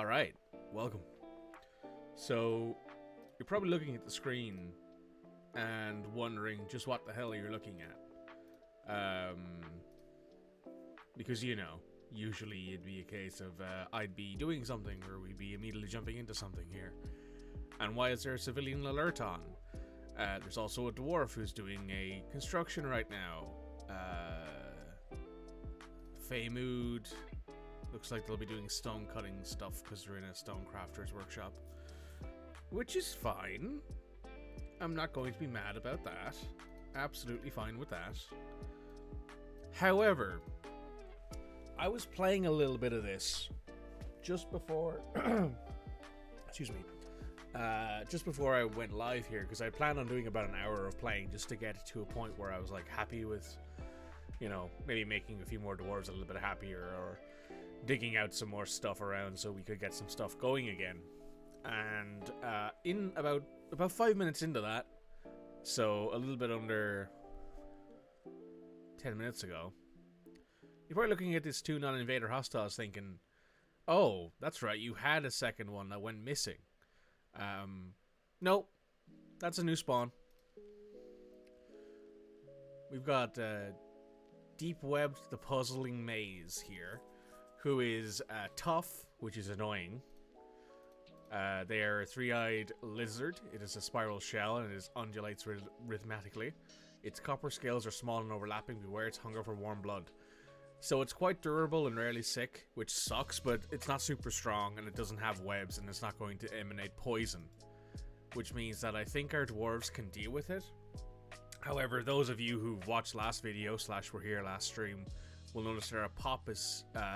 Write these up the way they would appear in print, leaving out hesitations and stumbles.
Alright, welcome. So, you're probably looking at the screen and wondering just what the hell you're looking at. Because, usually it'd be a case of I'd be doing something or we'd be immediately jumping into something here. And why is there a civilian alert on? There's also a dwarf who's doing a construction right now. Mood. Looks like they'll be doing stone cutting stuff because they're in a stone crafter's workshop. Which is fine. I'm not going to be mad about that. Absolutely fine with that. However, I was playing a little bit of this just before... excuse me. Just before I went live here, because I planned on doing about an hour of playing just to get to a point where I was like happy with, maybe making a few more dwarves a little bit happier or digging out some more stuff around so we could get some stuff going again. And in about 5 minutes into that, so a little bit under 10 minutes ago, you're probably looking at this two non-invader hostiles thinking, oh, that's right, you had a second one that went missing. Nope, that's a new spawn. We've got Deep Webbed the Puzzling Maze here, who is tough, which is annoying. They are a three-eyed lizard. It is a spiral shell and it undulates rhythmically. Its copper scales are small and overlapping. Beware its hunger for warm blood. So it's quite durable and rarely sick, which sucks, but it's not super strong and it doesn't have webs and it's not going to emanate poison. Which means that I think our dwarves can deal with it. However, those of you who watched last video / were here last stream will notice that our pop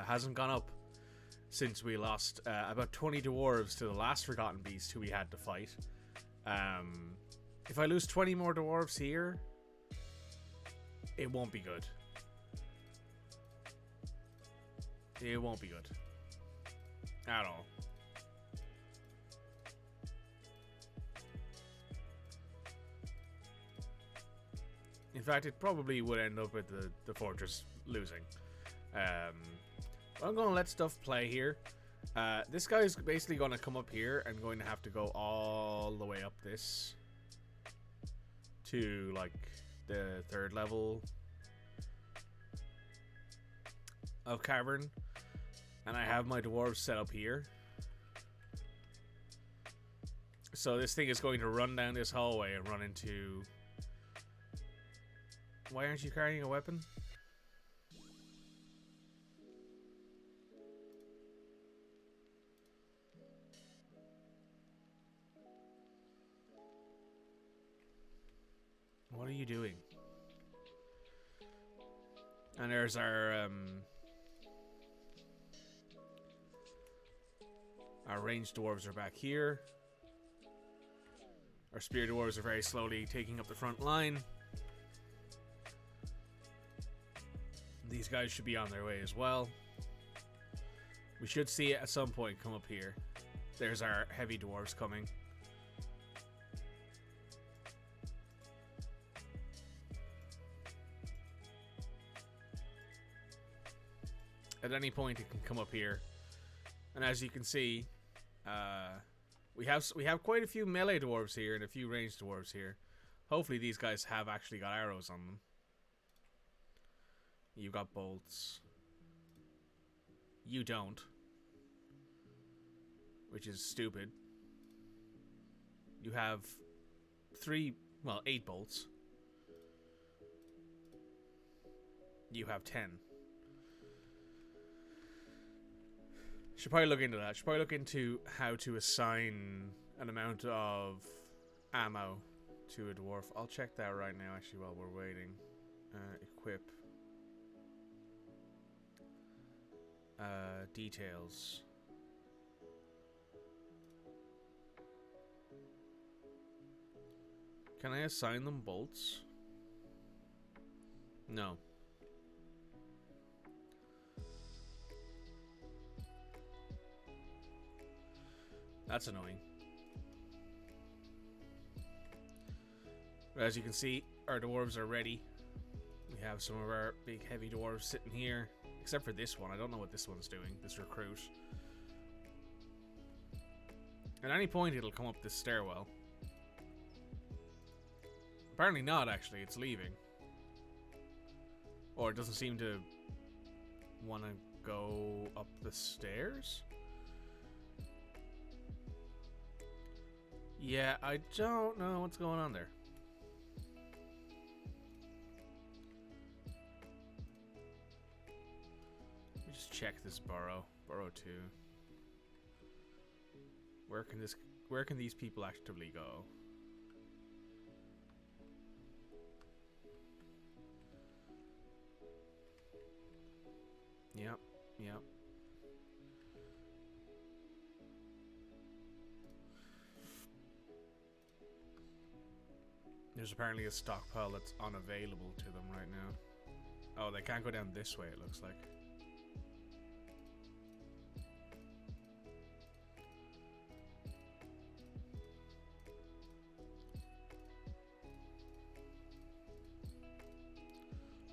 hasn't gone up since we lost about 20 dwarves to the last Forgotten Beast who we had to fight. If I lose 20 more dwarves here, it won't be good. It won't be good. At all. In fact, it probably would end up with the fortress losing. I'm going to let stuff play here. This guy is basically going to come up here and going to have to go all the way up this to like the 3rd level of cavern. And I have my dwarves set up here. So this thing is going to run down this hallway and run into... Why aren't you carrying a weapon? What are you doing? And there's our ranged dwarves are back here. Our spear dwarves are very slowly taking up the front line. These guys should be on their way as well. We should see it at some point come up here. There's our heavy dwarves coming. At any point it can come up here. And as you can see, we have quite a few melee dwarves here and a few ranged dwarves here. Hopefully these guys have actually got arrows on them. You got bolts. You don't. Which is stupid. You have 8 bolts. You have 10. Should probably look into that. Should probably look into how to assign an amount of ammo to a dwarf. I'll check that right now actually while we're waiting. Equip. Details. Can I assign them bolts? No. That's annoying. But as you can see, our dwarves are ready. We have some of our big heavy dwarves sitting here. Except for this one. I don't know what this one's doing. This recruit. At any point, it'll come up this stairwell. Apparently not, actually. It's leaving. Or it doesn't seem to want to go up the stairs? Yeah, I don't know what's going on there. Let me just check this burrow. Burrow 2. Where can these people actively go? Yep, yep. There's apparently a stockpile that's unavailable to them right now. Oh, they can't go down this way, it looks like.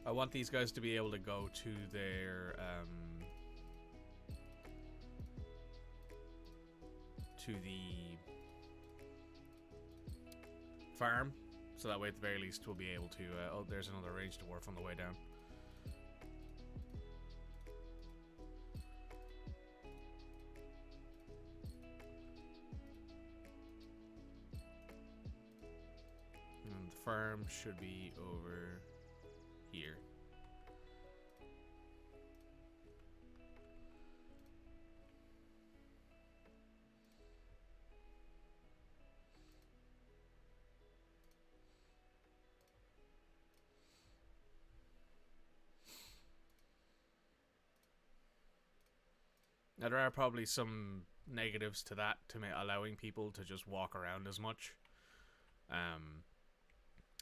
I want these guys to be able to go to their, to the farm, so that way at the very least we'll be able to, oh, there's another ranged dwarf on the way down. And the farm should be over here. Now there are probably some negatives to that, to allowing people to just walk around as much.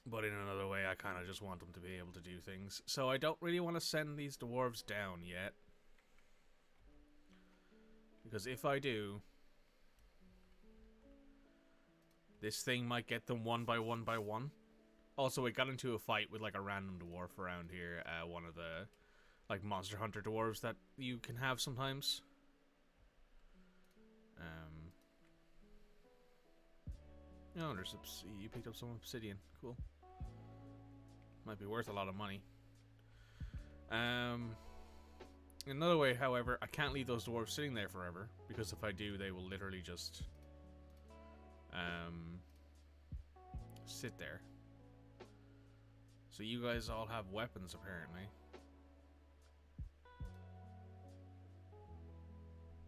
But in another way, I kind of just want them to be able to do things. So I don't really want to send these dwarves down yet. Because if I do, this thing might get them one by one by one. Also, we got into a fight with like a random dwarf around here. One of the like monster hunter dwarves that you can have sometimes. Oh, there's you picked up some obsidian. Cool. Might be worth a lot of money. Another way, however, I can't leave those dwarves sitting there forever, because if I do, they will literally just sit there. So you guys all have weapons, apparently.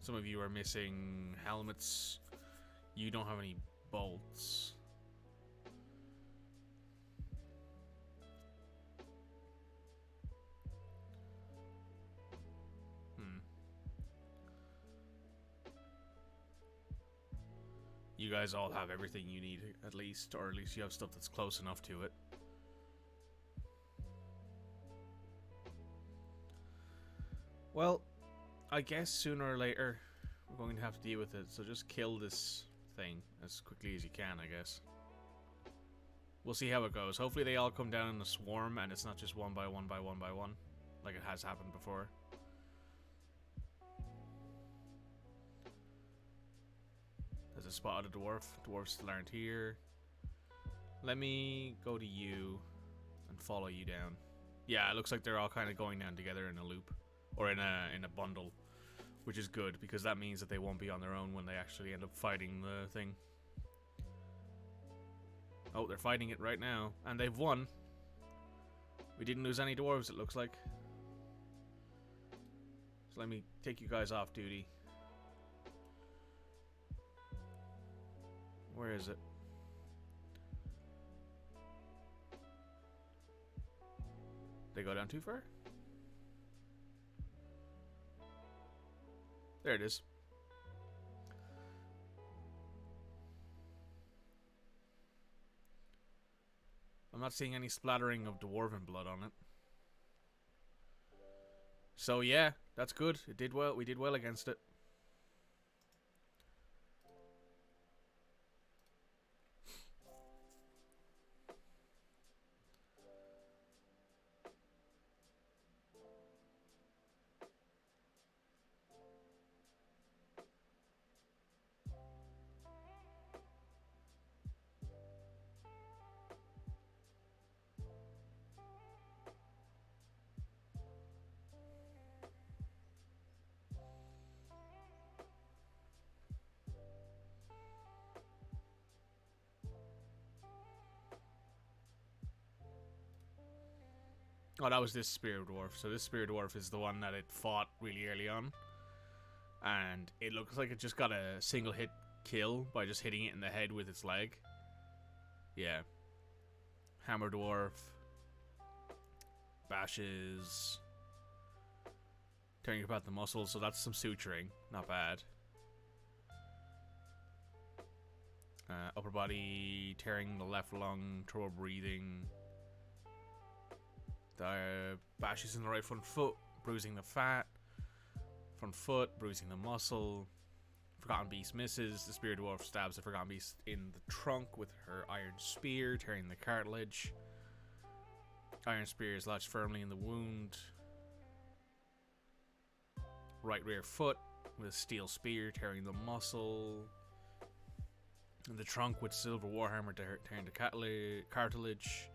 Some of you are missing helmets. You don't have any bolts. You guys all have everything you need, at least, or at least you have stuff that's close enough to it. Well, I guess sooner or later we're going to have to deal with it, so just kill this thing as quickly as you can, I guess. We'll see how it goes. Hopefully they all come down in a swarm and it's not just one by one by one by one, like it has happened before. There's a spot of a dwarf. Dwarves still aren't here. Let me go to you and follow you down. Yeah, it looks like they're all kind of going down together in a loop. Or in a bundle. Which is good, because that means that they won't be on their own when they actually end up fighting the thing. Oh, they're fighting it right now. And they've won. We didn't lose any dwarves, it looks like. So let me take you guys off duty. Where is it? They go down too far? There it is. I'm not seeing any splattering of dwarven blood on it. So yeah, that's good. It did well. We did well against it. Oh, that was this Spear Dwarf. So this Spear Dwarf is the one that it fought really early on. And it looks like it just got a single hit kill by just hitting it in the head with its leg. Yeah. Hammer Dwarf. Bashes. Tearing apart the muscles, so that's some suturing. Not bad. Upper body, tearing the left lung, trouble breathing. The bashes in the right front foot, bruising the fat. Front foot, bruising the muscle. Forgotten Beast misses. The Spear Dwarf stabs the Forgotten Beast in the trunk with her iron spear, tearing the cartilage. Iron spear is lodged firmly in the wound. Right rear foot with a steel spear, tearing the muscle. In the trunk with silver warhammer, tearing the cartilage.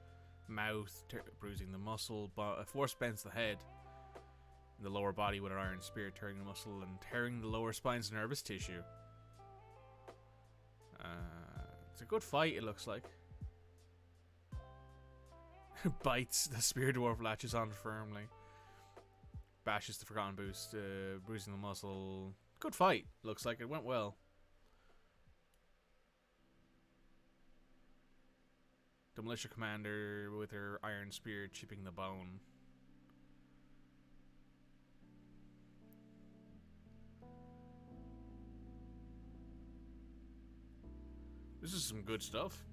Mouth, bruising the muscle. Force bends the head. In the lower body with an iron spear, tearing the muscle and tearing the lower spine's nervous tissue. It's a good fight, it looks like. Bites, the Spear Dwarf latches on firmly. Bashes the Forgotten Boost, bruising the muscle. Good fight, looks like it went well. The militia commander with her iron spear chipping the bone. This is some good stuff.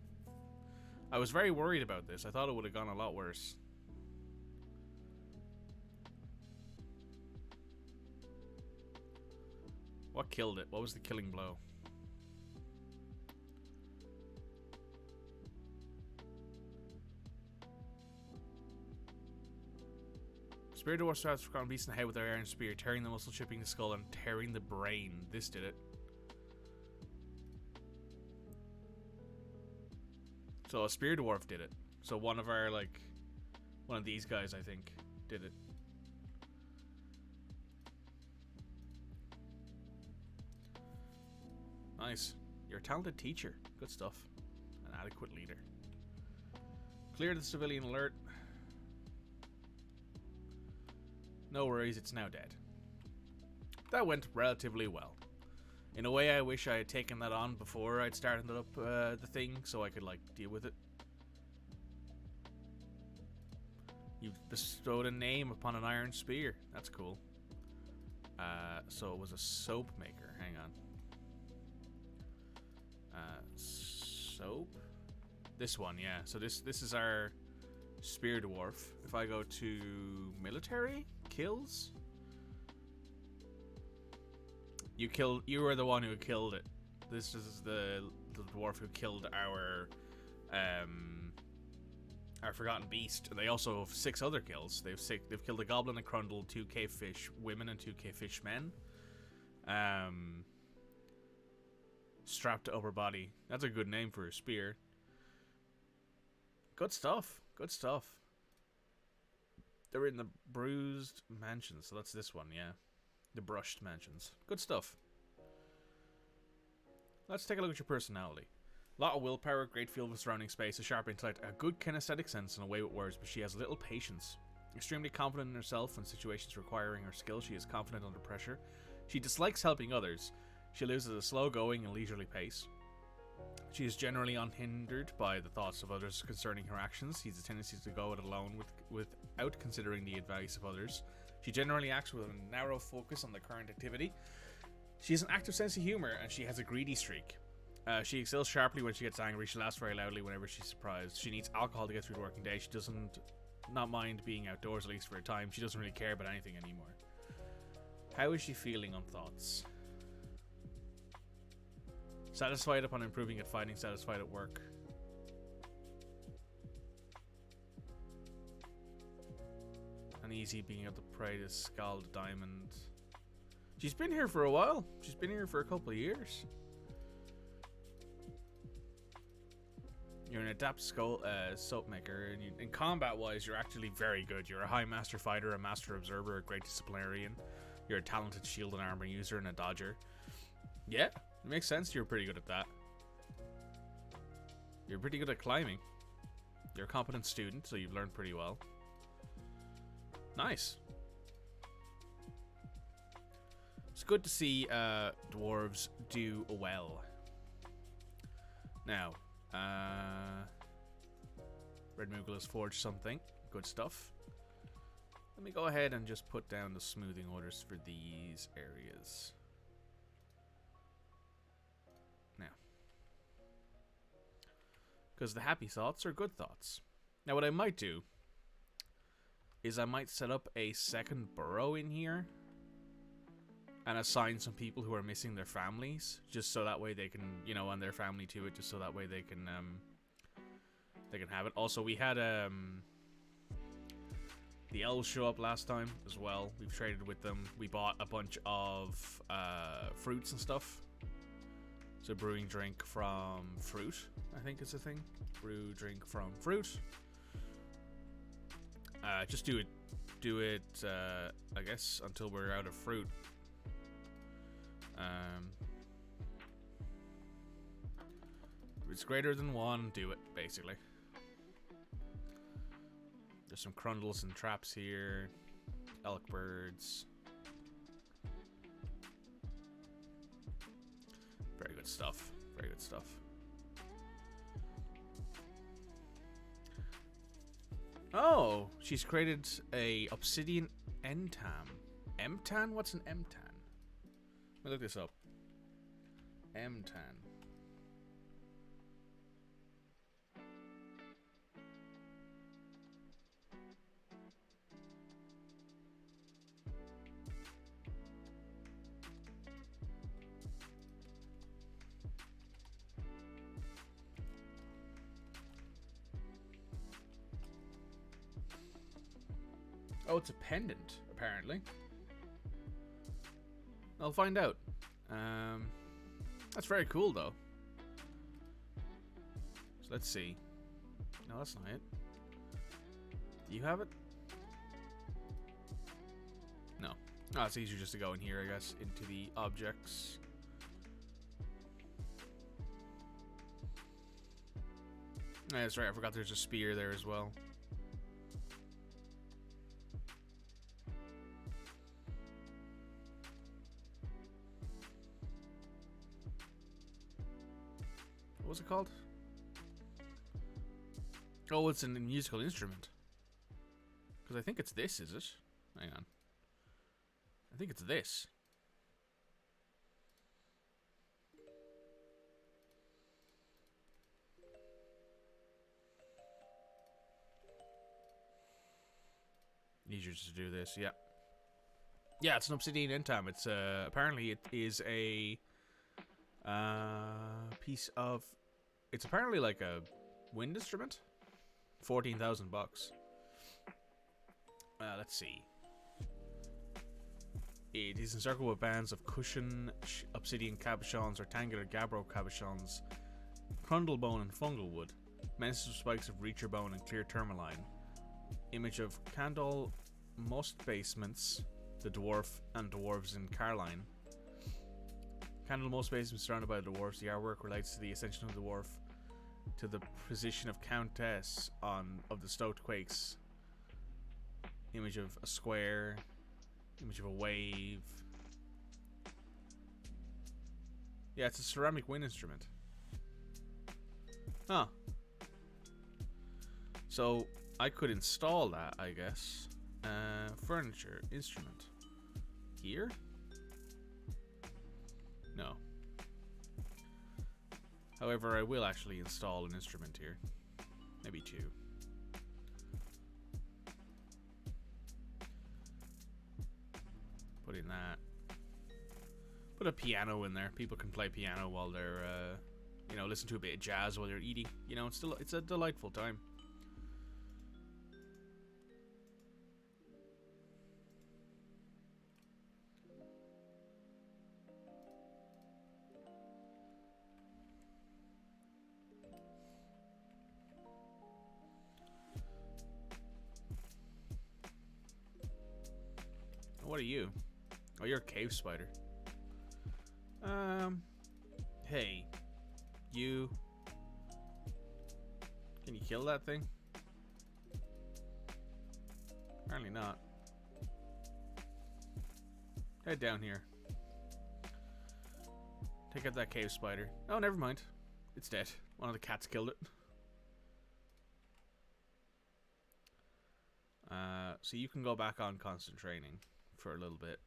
I was very worried about this. I thought it would have gone a lot worse. What killed it? What was the killing blow? Spear Dwarf stabs Forgotten Beast in the head with their iron spear, tearing the muscle, chipping the skull, and tearing the brain. This did it. So a Spear Dwarf did it. So one of our, like, one of these guys, I think, did it. Nice. You're a talented teacher. Good stuff. An adequate leader. Clear the civilian alert. No worries, it's now dead. That went relatively well. In a way, I wish I had taken that on before I'd started up the thing, so I could, like, deal with it. You've bestowed a name upon an iron spear. That's cool. So it was a soap maker. Hang on. Soap? This one, yeah. So this is our Spear Dwarf. If I go to military kills, you were the one who killed it. This is the dwarf who killed our Forgotten Beast. They also have 6 other kills. They've killed a goblin, a crundle, 2 cave fish women, and 2 cave fish men. Strapped to upper body. That's a good name for a spear. Good stuff. Good stuff. They're in the bruised mansions, so that's this one, yeah. The brushed mansions. Good stuff. Let's take a look at your personality. A lot of willpower, great feel for surrounding space, a sharp intellect, a good kinesthetic sense, and a way with words, but she has little patience. Extremely confident in herself in situations requiring her skill, she is confident under pressure. She dislikes helping others. She lives at a slow-going and leisurely pace. She is generally unhindered by the thoughts of others concerning her actions. She has a tendency to go it alone without considering the advice of others. She generally acts with a narrow focus on the current activity. She has an active sense of humor, and she has a greedy streak. She excels sharply when she gets angry. She laughs very loudly whenever she's surprised. She needs alcohol to get through the working day. She doesn't not mind being outdoors, at least for a time. She doesn't really care about anything anymore. How is she feeling on thoughts? Satisfied upon improving at fighting, satisfied at work. Uneasy being able to pray to Scald Diamond. She's been here for a while. She's been here for a couple of years. You're an adept soap maker, and in combat-wise, you're actually very good. You're a high master fighter, a master observer, a great disciplinarian. You're a talented shield and armor user, and a dodger. Yeah, it makes sense. You're pretty good at that. You're pretty good at climbing. You're a competent student, so you've learned pretty well. Nice. It's good to see dwarves do well. Now, Red Moogle has forged something. Good stuff. Let me go ahead and just put down the smoothing orders for these areas. Now. Because the happy thoughts are good thoughts. Now what I might do is I might set up a second burrow in here and assign some people who are missing their families, just so that way they can, you know, and their family to it, just so that way they can have it. Also, we had the elves show up last time as well. We've traded with them. We bought a bunch of fruits and stuff. So brewing drink from fruit, I think is a thing. Brew drink from fruit. Just do it. I guess until we're out of fruit. If it's greater than one, do it basically. There's some crundles and traps here. Elk birds. Very good stuff. Very good stuff. Oh, she's created a obsidian entam. Emtan? What's an emtan? Let me look this up. Emtan. Oh, it's a pendant, apparently. I'll find out. That's very cool, though. So let's see. No, that's not it. Do you have it? No. Oh, it's easier just to go in here, I guess, into the objects. Oh, that's right, I forgot there's a spear there as well. What was it called? Oh, it's a musical instrument. Because I think it's this, is it? Hang on. I think it's this. Easier to do this, yeah. Yeah, it's an obsidian entam. It's apparently it is a piece of. It's apparently like a wind instrument. 14,000 bucks. Let's see. It is encircled with bands of cushion obsidian cabochons or tangular gabbro cabochons, crundle bone and fungal wood, menacing spikes of reacher bone and clear tourmaline. Image of Candle Must Basements, the dwarf and dwarves in Carline. Candle Most Basements surrounded by the dwarves. The artwork relates to the ascension of the dwarf to the position of Countess of the Stoked Quakes. Image of a square. Image of a wave. Yeah, it's a ceramic wind instrument. Huh. So I could install that, I guess. Furniture, instrument. Here? No. However, I will actually install an instrument here. Maybe two. Put in that. Put a piano in there. People can play piano while they're, you know, listen to a bit of jazz while they're eating. You know, it's a delightful time. What are you? Oh, you're a cave spider. Hey. You. Can you kill that thing? Apparently not. Head down here. Take out that cave spider. Oh, never mind. It's dead. One of the cats killed it. So you can go back on constant training for a little bit.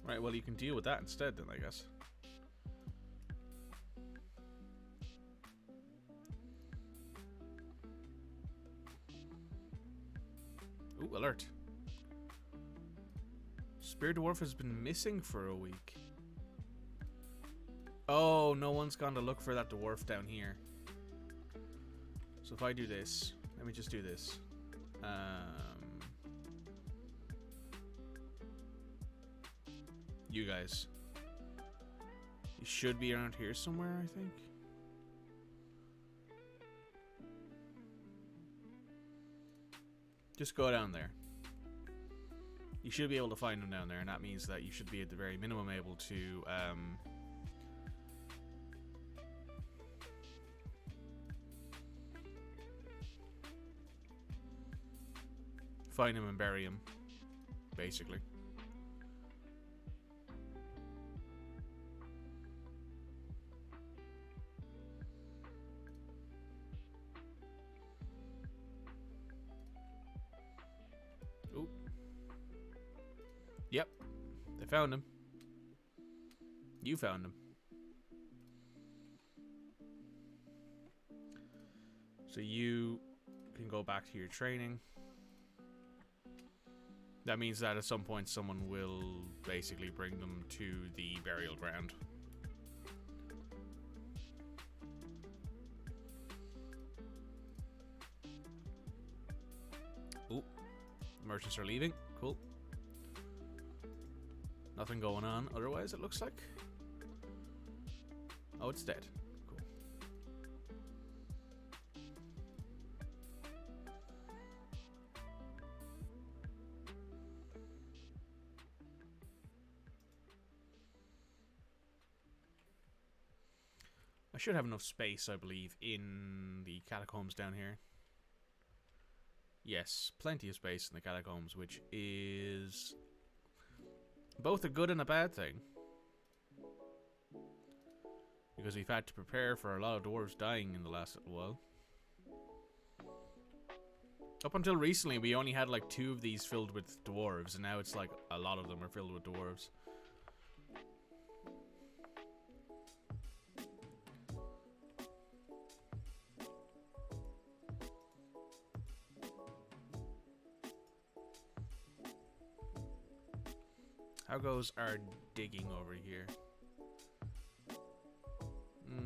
Right, well you can deal with that instead then, I guess. Ooh, alert. Spear Dwarf has been missing for a week. Oh, no one's gone to look for that dwarf down here. So if I do this, let me just do this. You guys. You should be around here somewhere, I think. Just go down there. You should be able to find him down there, and that means that you should be at the very minimum able to find him and bury him, basically. Ooh. Yep. They found him. You found him. So you can go back to your training. That means that at some point someone will basically bring them to the burial ground. Ooh. Merchants are leaving. Cool. Nothing going on otherwise, it looks like. Oh, it's dead. Cool. I should have enough space, I believe, in the catacombs down here. Yes, plenty of space in the catacombs, which is both a good and a bad thing. Because we've had to prepare for a lot of dwarves dying in the last little while. Up until recently, we only had like 2 of these filled with dwarves, and now it's like a lot of them are filled with dwarves. How goes our digging over here?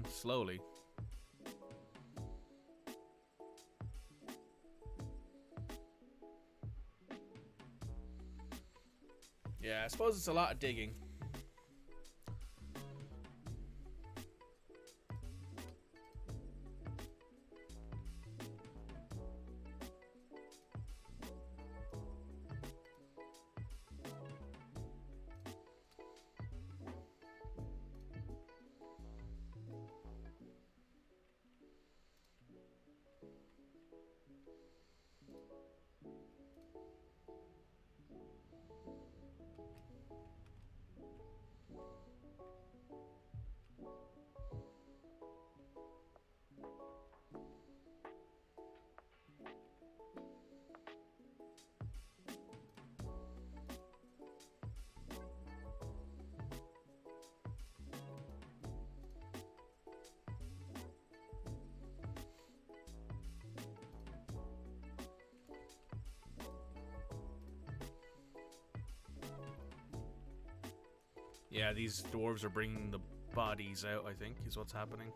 Slowly. Yeah, I suppose it's a lot of digging. Yeah, these dwarves are bringing the bodies out, I think, is what's happening.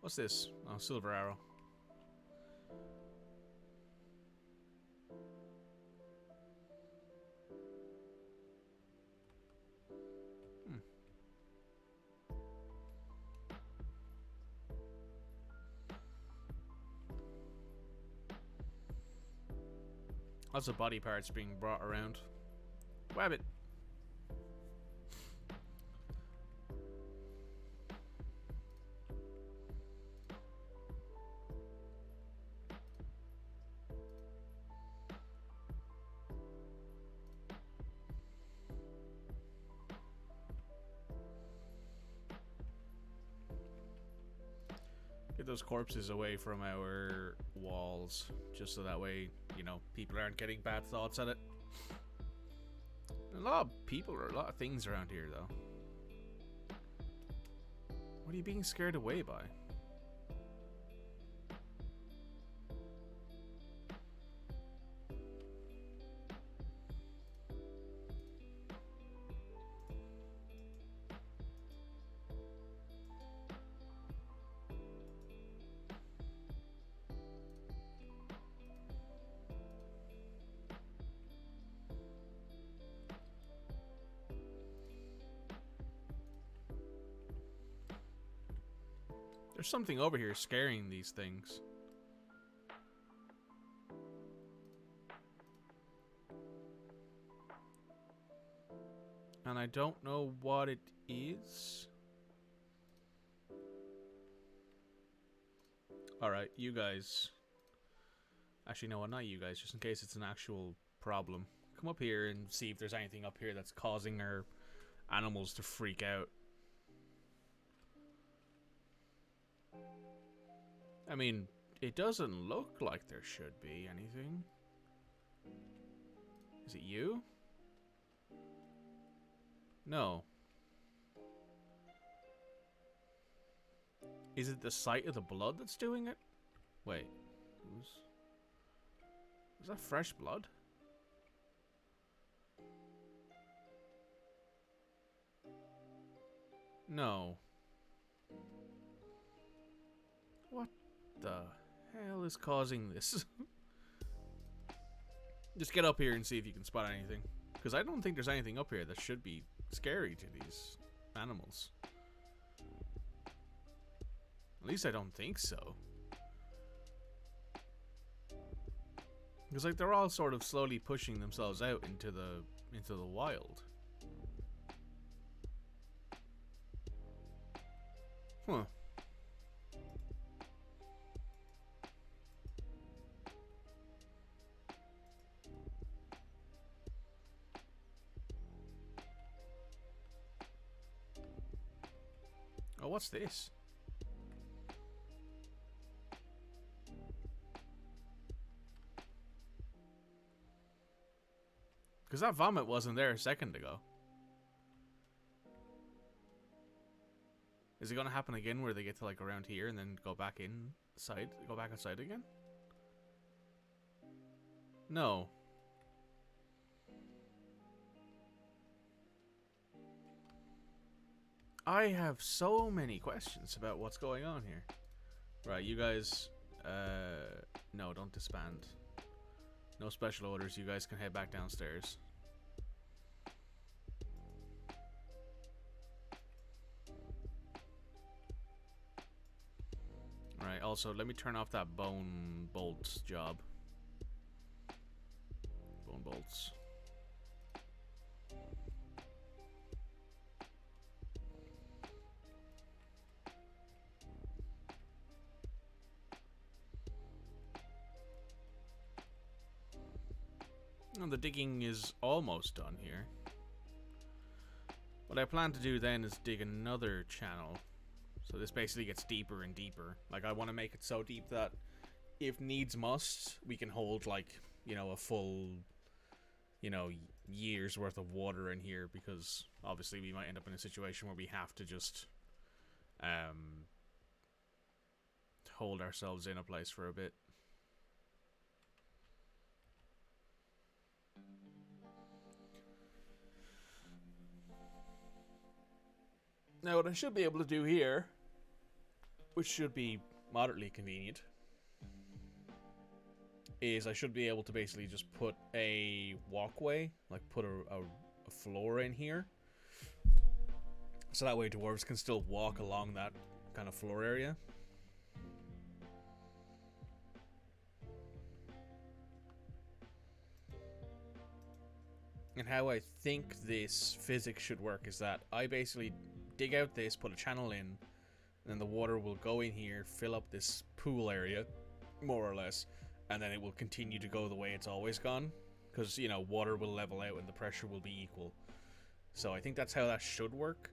What's this? Oh, silver arrow. Lots of body parts being brought around. Wabbit. Get those corpses away from our walls, just so that way, you know, people aren't getting bad thoughts at it. A lot of people or a lot of things around here, though. What are you being scared away by? There's something over here scaring these things. And I don't know what it is. Alright, you guys. Actually, no, not you guys, just in case it's an actual problem. Come up here and see if there's anything up here that's causing our animals to freak out. I mean, it doesn't look like there should be anything. Is it you? No. Is it the sight of the blood that's doing it? Wait. Is that fresh blood? No. What the hell is causing this? Just get up here and see if you can spot anything. Because I don't think there's anything up here that should be scary to these animals. At least I don't think so. Because like they're all sort of slowly pushing themselves out into the wild. Huh. Oh, what's this? Because that vomit wasn't there a second ago. Is it gonna happen again where they get to like around here and then go back inside, go back outside again? No. I have so many questions about what's going on here. Right, you guys, no, don't disband. No special orders, you guys can head back downstairs. Right, also, let me turn off that bone bolts job. Bone bolts. And the digging is almost done here. What I plan to do then is dig another channel. So this basically gets deeper and deeper. Like, I want to make it so deep that if needs must, we can hold, like, you know, a full, you know, year's worth of water in here, because obviously we might end up in a situation where we have to just hold ourselves in a place for a bit. Now, what I should be able to do here, which should be moderately convenient, is I should be able to basically just put a walkway, like put a floor in here. So that way dwarves can still walk along that kind of floor area. And how I think this physics should work is that I basically dig out this, put a channel in, and then the water will go in here, fill up this pool area, more or less, and then it will continue to go the way it's always gone. Because, you know, water will level out and the pressure will be equal. So I think that's how that should work.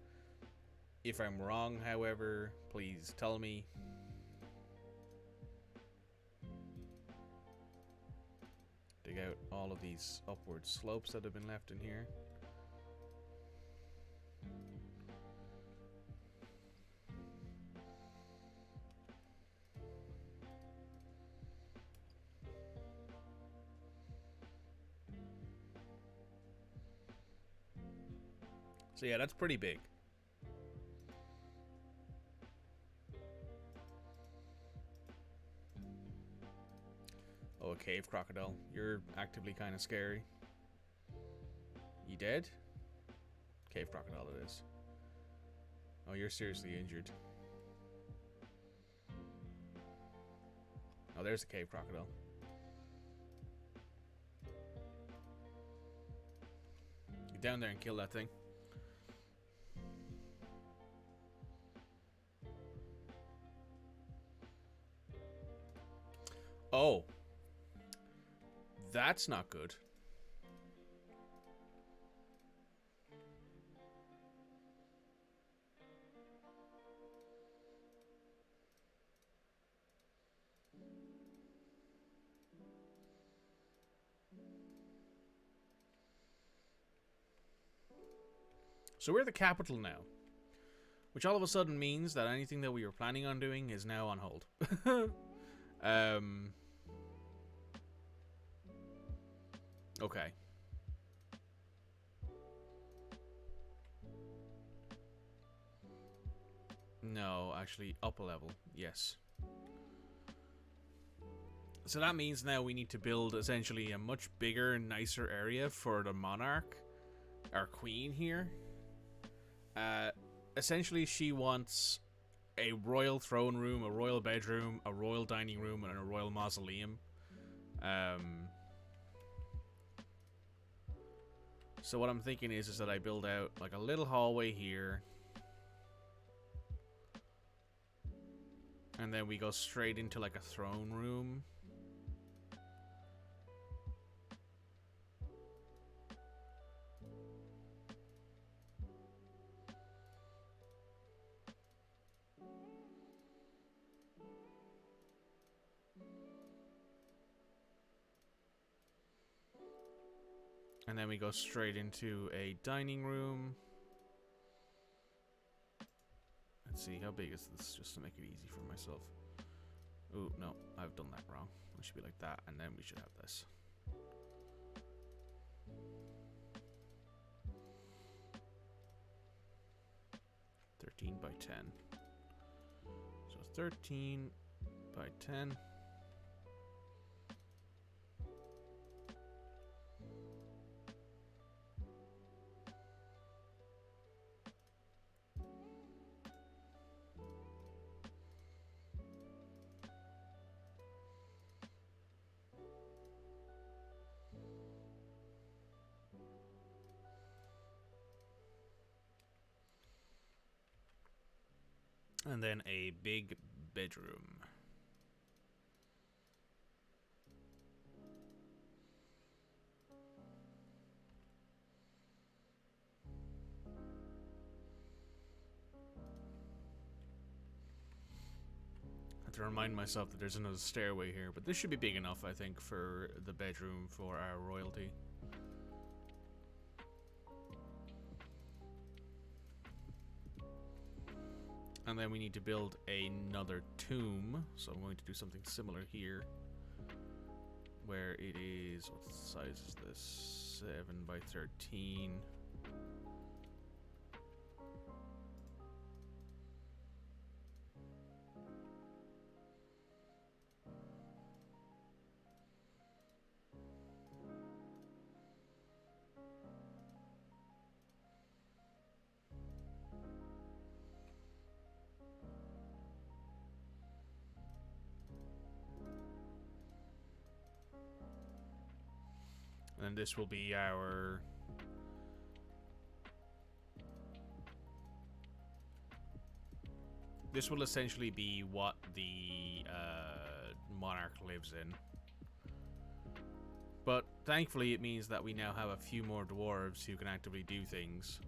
If I'm wrong, however, please tell me. Dig out all of these upward slopes that have been left in here. So yeah, that's pretty big. Oh, a cave crocodile. You're actively kind of scary. You dead? Cave crocodile it is. Oh, you're seriously injured. Oh, there's a cave crocodile. Get down there and kill that thing. Oh. That's not good. So we're the capital now. Which all of a sudden means that anything that we were planning on doing is now on hold. Okay. No, actually, up a level. Yes. So that means now we need to build essentially a much bigger, nicer area for the monarch, our queen here. Essentially, she wants a royal throne room, a royal bedroom, a royal dining room, and a royal mausoleum. So what I'm thinking is that I build out like a little hallway here. And then we go straight into like a throne room. And then we go straight into a dining room. Let's see, how big is this, just to make it easy for myself. Oh, no, I've done that wrong. It should be like that, and then we should have this. $13 by 10. So 13 by 10. And then a big bedroom. I have to remind myself that there's another stairway here, but this should be big enough, I think, for the bedroom for our royalty. And then we need to build another tomb. So I'm going to do something similar here. Where it is, what size is this? 7 by 13. and this will be our... This will essentially be what the monarch lives in. But thankfully it means that we now have a few more dwarves who can actively do things.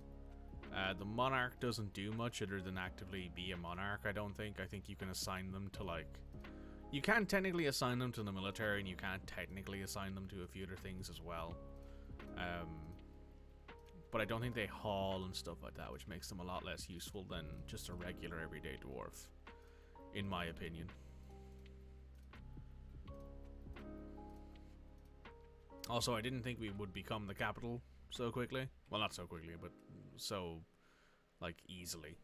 The monarch doesn't do much other than actively be a monarch, I don't think. I think you can assign them to, like... You can technically assign them to the military, and you can technically assign them to a few other things as well. But I don't think they haul and stuff like that, which makes them a lot less useful than just a regular everyday dwarf, in my opinion. Also, I didn't think we would become the capital so quickly. Well, not so quickly, but so, like, easily.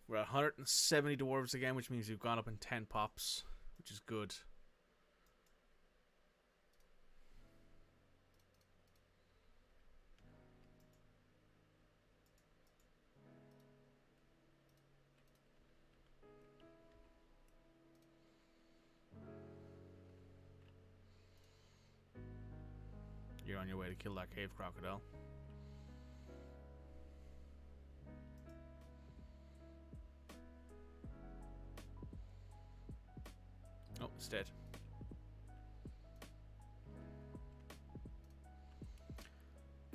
We're at 170 dwarves again, which means we've gone up in 10 pops, which is good. You're on your way to kill that cave crocodile. Oh, it's dead.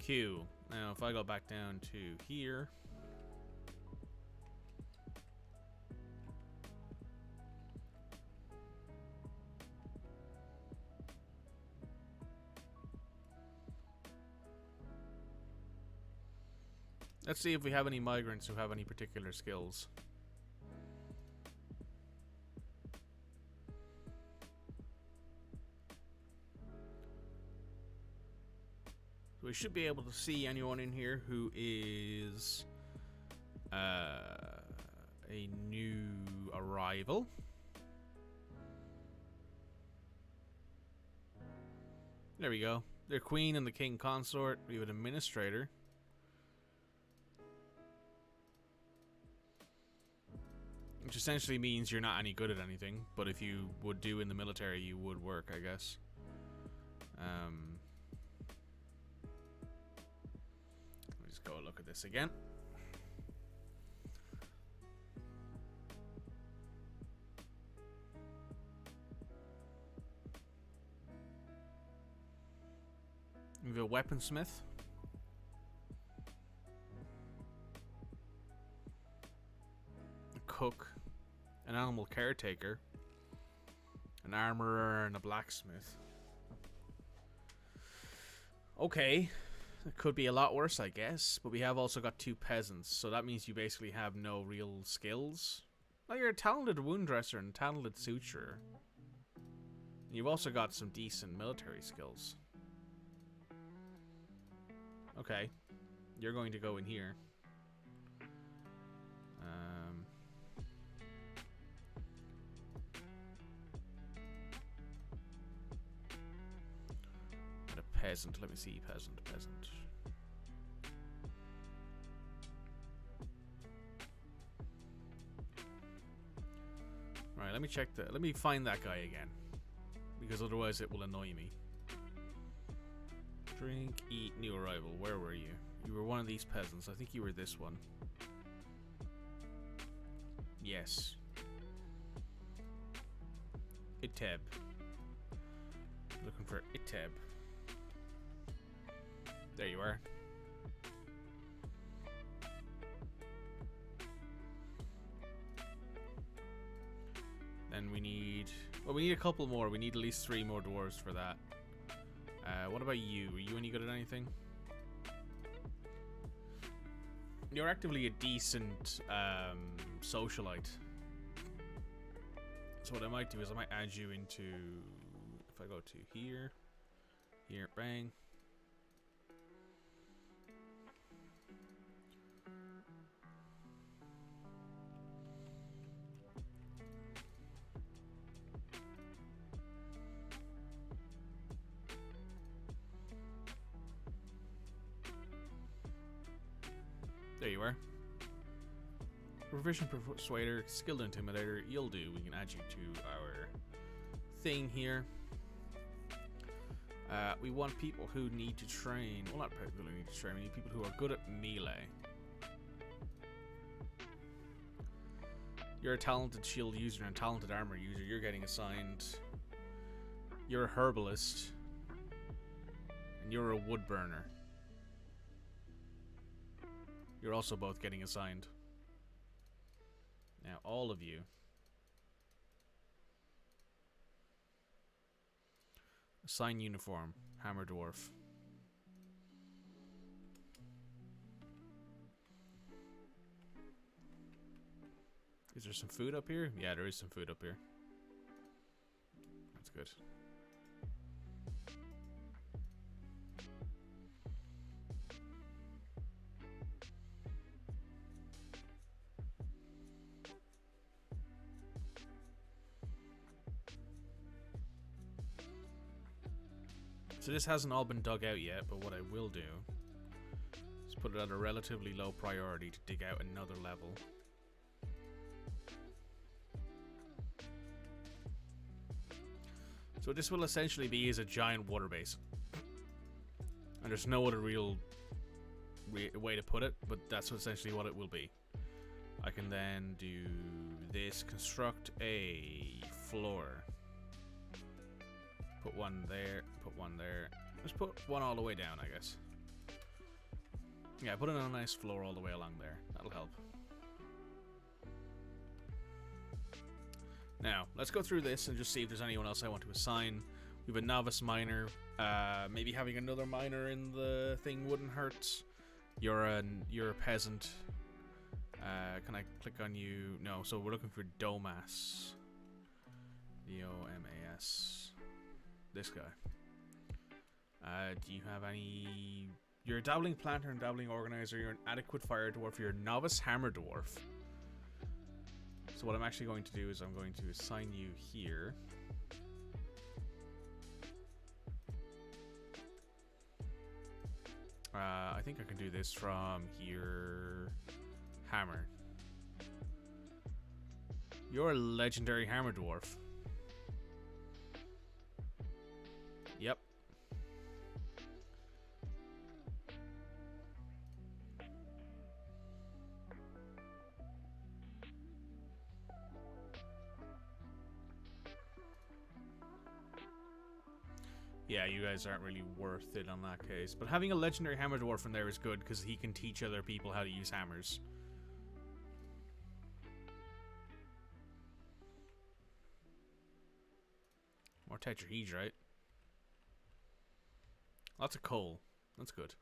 Q. Now, if I go back down to here... Let's see if we have any migrants who have any particular skills. So we should be able to see anyone in here who is a new arrival. There we go. They're queen and the king consort. We have an administrator. Which essentially means you're not any good at anything, but if you would do in the military, you would work, I guess. Let me just go look at this again. We have a weaponsmith. A cook. An animal caretaker. An armorer and a blacksmith. Okay. It could be a lot worse, I guess. But we have also got 2 peasants. So that means you basically have no real skills. Well, you're a talented wound dresser and a talented suturer. And you've also got some decent military skills. Okay. You're going to go in here. And a peasant. Let me see. Peasant. Right, let me check let me find that guy again. Because otherwise it will annoy me. Drink, eat, new arrival. Where were you? You were one of these peasants. I think you were this one. Yes. Iteb. Looking for Iteb. There you are. Then we need... Well, we need a couple more. We need at least 3 more dwarves for that. What about you? Are you any good at anything? You're actively a decent socialite. So what I might do is I might add you into... If I go to here, bang. There you are. Proficient persuader, skilled intimidator, you'll do. We can add you to our thing here. We want people who need to train. Well, not people who need to train. We need people who are good at melee. You're a talented shield user and a talented armor user. You're getting assigned. You're a herbalist. And you're a wood burner. You're also both getting assigned. Now, all of you. Assign uniform. Hammer Dwarf. Is there some food up here? Yeah, there is some food up here. That's good. So this hasn't all been dug out yet, but what I will do is put it at a relatively low priority to dig out another level. So this will essentially be as a giant water basin. And there's no other real way to put it, but that's essentially what it will be. I can then do this, construct a floor. Put one there, put one there. Just put one all the way down, I guess. Yeah, put in a nice floor all the way along there. That'll help. Now, let's go through this and just see if there's anyone else I want to assign. We have a novice miner. Maybe having another miner in the thing wouldn't hurt. You're a peasant. Can I click on you? No, so we're looking for Domas. D-O-M-A-S. This guy. Do you have any... You're a dabbling planter and dabbling organizer. You're an adequate fire dwarf. You're a novice hammer dwarf. So what I'm actually going to do is I'm going to assign you here. I think I can do this from here. Hammer. You're a legendary hammer dwarf. Yep. Yeah, you guys aren't really worth it on that case. But having a legendary hammer dwarf in there is good because he can teach other people how to use hammers. More tetrahedrite, right? Lots of coal. That's good.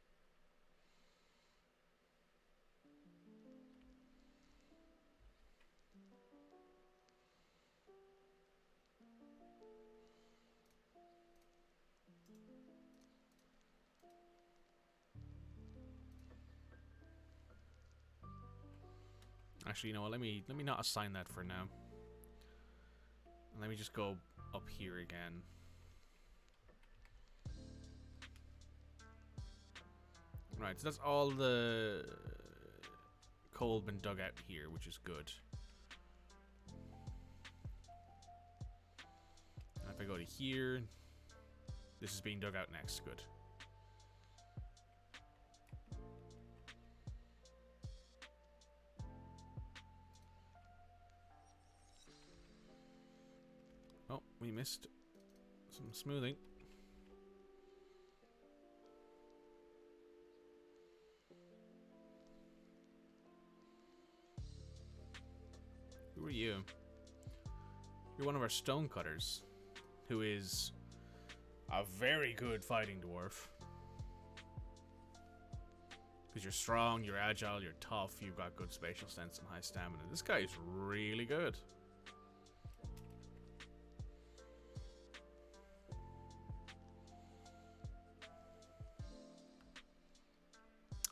Actually, you know what? Let me not assign that for now. Let me just go up here again. Right, so that's all the coal been dug out here, which is good. Now if I go to here, this is being dug out next. Good. Oh, we missed some smoothing. Who are you? You're one of our stone cutters, who is a very good fighting dwarf. Because you're strong, you're agile, you're tough, you've got good spatial sense and high stamina. This guy is really good.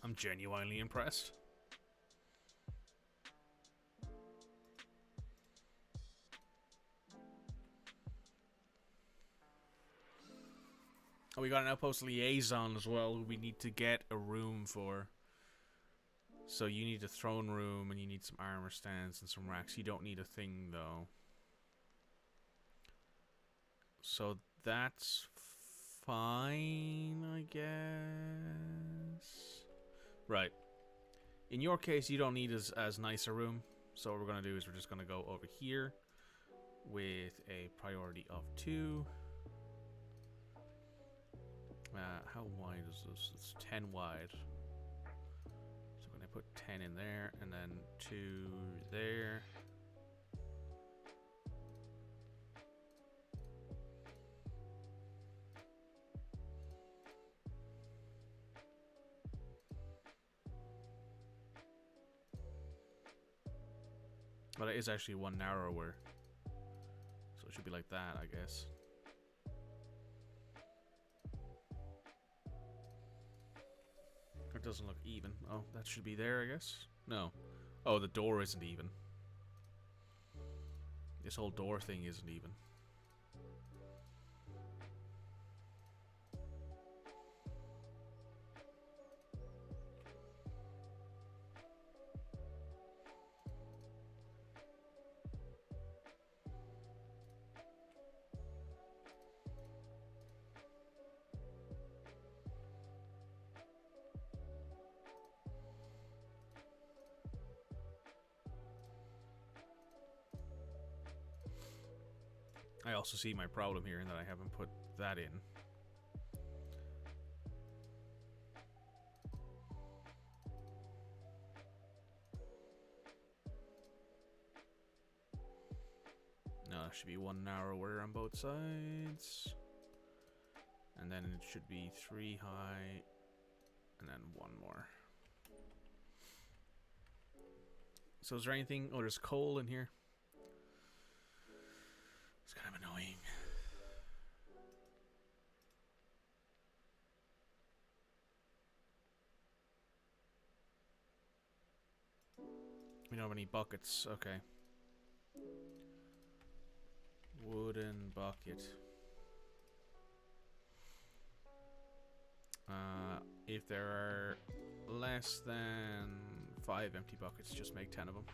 I'm genuinely impressed. Oh, we got an outpost liaison as well who we need to get a room for. So you need a throne room and you need some armor stands and some racks. You don't need a thing though. So that's fine, I guess. Right. In your case, you don't need as nice a room. So what we're going to do is we're just going to go over here with a priority of 2. How wide is this? It's 10 wide. So I'm going to put 10 in there and then 2 there. But it is actually one narrower. So it should be like that, I guess. It doesn't look even. Oh, that should be there, I guess. No. Oh, the door isn't even. This whole door thing isn't even. I also see my problem here in that I haven't put that in. No, it should be one narrower on both sides. And then it should be 3 high. And then 1 more. So is there anything? Oh, there's coal in here. It's kind of annoying. We don't have any buckets. Okay. Wooden bucket. If there are less than 5 empty buckets, just make 10 of them.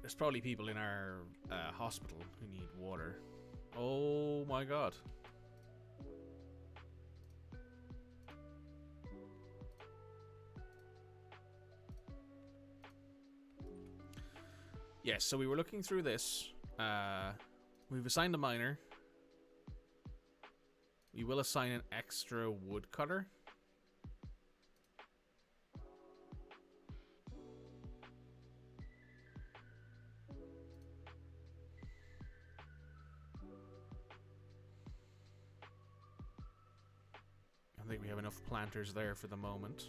There's probably people in our hospital who need water. Oh my god. Yes, so we were looking through this. We've assigned a miner. We will assign an extra woodcutter. I think we have enough planters there for the moment.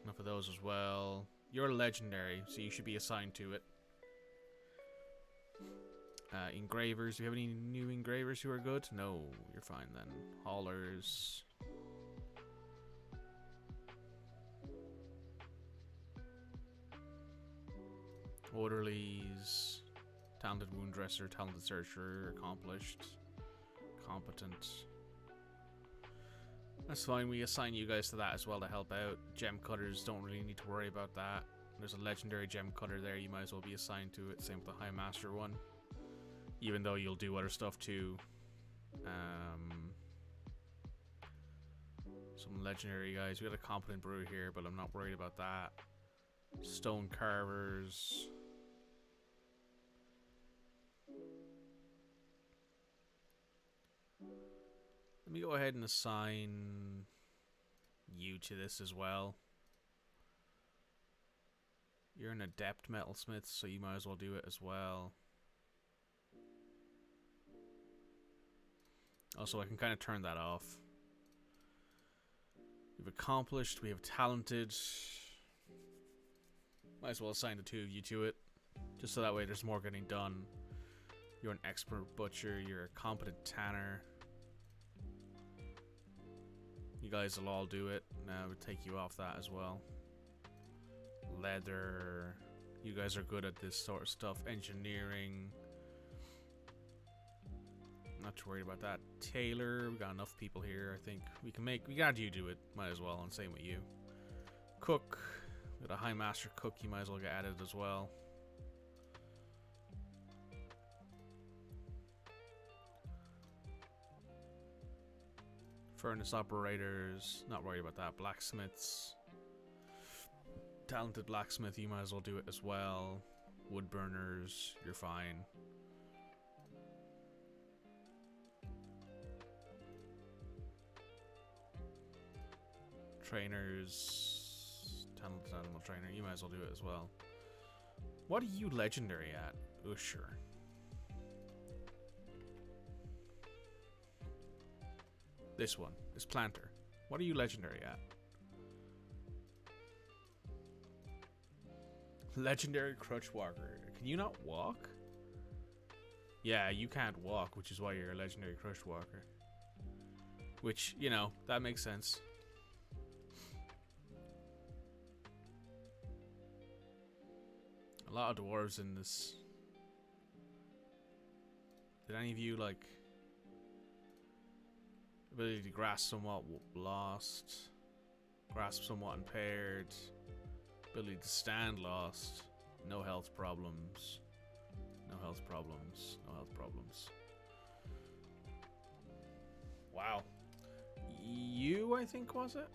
Enough of those as well. You're legendary, so you should be assigned to it. Engravers. Do we have any new engravers who are good? No, you're fine then. Haulers. Orderlies. Talented wound dresser, talented searcher, accomplished, competent. That's fine, we assign you guys to that as well to help out. Gem cutters, don't really need to worry about that. There's a legendary gem cutter there, you might as well be assigned to it. Same with the High Master one. Even though you'll do other stuff too. Some legendary guys. We got a competent brewer here, but I'm not worried about that. Stone carvers. Let me go ahead and assign you to this as well. You're an adept metalsmith, so you might as well do it as well. Also, I can kind of turn that off. We've accomplished, we have talented. Might as well assign the 2 of you to it. Just so that way there's more getting done. You're an expert butcher, you're a competent tanner. You guys will all do it. Now we'll take you off that as well. Leather. You guys are good at this sort of stuff. Engineering. Not too worried about that. Tailor, we got enough people here. I think we got you do it. Might as well, and same with you. Cook, got a high master cook. You might as well get added as well. Furnace operators, not worried about that. Blacksmiths, talented blacksmith. You might as well do it as well. Wood burners, you're fine. Trainers, talented animal trainer, you might as well do it as well. What are you legendary at? Usher. This one, this planter. What are you legendary at? Legendary crutch walker. Can you not walk? Yeah, you can't walk, which is why you're a legendary crutch walker. Which, you know, that makes sense. A lot of dwarves in this. Did any of you, like, ability to grasp somewhat lost, grasp somewhat impaired, ability to stand lost, no health problems, no health problems, no health problems. Wow. You, I think, was it?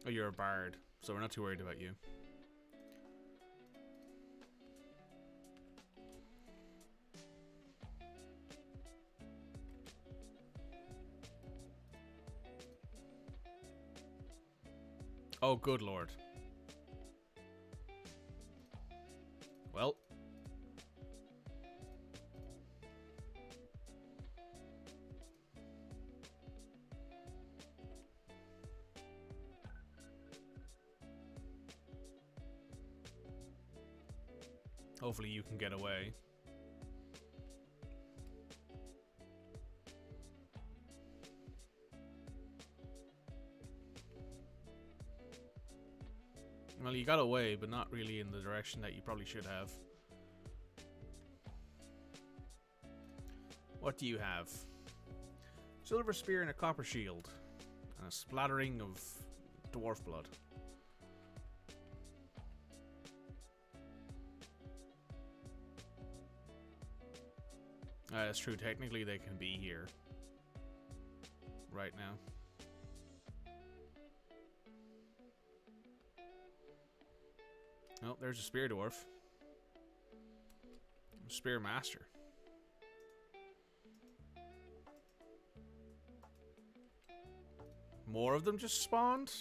Oh, you're a bard, so we're not too worried about you. Oh, good lord. Well. Hopefully you can get away. Well, you got away, but not really in the direction that you probably should have. What do you have? Silver spear and a copper shield. And a splattering of dwarf blood. That's true. Technically, they can be here right now. Oh, there's a spear dwarf. Spear master. More of them just spawned?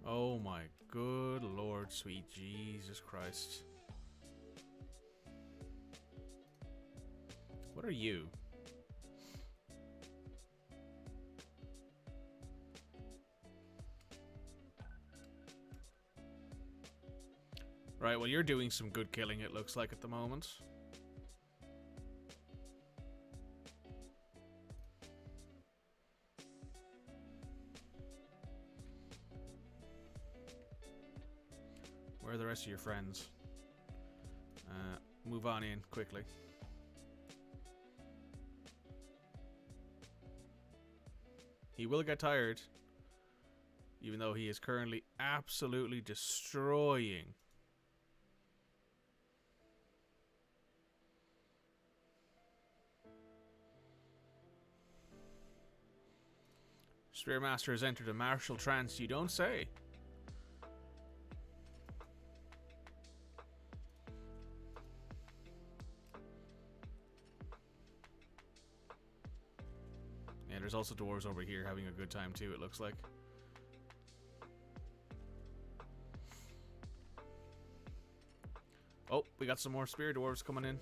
Oh my good lord, sweet Jesus Christ. What are you? Right, well, you're doing some good killing, it looks like, at the moment. Where are the rest of your friends? Move on in quickly. He will get tired, even though he is currently absolutely destroying. Spearmaster has entered a martial trance, you don't say. Yeah, there's also dwarves over here having a good time too, it looks like. Oh, we got some more spear dwarves coming in.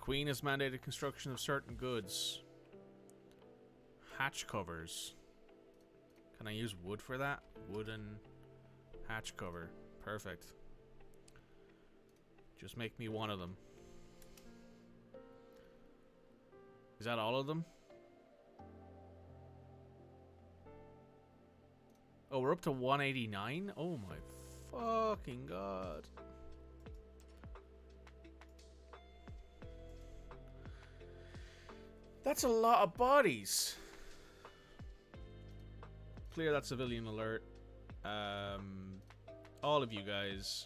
Queen has mandated construction of certain goods. Hatch covers. Can I use wood for that? Wooden hatch cover. Perfect. Just make me one of them. Is that all of them? Oh, we're up to 189? Oh my fucking god. That's a lot of bodies. Clear that civilian alert. All of you guys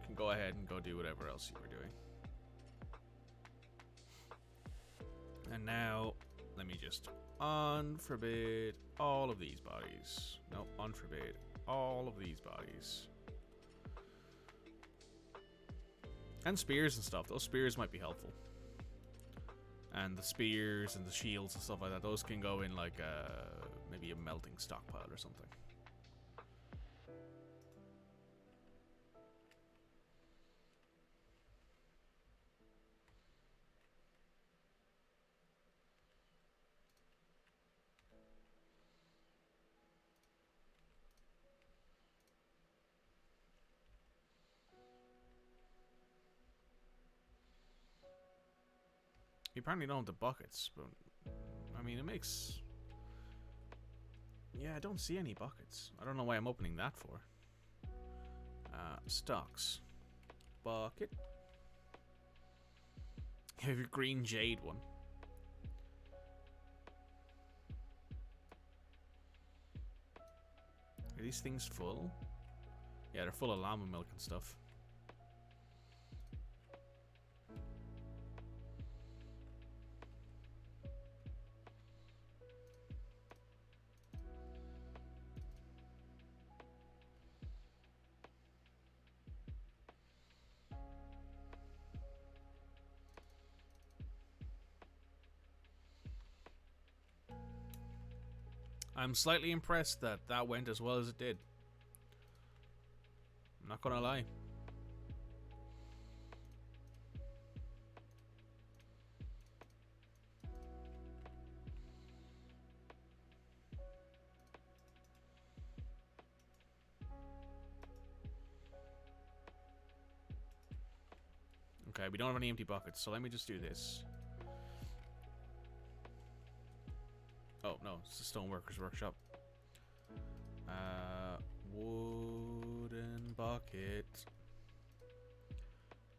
can go ahead and go do whatever else you were doing. And now, let me just unforbid all of these bodies. No, unforbid all of these bodies. And spears and stuff. Those spears might be helpful. And the spears and the shields and stuff like that, those can go in like maybe a melting stockpile or something. You apparently don't have the buckets, but I mean, it makes... Yeah, I don't see any buckets. I don't know why I'm opening that for. Stocks. Bucket. You have your green jade one. Are these things full? Yeah, they're full of llama milk and stuff. I'm slightly impressed that that went as well as it did. I'm not gonna lie. Okay, we don't have any empty buckets, so let me just do this. Oh, no, it's the Stoneworkers Workshop. Wooden bucket.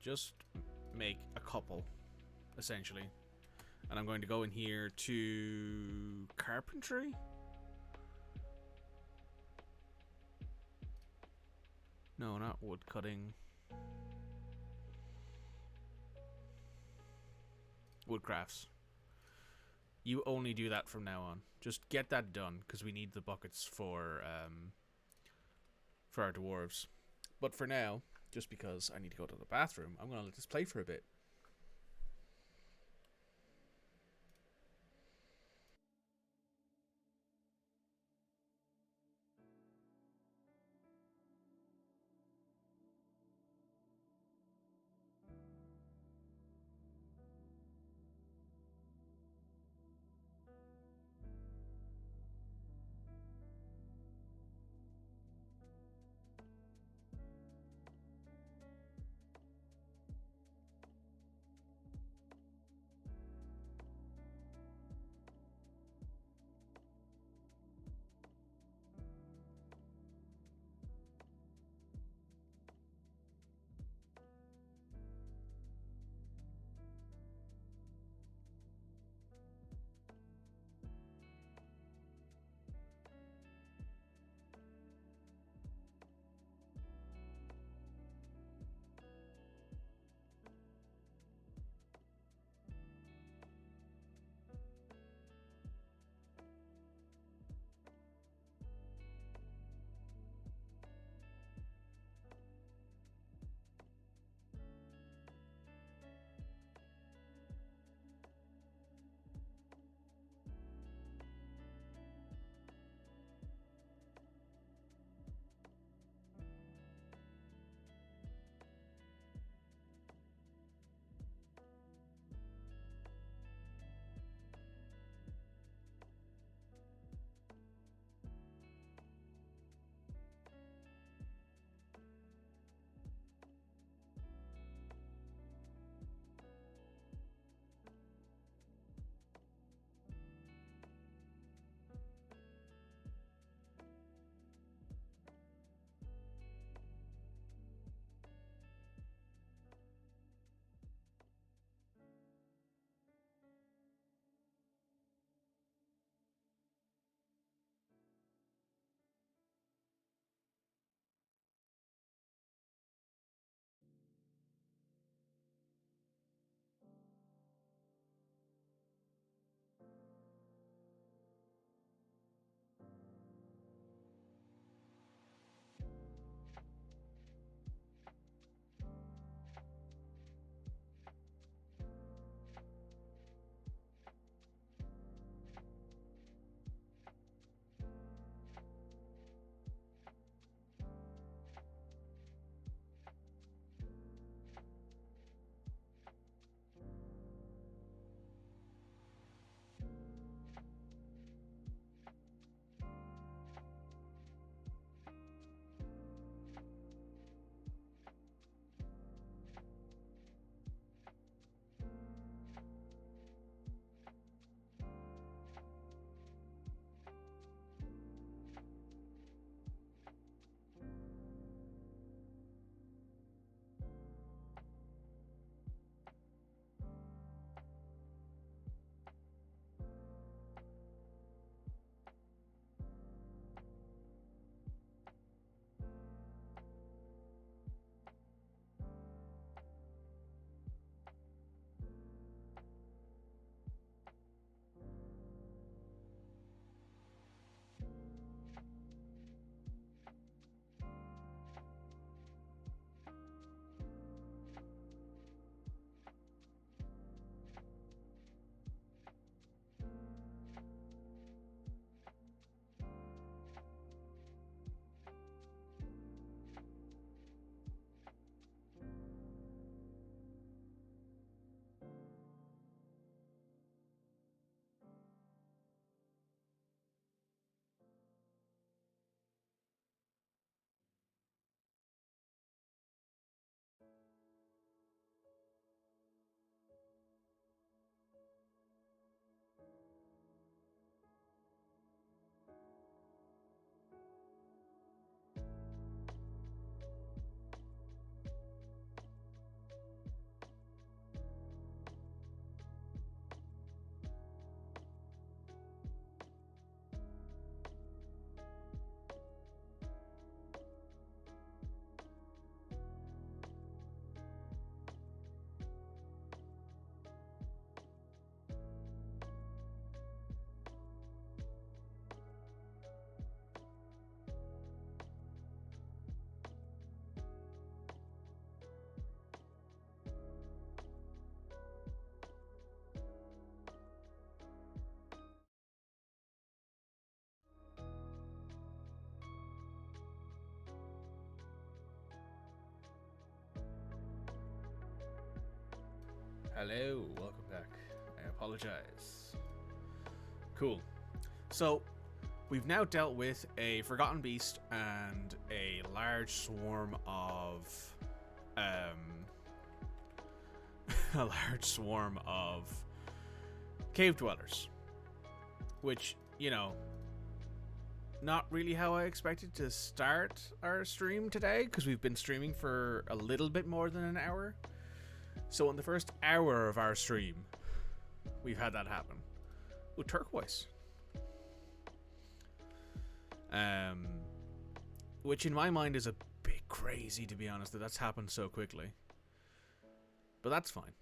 Just make a couple, essentially. And I'm going to go in here to carpentry. No, not wood cutting. Woodcrafts. You only do that from now on. Just get that done, because we need the buckets for our dwarves. But for now, just because I need to go to the bathroom, I'm going to let this play for a bit. Hello, welcome back. I apologize. Cool. So, we've now dealt with a forgotten beast and a large swarm of, a large swarm of cave dwellers, which, you know, not really how I expected to start our stream today, because we've been streaming for a little bit more than an hour. So in the first hour of our stream, we've had that happen. Ooh, turquoise. Which in my mind is a bit crazy, to be honest, that that's happened so quickly. But that's fine.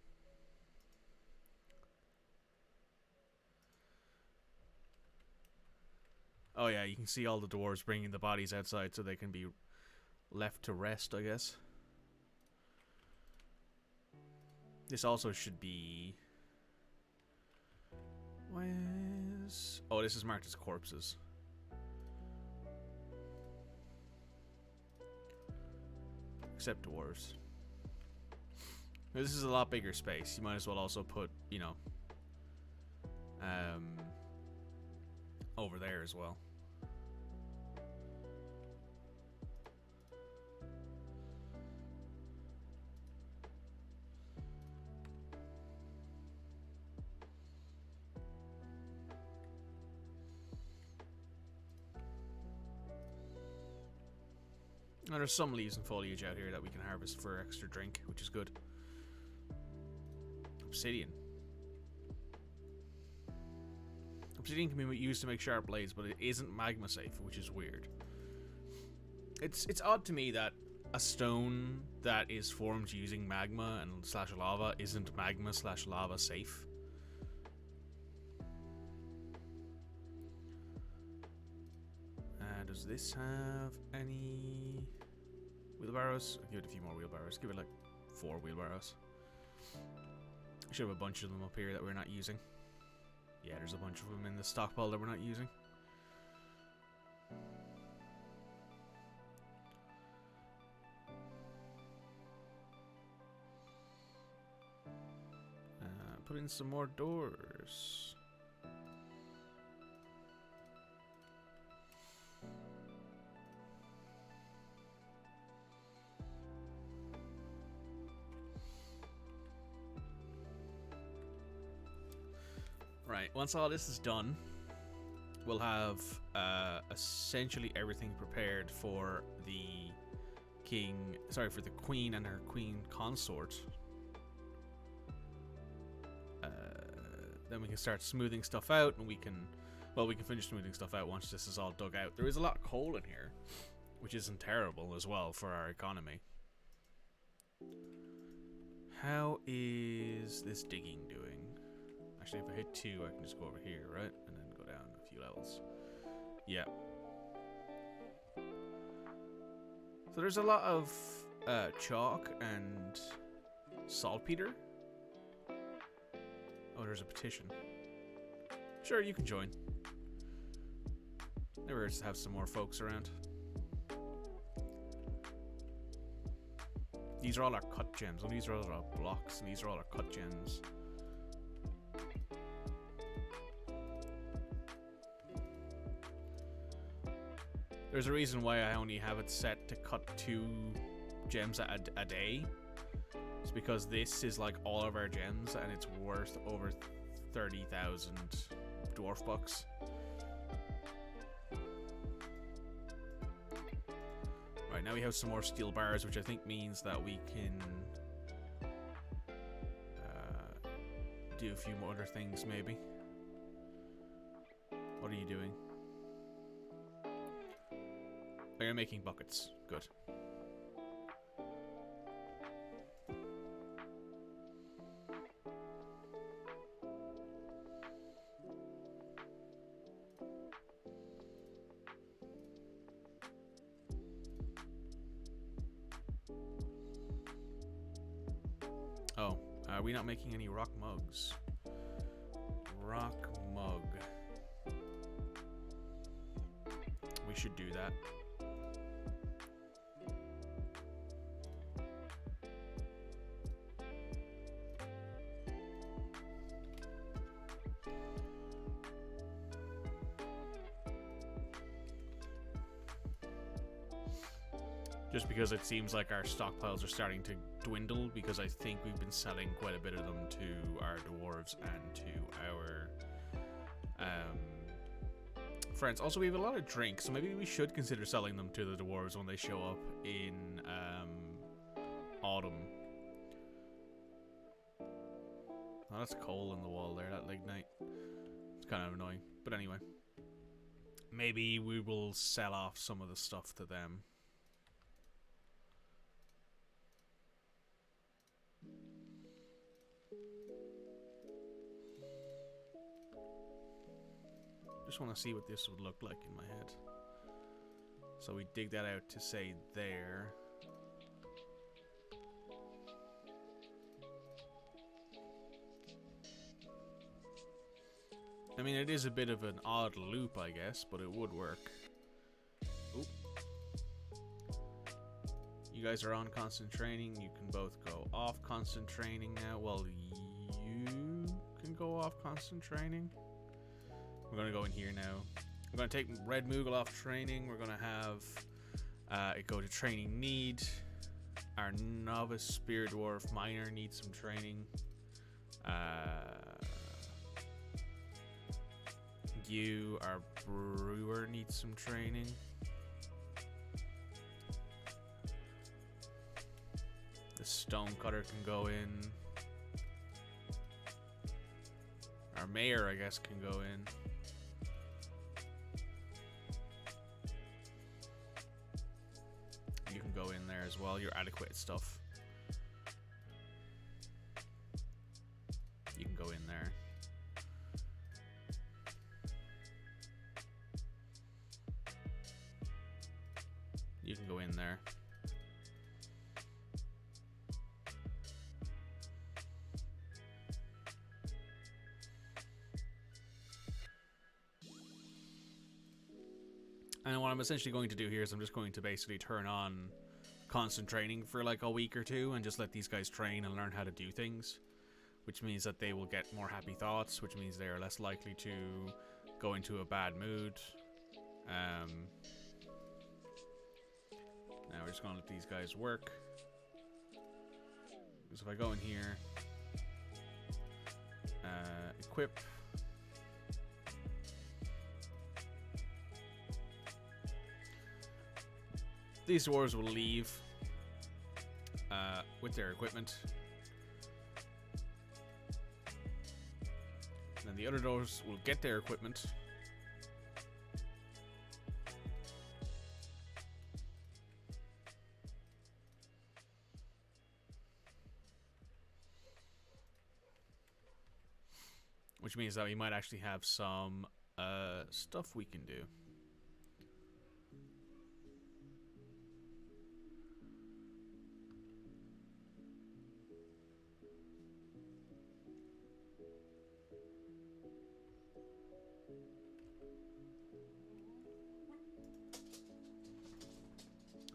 Oh yeah, you can see all the dwarves bringing the bodies outside so they can be left to rest, I guess. This also should be... Where's... Oh, this is marked as corpses. Except dwarves. This is a lot bigger space. You might as well also put, you know, over there as well. And there's some leaves and foliage out here that we can harvest for extra drink, which is good. Obsidian. Obsidian can be used to make sharp blades, but it isn't magma safe, which is weird. It's odd to me that a stone that is formed using magma and slash lava isn't magma slash lava safe. Does this have any wheelbarrows? I'll give it a few more wheelbarrows. Give it like 4 wheelbarrows. I should have a bunch of them up here that we're not using. Yeah, there's a bunch of them in the stockpile that we're not using. Put in some more doors. Right, once all this is done, we'll have essentially everything prepared for the for the queen and her queen consort. Then we can start smoothing stuff out, and we can finish smoothing stuff out once this is all dug out. There is a lot of coal in here, which isn't terrible as well for our economy. How is this digging doing? Actually, if I hit 2, I can just go over here, right? And then go down a few levels. Yeah. So there's a lot of chalk and saltpeter. Oh, there's a petition. Sure, you can join. Never hurts to have some more folks around. These are all our cut gems. Oh, these are all our blocks, and these are all our cut gems. There's a reason why I only have it set to cut 2 gems a day. It's because this is like all of our gems, and it's worth over 30,000 dwarf bucks. Right, now we have some more steel bars, which I think means that we can do a few more other things, maybe. What are you doing? Oh, you're making buckets. Good. Oh, are we not making any rock mugs? Rock mug. We should do that. Just because it seems like our stockpiles are starting to dwindle, because I think we've been selling quite a bit of them to our dwarves and to our friends. Also, we have a lot of drinks, so maybe we should consider selling them to the dwarves when they show up in autumn. Oh, that's coal in the wall there, that lignite. It's kind of annoying. But anyway. Maybe we will sell off some of the stuff to them. Just want to see what this would look like in my head. So we dig that out to say there. I mean, it is a bit of an odd loop, I guess, but it would work. Oop. You guys are on constant training. You can both go off constant training now. Well, you can go off constant training. We're going to go in here now. I'm going to take Red Moogle off training. We're going to have it go to training need. Our Novice Spear Dwarf Miner needs some training. You, our Brewer, needs some training. The Stonecutter can go in. Our Mayor, I guess, can go in. You can go in there as well. You're adequate stuff. You can go in there. You can go in there. And what I'm essentially going to do here is I'm just going to basically turn on constant training for like a week or two and just let these guys train and learn how to do things, which means that they will get more happy thoughts, which means they are less likely to go into a bad mood. Now we're just going to let these guys work. So if I go in here, equip. These dwarves will leave with their equipment. And then the other dwarves will get their equipment. Which means that we might actually have some stuff we can do.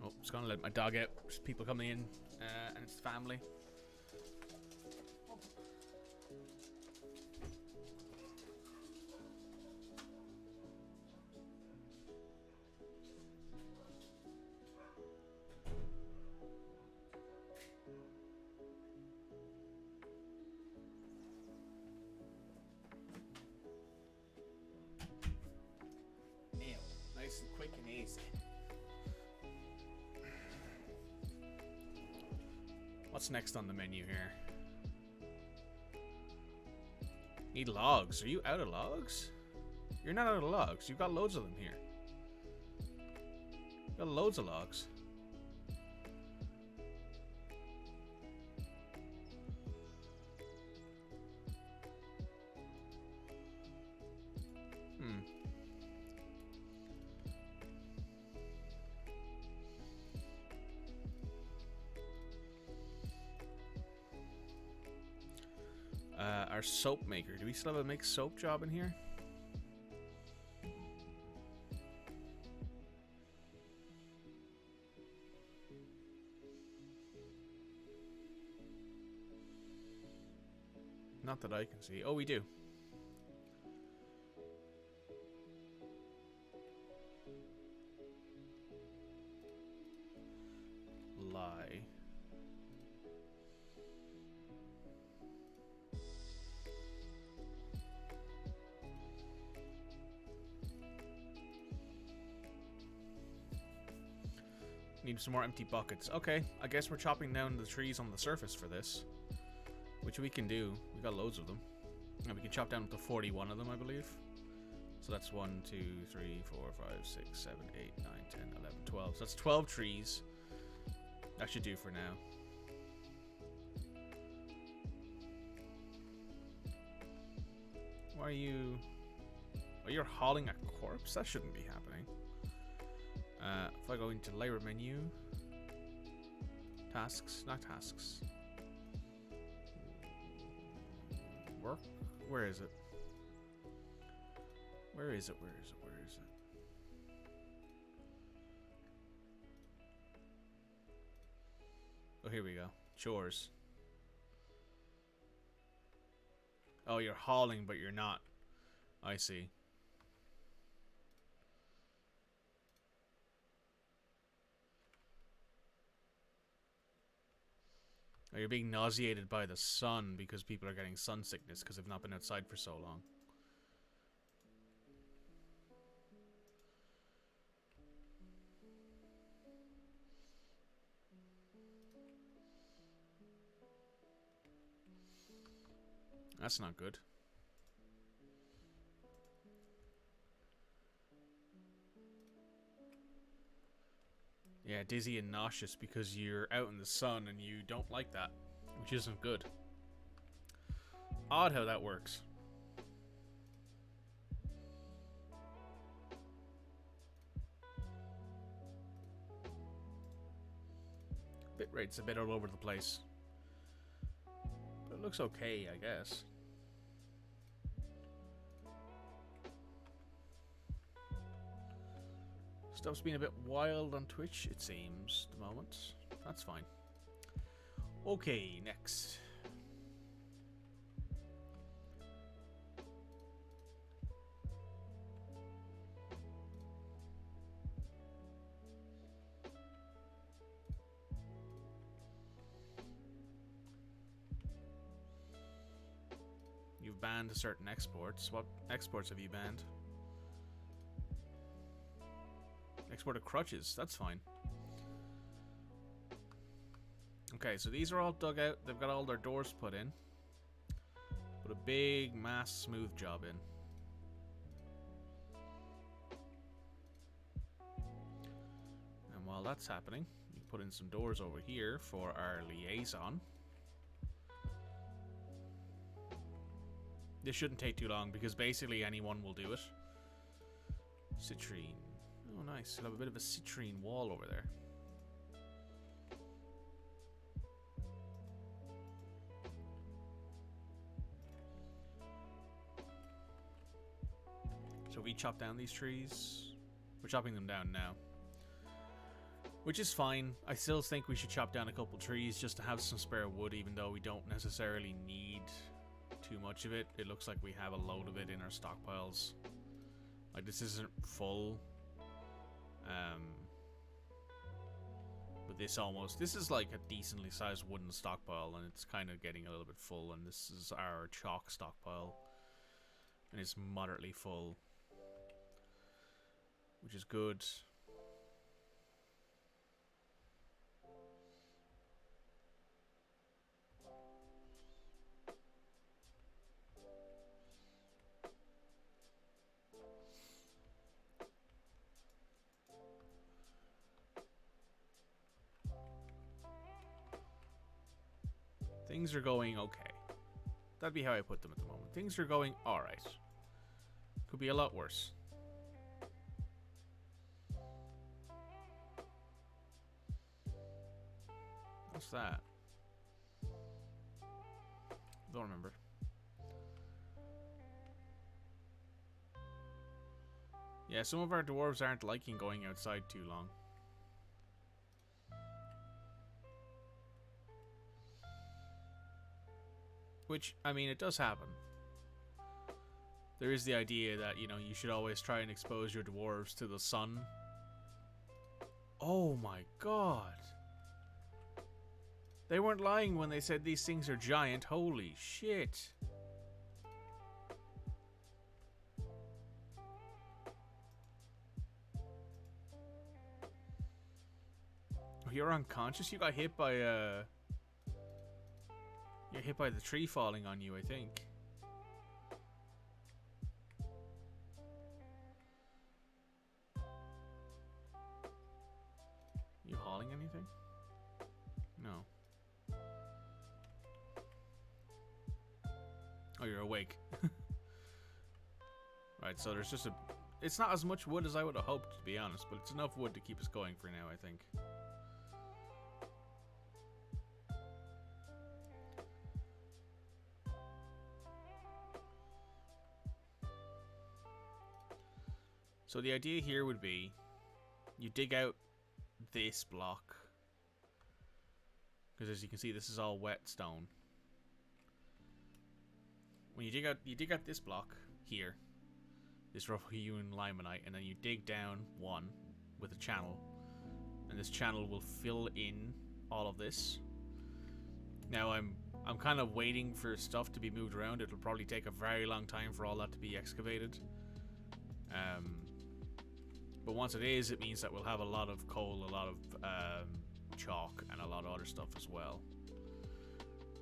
Oh, just gonna let my dog out. There's people coming in, and it's family. Nice and quick and easy. What's next on the menu here? Need logs. Are you out of logs? You're not out of logs. You've got loads of them here. You've got loads of logs. Our soap maker. Do we still have a make soap job in here? Not that I can see. Oh, we do. Need some more empty buckets. Okay, I guess we're chopping down the trees on the surface for this. Which we can do. We got loads of them. And we can chop down to 41 of them, I believe. So that's 1, 2, 3, 4, 5, 6, 7, 8, 9, 10, 11, 12. So that's 12 trees. That should do for now. Why are you... Oh, you're hauling a corpse? That shouldn't be happening. If I go into labor menu... Tasks? Not tasks. Work? Where is it? Where is it? Where is it? Where is it? Oh, here we go. Chores. Oh, you're hauling, but you're not. I see. Oh, you're being nauseated by the sun because people are getting sun sickness because they've not been outside for so long. That's not good. Yeah, dizzy and nauseous because you're out in the sun and you don't like that, which isn't good. Odd how that works. Bitrate's a bit all over the place. But it looks okay, I guess. Stuff's been a bit wild on Twitch, it seems, at the moment. That's fine. Okay, next. You've banned certain exports. What exports have you banned? Export of crutches, that's fine. Okay, so these are all dug out. They've got all their doors put in. Put a big mass smooth job in. And while that's happening, you put in some doors over here for our liaison. This shouldn't take too long because basically anyone will do it. Citrine. Oh, nice. You'll have a bit of a citrine wall over there. So we chop down these trees. We're chopping them down now. Which is fine. I still think we should chop down a couple trees just to have some spare wood, even though we don't necessarily need too much of it. It looks like we have a load of it in our stockpiles. Like, this isn't full. But this is like a decently sized wooden stockpile, and it's kind of getting a little bit full, and this is our chalk stockpile, and it's moderately full, which is good. Things are going okay. That'd be how I put them at the moment. Things are going alright. Could be a lot worse. What's that? Don't remember. Yeah, some of our dwarves aren't liking going outside too long. Which, I mean, it does happen. There is the idea that, you know, you should always try and expose your dwarves to the sun. Oh my god. They weren't lying when they said these things are giant. Holy shit. Oh, you're unconscious? You got hit by you're hit by the tree falling on you, I think. You hauling anything? No. Oh, you're awake. Right, so there's just a... It's not as much wood as I would have hoped, to be honest, but it's enough wood to keep us going for now, I think. So the idea here would be, you dig out this block, because as you can see, this is all wet stone. When you dig out this block here, this rough hewn limonite, and then you dig down one with a channel, and this channel will fill in all of this. Now I'm kind of waiting for stuff to be moved around. It'll probably take a very long time for all that to be excavated. But once it is, it means that we'll have a lot of coal, a lot of chalk, and a lot of other stuff as well.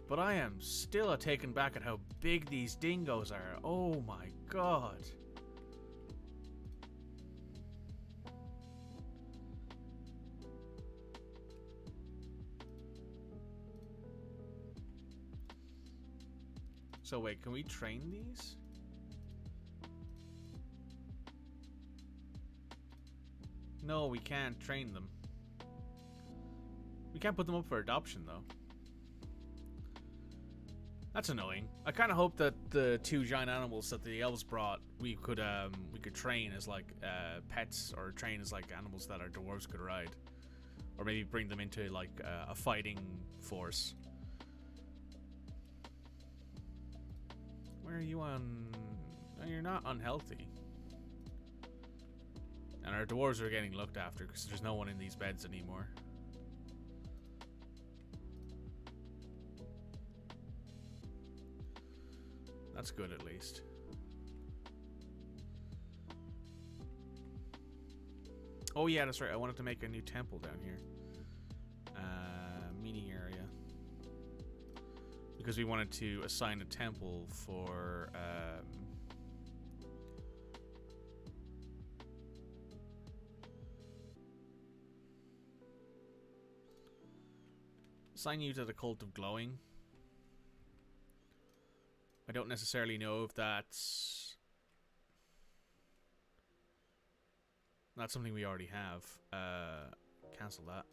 But I am still taken back at how big these dingoes are. Oh my god. So wait, can we train these? No, we can't train them. We can't put them up for adoption, though. That's annoying. I kind of hope that the two giant animals that the elves brought, we could train as like pets, or train as like animals that our dwarves could ride, or maybe bring them into like a fighting force. Where are you on? Oh, you're not unhealthy. And our dwarves are getting looked after because there's no one in these beds anymore. That's good, at least. Oh yeah, that's right. I wanted to make a new temple down here. Meeting area. Because we wanted to assign a temple for... assign you to the Cult of Glowing. I don't necessarily know if that's something we already have. Cancel that.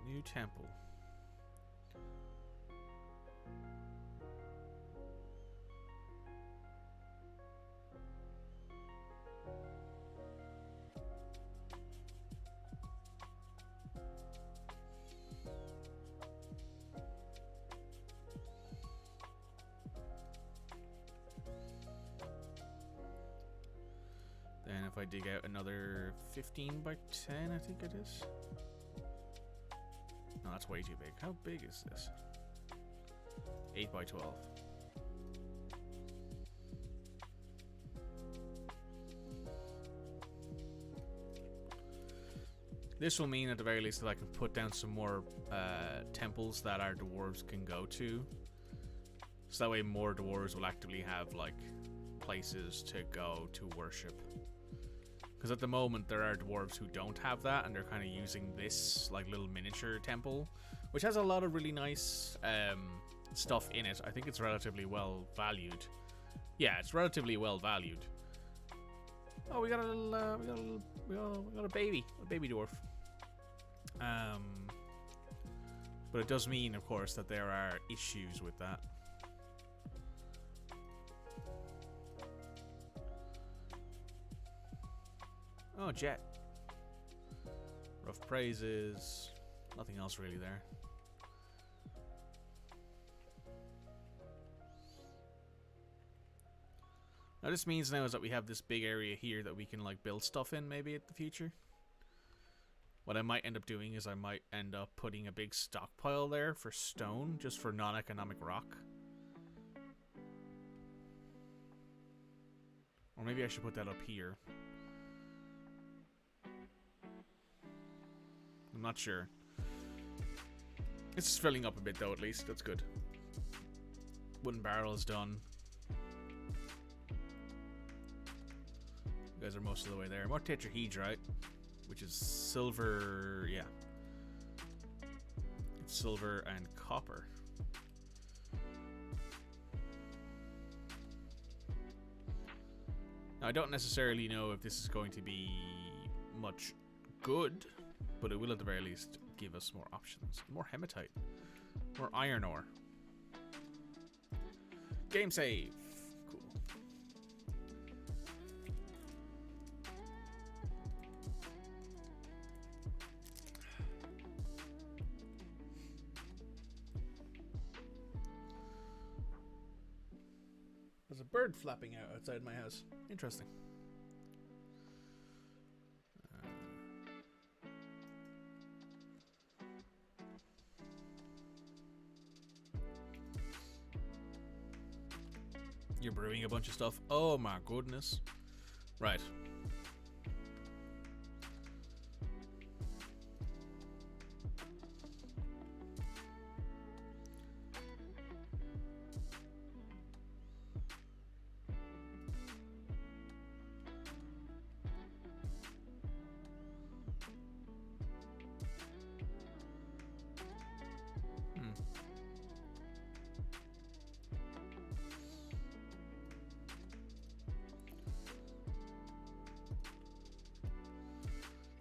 New temple. Then if I dig out another 15 by 10, I think it is. No, that's way too big. How big is this? 8 by 12. This will mean at the very least that I can put down some more temples that our dwarves can go to. So that way more dwarves will actively have like places to go to worship. Because at the moment there are dwarves who don't have that, and they're kind of using this like little miniature temple, which has a lot of really nice stuff in it. I think it's relatively well valued. Yeah, it's relatively well valued. Oh, we got a baby dwarf. But it does mean, of course, that there are issues with that. Oh, jet. Rough praises. Nothing else really there. Now this means now is that we have this big area here that we can like build stuff in maybe in the future. What I might end up doing is I might end up putting a big stockpile there for stone, just for non-economic rock. Or maybe I should put that up here. I'm not sure. It's filling up a bit though, at least. That's good. Wooden barrel is done. You guys are most of the way there. More tetrahedrite, which is silver. Yeah. It's silver and copper. Now, I don't necessarily know if this is going to be much good, but it will at the very least give us more options. More hematite. More iron ore. Game save. Cool. There's a bird flapping out outside my house. Interesting. You're brewing a bunch of stuff. Oh my goodness. Right.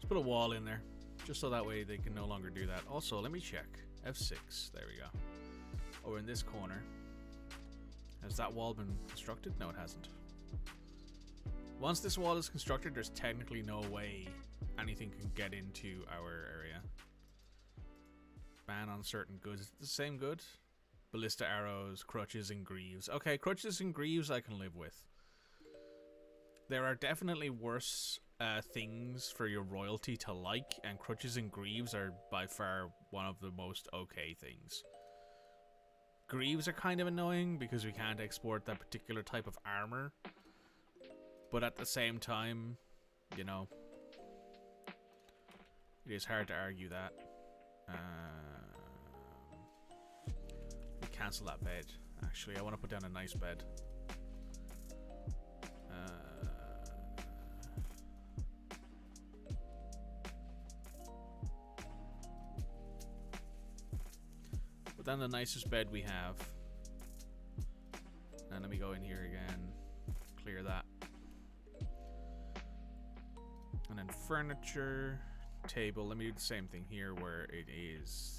Put a wall in there, just so that way they can no longer do that. Also, let me check. F6. There we go. Over in this corner. Has that wall been constructed? No, it hasn't. Once this wall is constructed, there's technically no way anything can get into our area. Ban on certain goods. Is it the same good? Ballista arrows, crutches, and greaves. Okay, crutches and greaves I can live with. There are definitely worse things for your royalty to like, and crutches and greaves are by far one of the most okay things. Greaves are kind of annoying because we can't export that particular type of armor, but at the same time, you know, it is hard to argue that. Cancel that bed. Actually, I want to put down a nice bed. But then the nicest bed we have. And let me go in here again. Clear that. And then furniture, table. Let me do the same thing here where it is.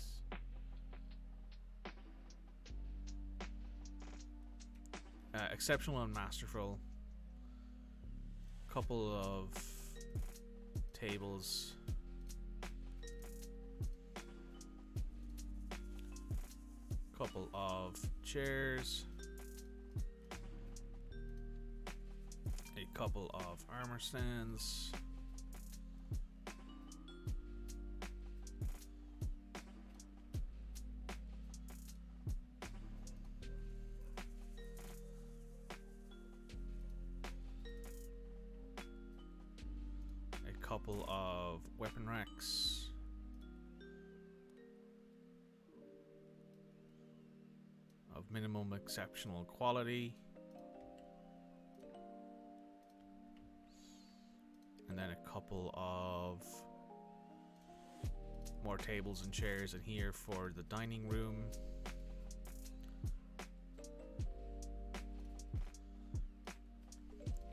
Exceptional and masterful. Couple of tables. Couple of chairs. A couple of armor stands. Couple of weapon racks. Of minimum exceptional quality. And then a couple of more tables and chairs in here for the dining room.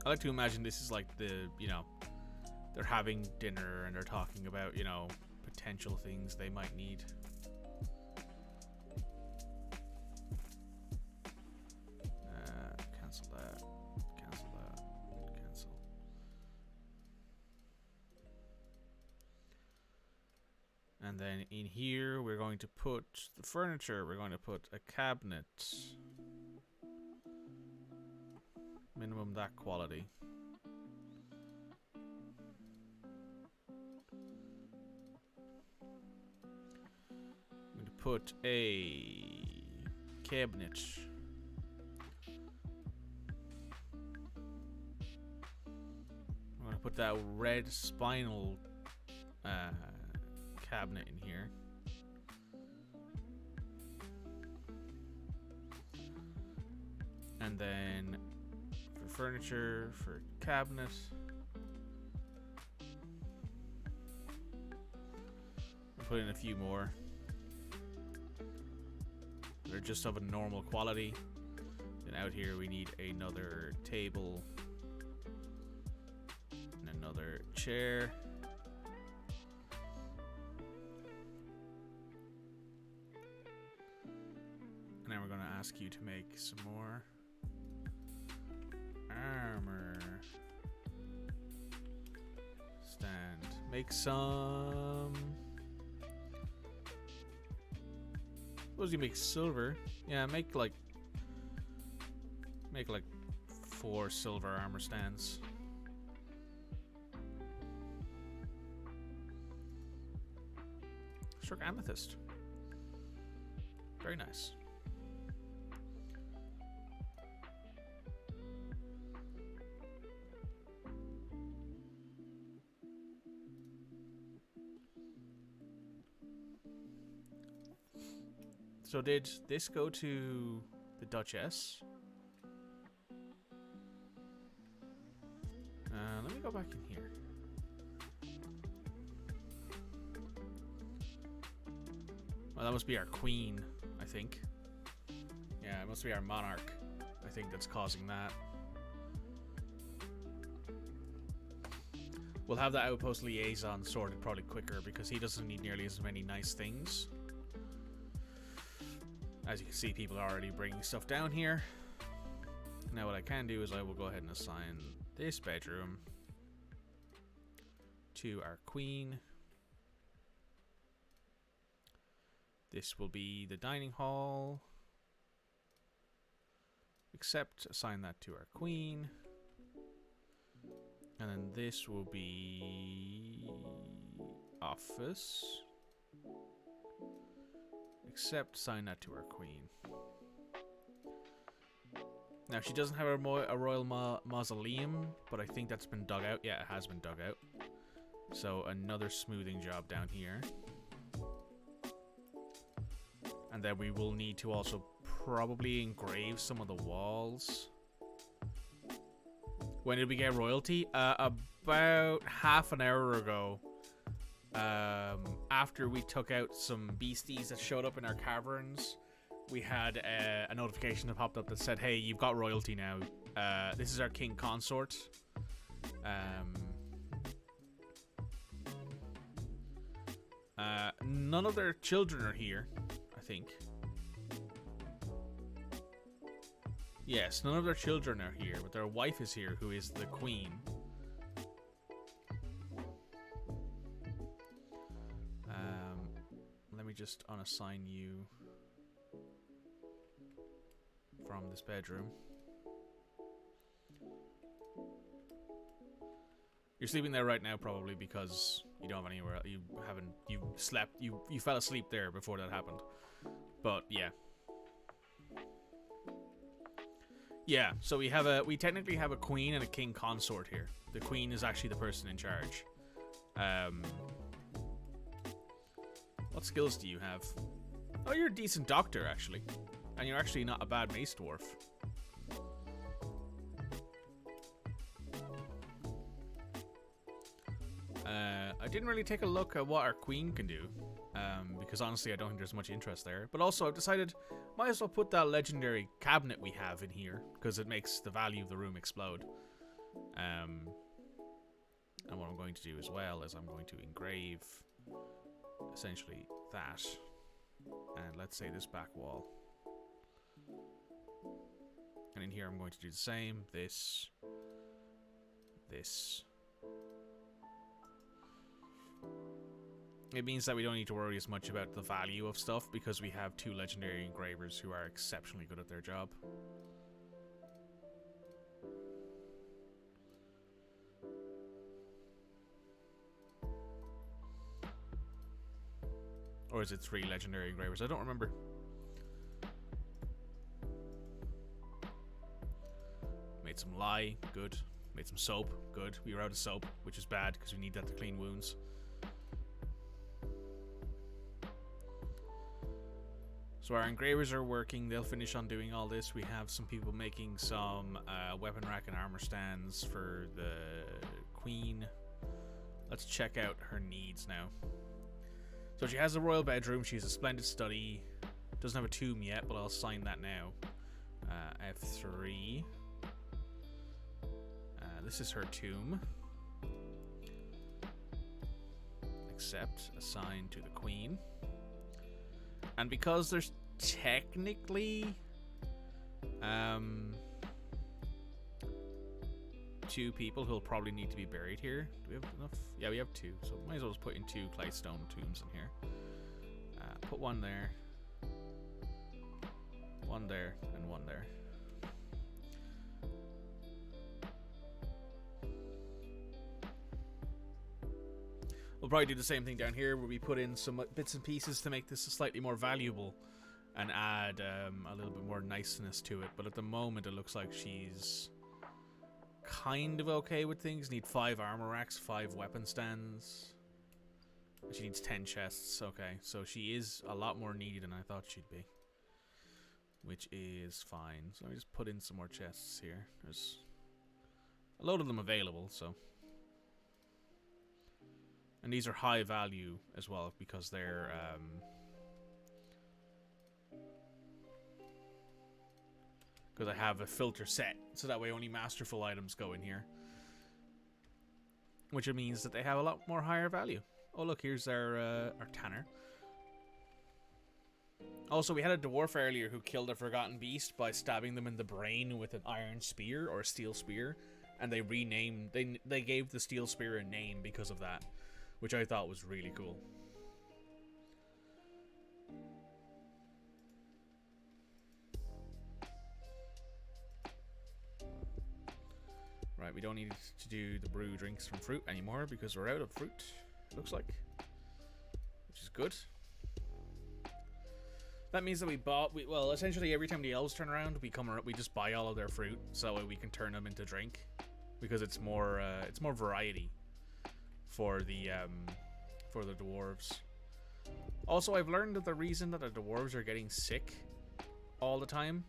I like to imagine this is like the, you know, they're having dinner and they're talking about, you know, potential things they might need. Cancel that. Cancel that. Cancel. And then in here, we're going to put the furniture. We're going to put a cabinet. Minimum that quality. Put a cabinet. that red spinal cabinet in here. And then for furniture, for cabinet. We'll put in a few more. They're just of a normal quality. Then out here we need another table and another chair. And then we're going to ask you to make some more armor stand. Make some. Suppose you make silver. Yeah, make like 4 silver armor stands. Struck amethyst. Very nice. So did this go to the Duchess? Let me go back in here. Well, that must be our queen, I think. Yeah, it must be our monarch, I think, that's causing that. We'll have the outpost liaison sorted probably quicker because he doesn't need nearly as many nice things. As you can see, people are already bringing stuff down here. Now what I can do is I will go ahead and assign this bedroom to our queen. This will be the dining hall. Except assign that to our queen. And then this will be office. Except assign that to our queen. Now she doesn't have a royal mausoleum, but I think that's been dug out. Yeah, it has been dug out. So another smoothing job down here. And then we will need to also probably engrave some of the walls. When did we get royalty? About half an hour ago. After we took out some beasties that showed up in our caverns, we had a notification that popped up that said, hey, you've got royalty now. This is our king consort. None of their children are here, I think. Yes, none of their children are here, but their wife is here, who is the queen. Let me just unassign you from this bedroom. You're sleeping there right now, probably because you don't have anywhere. You slept. You fell asleep there before that happened. But yeah. Yeah, so we technically have a queen and a king consort here. The queen is actually the person in charge. What skills do you have? Oh, you're a decent doctor, actually. And you're actually not a bad mace dwarf. I didn't really take a look at what our queen can do. Because honestly, I don't think there's much interest there. But also, I've decided, might as well put that legendary cabinet we have in here, because it makes the value of the room explode. And what I'm going to do as well is I'm going to engrave, essentially, that. And let's say this back wall. And in here I'm going to do the same. This. It means that we don't need to worry as much about the value of stuff because we have 2 legendary engravers who are exceptionally good at their job. Or is it 3 legendary engravers? I don't remember. Made some lye. Good. Made some soap. Good. We were out of soap, which is bad because we need that to clean wounds. So our engravers are working. They'll finish on doing all this. We have some people making some weapon rack and armor stands for the queen. Let's check out her needs now. So she has a royal bedroom. She has a splendid study. Doesn't have a tomb yet, but I'll sign that now. F3. This is her tomb. Accept. Assign to the queen. And because there's technically 2 people who'll probably need to be buried here. Do we have enough? Yeah, we have 2. So might as well just put in 2 claystone tombs in here. Put 1 there. 1 there, and 1 there. We'll probably do the same thing down here where we put in some bits and pieces to make this slightly more valuable and add a little bit more niceness to it. But at the moment it looks like she's kind of okay with things. Need 5 armor racks, 5 weapon stands. She needs 10 chests. Okay, so she is a lot more needy than I thought she'd be, which is fine. So let me just put in some more chests here. There's a load of them available, so. And these are high value as well because they're because I have a filter set, so that way only masterful items go in here, which means that they have a lot more higher value. Oh look, here's our tanner. Also, we had a dwarf earlier who killed a forgotten beast by stabbing them in the brain with an iron spear or a steel spear, and they renamed. They gave the steel spear a name because of that, which I thought was really cool. Right, we don't need to do the brew drinks from fruit anymore because we're out of fruit, it looks like. Which is good. That means that well, essentially every time the elves turn around, we just buy all of their fruit, so that way we can turn them into drink. Because it's more variety for the dwarves. Also, I've learned that the reason that the dwarves are getting sick all the time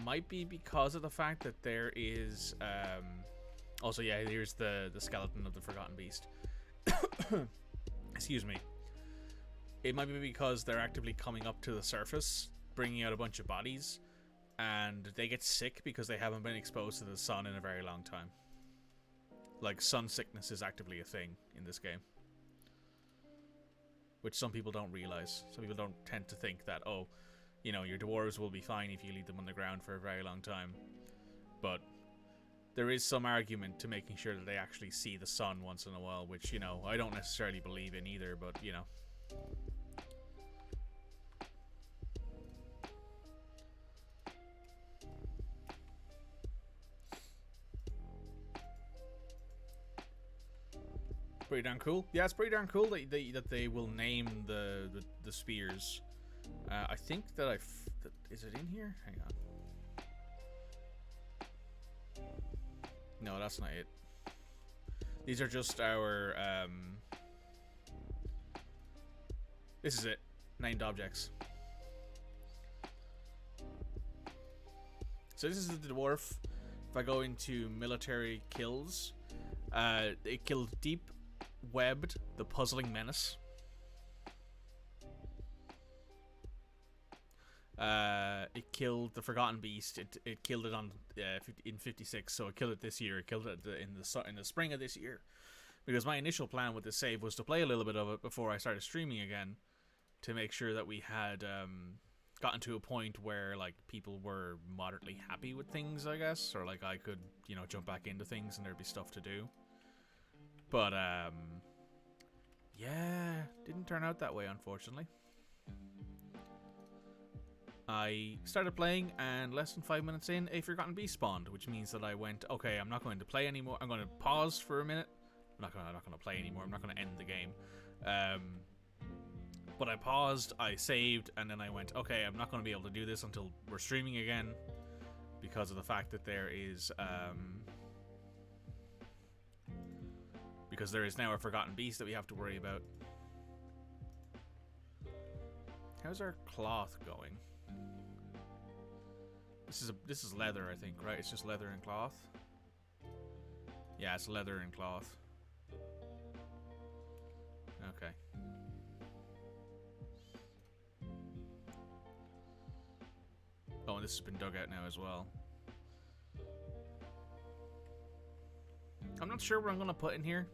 might be because of the fact that there is also, yeah, here's the skeleton of the forgotten beast. Excuse me. It might be because they're actively coming up to the surface, bringing out a bunch of bodies, and they get sick because they haven't been exposed to the sun in a very long time. Like, sun sickness is actively a thing in this game, which some people don't realize. Some people don't tend to think that, oh, you know, your dwarves will be fine if you leave them on the ground for a very long time. But there is some argument to making sure that they actually see the sun once in a while, which, you know, I don't necessarily believe in either, but, you know. Pretty darn cool. Yeah, it's pretty darn cool that they will name the spears. I think that is it in here? Hang on. No, that's not it. These are just our this is it. Named objects. So this is the dwarf. If I go into military kills, it killed Deep Webbed, the Puzzling Menace. It killed the Forgotten Beast. It killed it on in 56, so it killed it this year. It killed it in the spring of this year, because my initial plan with this save was to play a little bit of it before I started streaming again, to make sure that we had gotten to a point where like people were moderately happy with things, I guess, or like I could, you know, jump back into things and there'd be stuff to do. But yeah, didn't turn out that way, unfortunately. I started playing, and less than 5 minutes in, a Forgotten Beast spawned, which means that I went, okay, I'm not going to play anymore. I'm going to pause for a minute. I'm not going to play anymore. I'm not going to end the game. But I paused, I saved, and then I went, okay, I'm not going to be able to do this until we're streaming again, because of the fact that there is because there is now a forgotten beast that we have to worry about. How's our cloth going? This is leather, I think, right? It's just leather and cloth. Yeah, it's leather and cloth. Okay. Oh, and this has been dug out now as well. I'm not sure what I'm gonna put in here.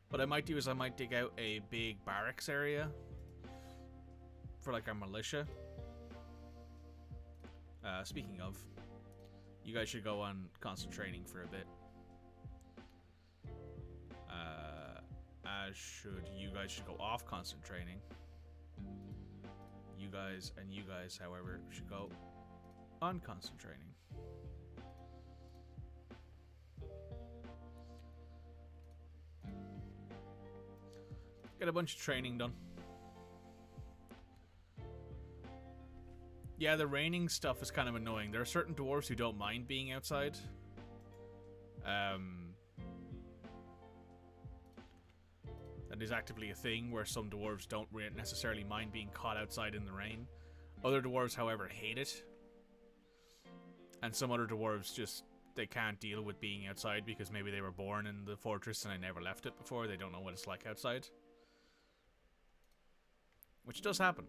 What I might do is I might dig out a big barracks area for like our militia. Speaking of, you guys should go on constant training for a bit. As should you guys should go off constant training. You guys, however, should go on constant training. Get a bunch of training done. Yeah, the raining stuff is kind of annoying. There are certain dwarves who don't mind being outside. That is actively a thing where some dwarves don't necessarily mind being caught outside in the rain. Other dwarves, however, hate it. And some other dwarves just, they can't deal with being outside because maybe they were born in the fortress and they never left it before. They don't know what it's like outside. Which does happen.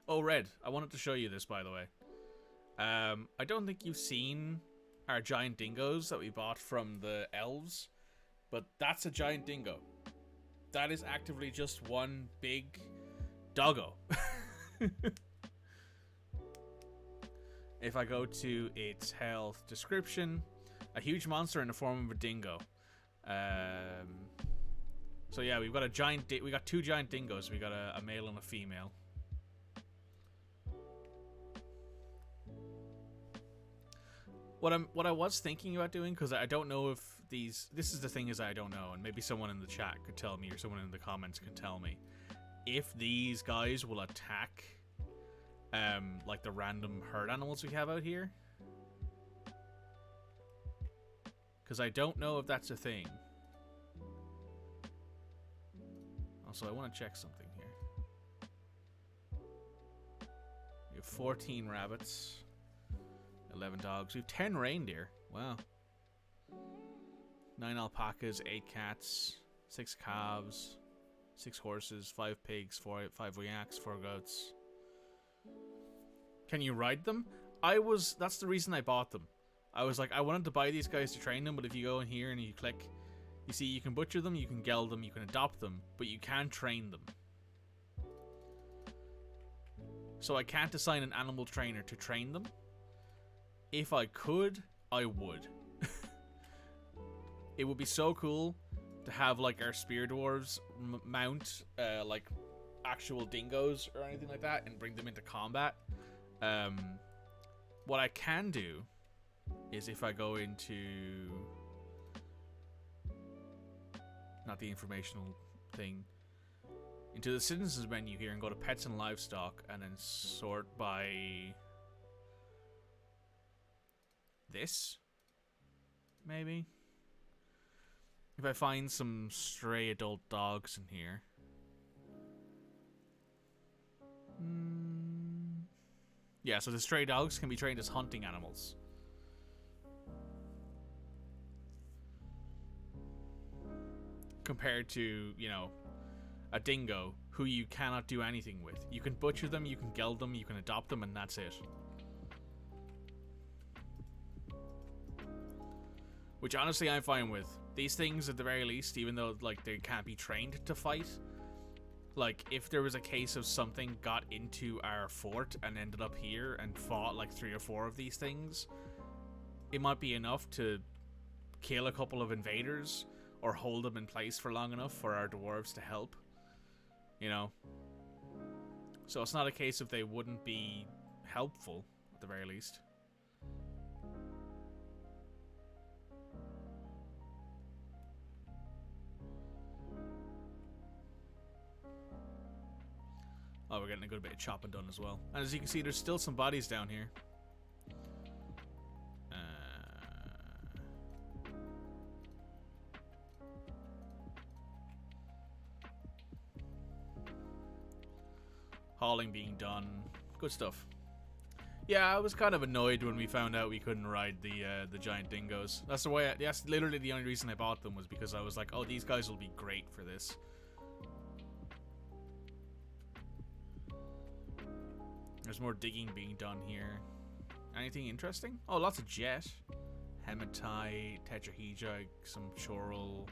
Oh, Red, I wanted to show you this, by the way. I don't think you've seen our giant dingoes that we bought from the elves, but that's a giant dingo. That is actively just one big doggo. If I go to its health description, a huge monster in the form of a dingo. So yeah, we've got a giant. We got two giant dingoes. We got a male and a female. What I was thinking about doing, because I don't know if this is the thing, is I don't know, and maybe someone in the chat could tell me, or someone in the comments could tell me, if these guys will attack, like the random herd animals we have out here. Because I don't know if that's a thing. Also, I want to check something here. We have 14 rabbits. 11 dogs. We have 10 reindeer. Wow. 9 alpacas, 8 cats, 6 calves, 6 horses, 5 pigs, 5 yaks, 4 goats. Can you ride them? That's the reason I bought them. I was like, I wanted to buy these guys to train them, but if you go in here and you click, you see you can butcher them, you can geld them, you can adopt them, but you can't train them. So I can't assign an animal trainer to train them. If I could, I would. It would be so cool to have like our spear dwarves mount like actual dingoes or anything like that and bring them into combat. What I can do is if I go into not the informational thing, into the citizens menu here and go to pets and livestock and then sort by this, maybe. If I find some stray adult dogs in here. Yeah, so the stray dogs can be trained as hunting animals. Compared to, you know, a dingo who you cannot do anything with. You can butcher them, you can geld them, you can adopt them, and that's it. Which honestly I'm fine with. These things at the very least, even though like they can't be trained to fight, like if there was a case of something got into our fort and ended up here and fought like 3 or 4 of these things, it might be enough to kill a couple of invaders or hold them in place for long enough for our dwarves to help, you know. So it's not a case of they wouldn't be helpful at the very least. Oh, we're getting a good bit of chopping done as well. And as you can see, there's still some bodies down here. Hauling being done. Good stuff. Yeah, I was kind of annoyed when we found out we couldn't ride the giant dingoes. That's the way. That's literally the only reason I bought them, was because I was like, oh, these guys will be great for this. There's more digging being done here. Anything interesting? Oh, lots of jet. Hematite, tetrahedrite, some chorrel.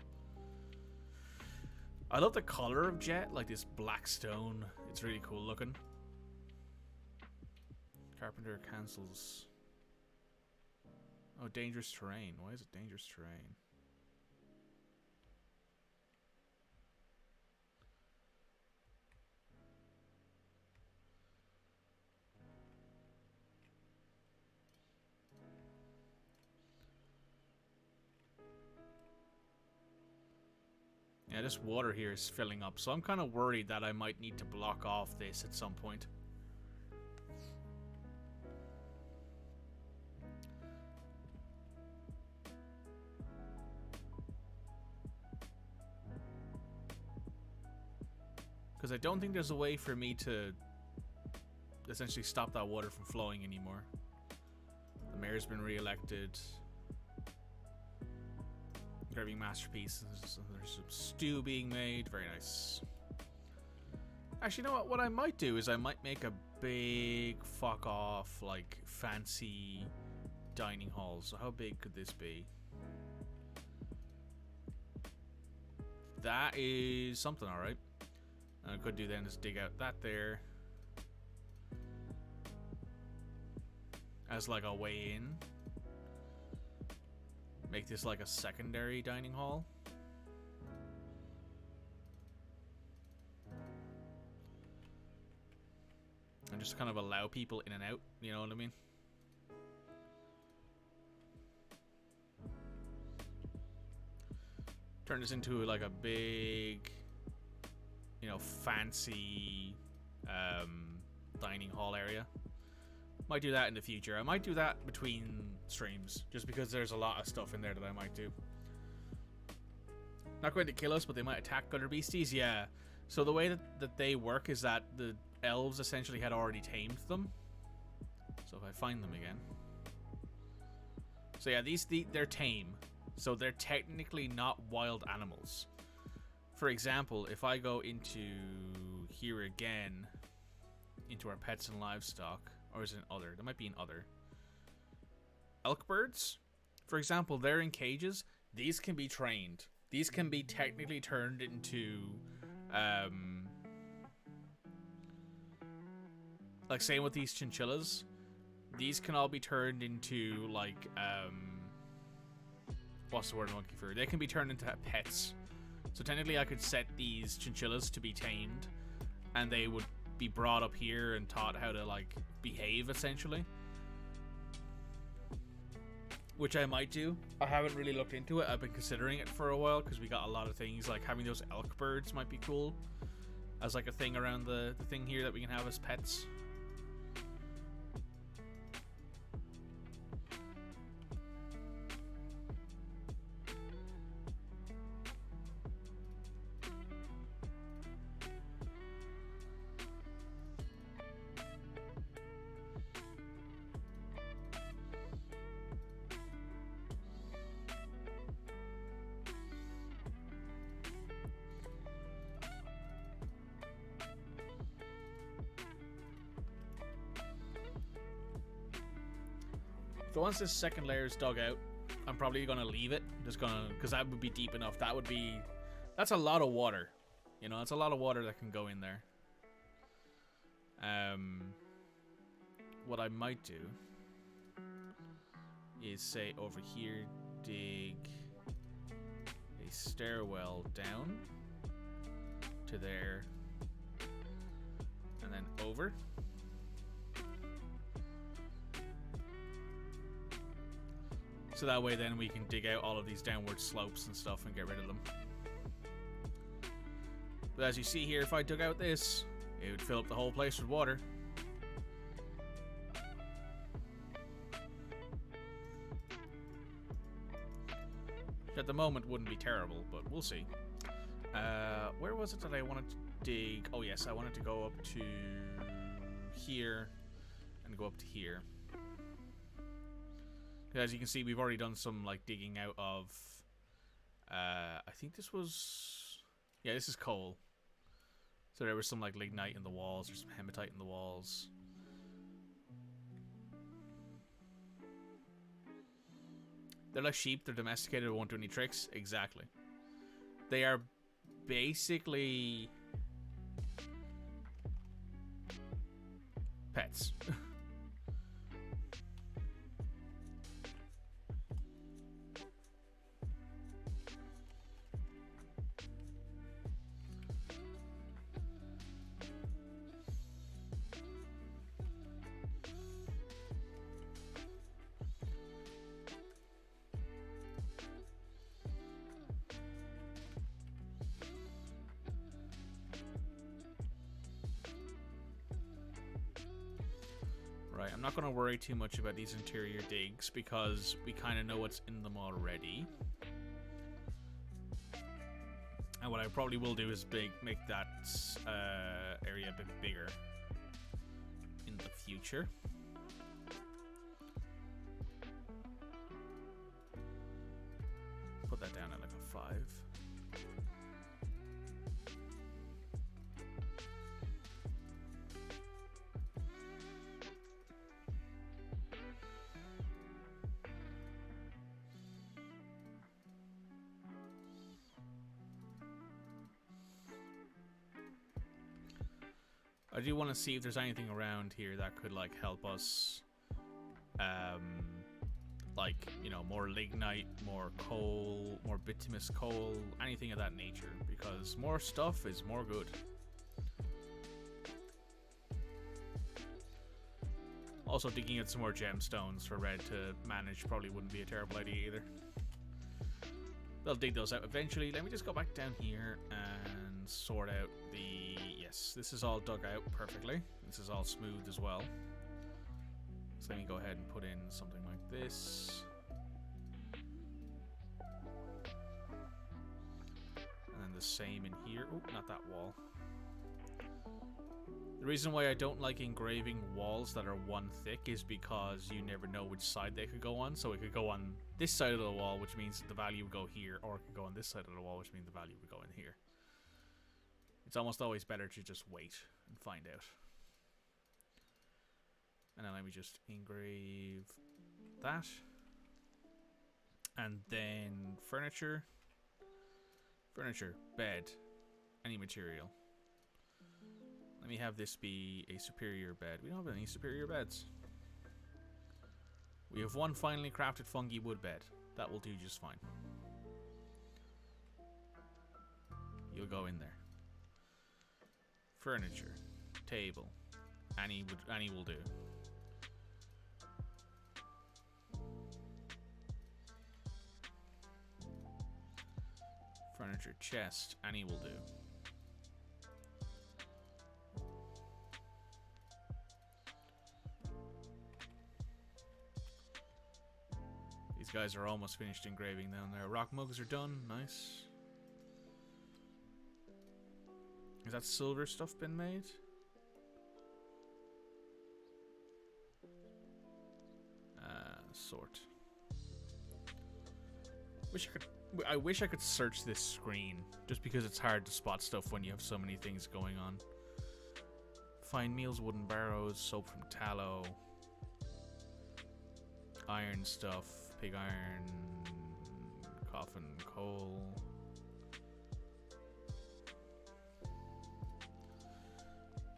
I love the color of jet, like this black stone. It's really cool looking. Carpenter cancels. Oh, dangerous terrain. Why is it dangerous terrain? Yeah, this water here is filling up, so I'm kind of worried that I might need to block off this at some point. Because I don't think there's a way for me to essentially stop that water from flowing anymore. The mayor's been re-elected. Carving masterpiece. There's some stew being made. Very nice. Actually, you know what? What I might do is I might make a big fuck off, like, fancy dining hall. So how big could this be? That is something, alright. I could do then is dig out that there as like a way in. Make this like a secondary dining hall. And just kind of allow people in and out, you know what I mean? Turn this into like a big, you know, fancy dining hall area. Might do that in the future. I might do that between streams, just because there's a lot of stuff in there that I might do. Not going to kill us, but they might attack other beasties. Yeah. So the way that they work is that the elves essentially had already tamed them. So if I find them again. So yeah, they're tame. So they're technically not wild animals. For example, if I go into here again, into our pets and livestock, or is it an other? There might be an other. Elk birds, for example, they're in cages. These can be trained. These can be technically turned into, like same with these chinchillas. These can all be turned into like, what's the word I'm looking for? They can be turned into pets. So technically I could set these chinchillas to be tamed, and they would be brought up here and taught how to like behave essentially. Which I might do. I haven't really looked into it. I've been considering it for a while because we got a lot of things, like having those elk birds might be cool as like a thing around the thing here that we can have as pets. So once this second layer is dug out, I'm probably gonna leave it. Just gonna, because that would be deep enough. That's a lot of water. You know, that's a lot of water that can go in there. What I might do is say over here, dig a stairwell down to there, and then over. So that way then we can dig out all of these downward slopes and stuff and get rid of them. But as you see here, if I dug out this, it would fill up the whole place with water. At the moment wouldn't be terrible, but we'll see. Where was it that I wanted to dig? Oh yes, I wanted to go up to here and go up to here. As you can see, we've already done some like digging out of. I think this was. Yeah, this is coal. So there was some like lignite in the walls, or some hematite in the walls. They're like sheep. They're domesticated. They won't do any tricks. Exactly. They are basically pets. Right, I'm not going to worry too much about these interior digs because we kind of know what's in them already. And what I probably will do is make that area a bit bigger in the future. Put that down at like a 5. I do want to see if there's anything around here that could like help us, like, you know, more lignite, more coal, more bituminous coal, anything of that nature, because more stuff is more good. Also, digging out some more gemstones for Red to manage probably wouldn't be a terrible idea either. They'll dig those out eventually. Let me just go back down here and sort out the... Yes, this is all dug out perfectly. This is all smooth as well. So let me go ahead and put in something like this. And then the same in here. Oh, not that wall. The reason why I don't like engraving walls that are one thick is because you never know which side they could go on. So it could go on this side of the wall, which means the value would go here, or it could go on this side of the wall, which means the value would go in here. It's almost always better to just wait and find out. And then let me just engrave that. And then furniture. Furniture, bed, any material. Let me have this be a superior bed. We don't have any superior beds. We have one finely crafted fungi wood bed. That will do just fine. You'll go in there. Furniture, table, any will do. Furniture, chest, any will do. These guys are almost finished engraving down there. Rock mugs are done, nice. Is that silver stuff been made? Sort. I wish I could search this screen, just because it's hard to spot stuff when you have so many things going on. Fine meals, wooden barrows, soap from tallow, iron stuff, pig iron, coffin, coal.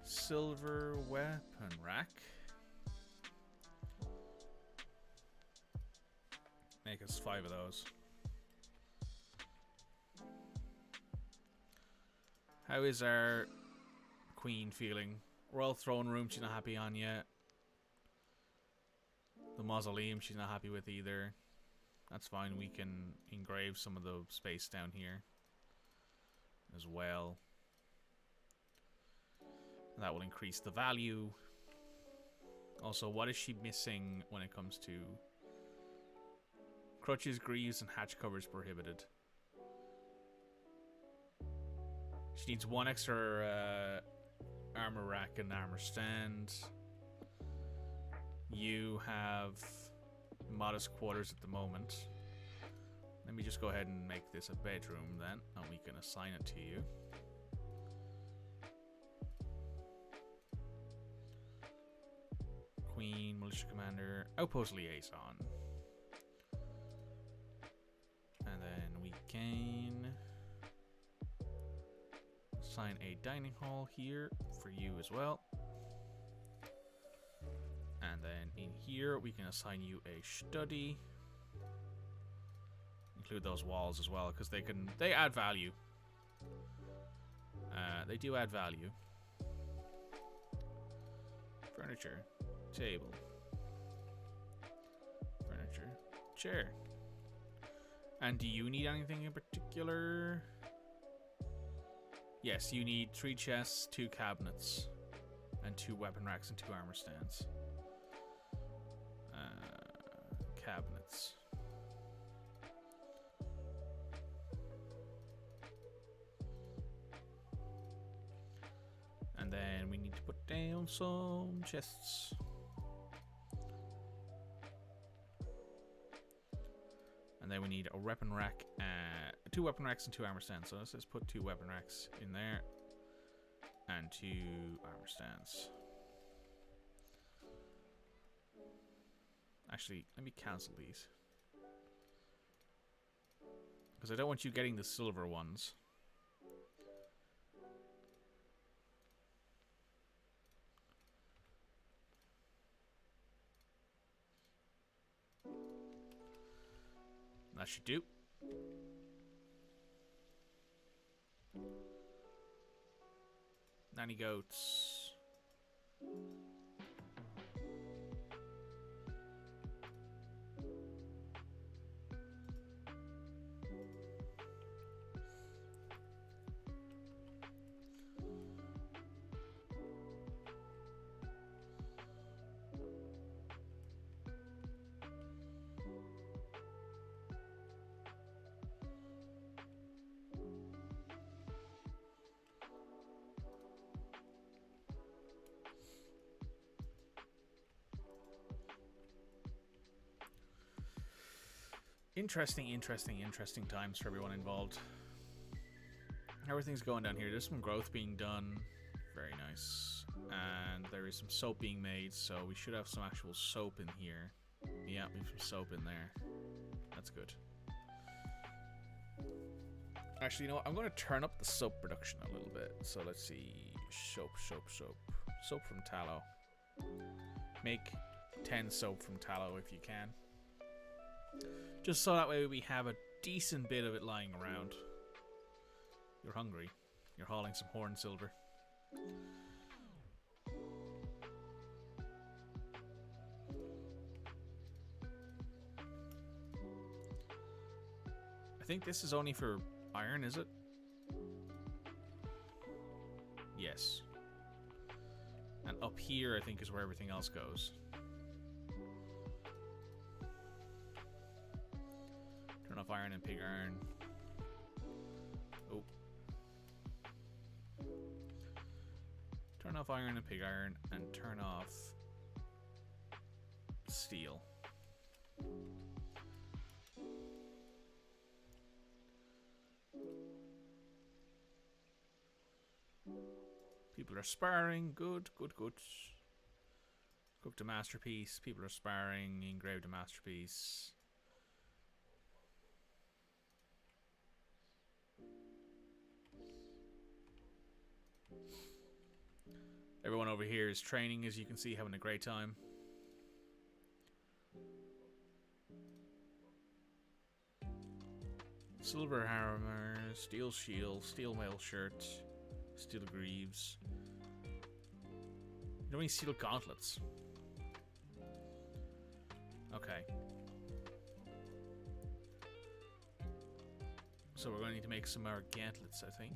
Silver weapon rack. Make us 5 of those. How is our queen feeling? Royal throne room, she's not happy on yet. The mausoleum, she's not happy with either. That's fine, we can engrave some of the space down here as well. That will increase the value. Also, what is she missing when it comes to crutches, greaves, and hatch covers prohibited? She needs one extra armor rack and armor stand. You have modest quarters at the moment. Let me just go ahead and make this a bedroom then, and we can assign it to you. Queen, militia commander, outpost liaison. And then we can assign a dining hall here for you as well. And then in here we can assign you a study. Include those walls as well, because they add value. They do add value. Furniture, table, furniture, chair. And do you need anything in particular? Yes, you need 3 chests, 2 cabinets, and 2 weapon racks and 2 armor stands. Cabinets. And then we need to put down some chests. And then we need a weapon rack, 2 weapon racks and 2 armor stands. So let's just put 2 weapon racks in there and 2 armor stands. Actually, let me cancel these, because I don't want you getting the silver ones. That should do. Nanny goats. Interesting times for everyone involved. Everything's going down here. There's some growth being done. Very nice. And there is some soap being made, so we should have some actual soap in here. Yeah, we have some soap in there. That's good. Actually, you know what? I'm going to turn up the soap production a little bit. So let's see. Soap. Soap from tallow. Make 10 soap from tallow if you can. Just so that way we have a decent bit of it lying around. You're hungry. You're hauling some horn silver. I think this is only for iron, is it? Yes. And up here, I think, is where everything else goes. Turn off iron and pig iron. Oh. Turn off iron and pig iron and turn off steel. People are sparring. Good. Cooked a masterpiece. People are sparring. Engraved a masterpiece. Everyone over here is training, as you can see, having a great time. Silver hammer, steel shield, steel mail shirt, steel greaves. You don't need steel gauntlets. Okay. So we're going to need to make some more gauntlets, I think.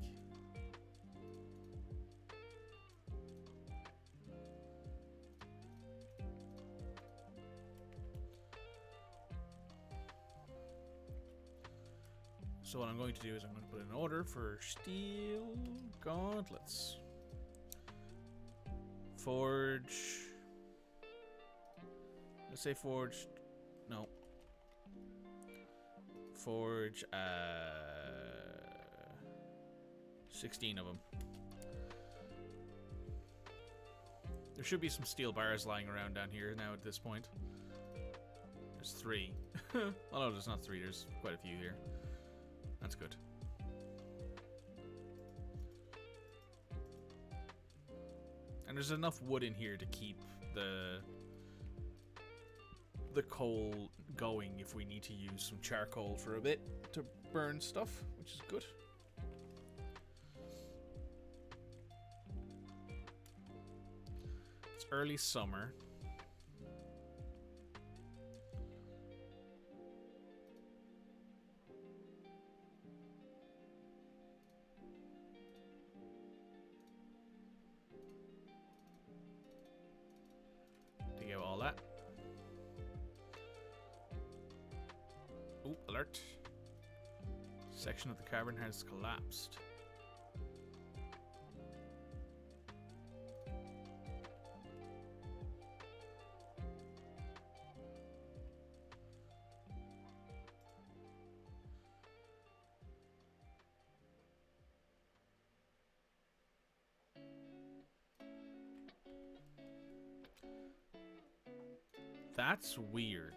So what I'm going to do is I'm going to put an order for steel gauntlets. Forge. Let's say forge. No. Forge 16 of them. There should be some steel bars lying around down here now at this point. There's 3. Oh no, there's not 3, there's quite a few here. That's good. And there's enough wood in here to keep the coal going if we need to use some charcoal for a bit to burn stuff, which is good. It's early summer. To get all that. Ooh, alert. Section of the cavern has collapsed. That's weird.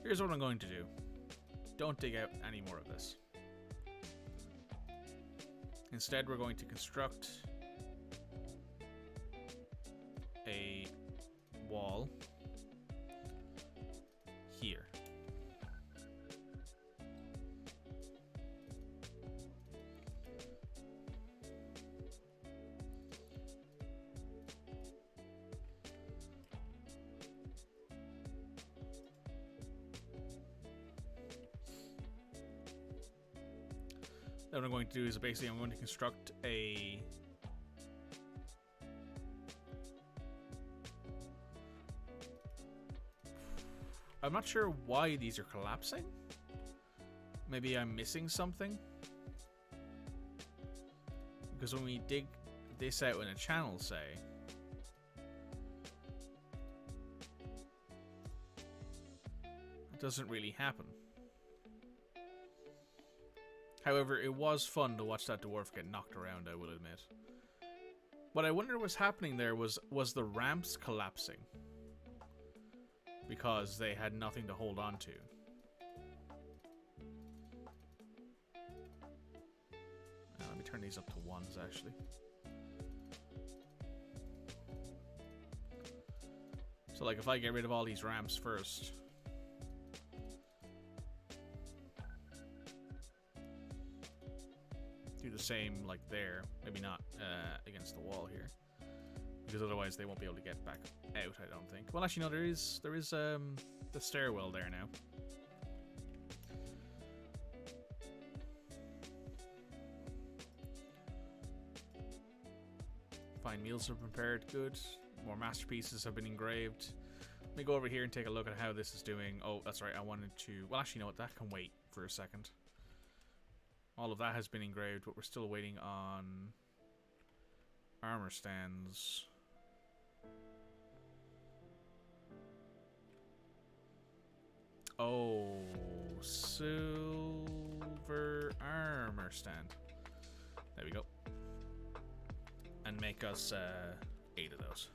Here's what I'm going to do. Don't dig out any more of this. Instead, we're going to construct a wall here. Then what I'm going to do is basically I'm going to construct a I'm not sure why these are collapsing. Maybe I'm missing something. Because when we dig this out in a channel, say, it doesn't really happen. However, it was fun to watch that dwarf get knocked around, I will admit. What I wonder was happening there was the ramps collapsing because they had nothing to hold on to. Let me turn these up to 1s, actually. So, like, if I get rid of all these ramps first, do the same like there, maybe not against the wall here, because otherwise they won't be able to get back out, I don't think. Well, actually no, there is the stairwell there now. Fine meals are prepared, good. More masterpieces have been engraved. Let me go over here and take a look at how this is doing. Oh, that's right, I wanted to, well actually you know what, that can wait for a second. All of that has been engraved, but we're still waiting on armor stands. Oh, silver armor stand. There we go. And make us 8 of those.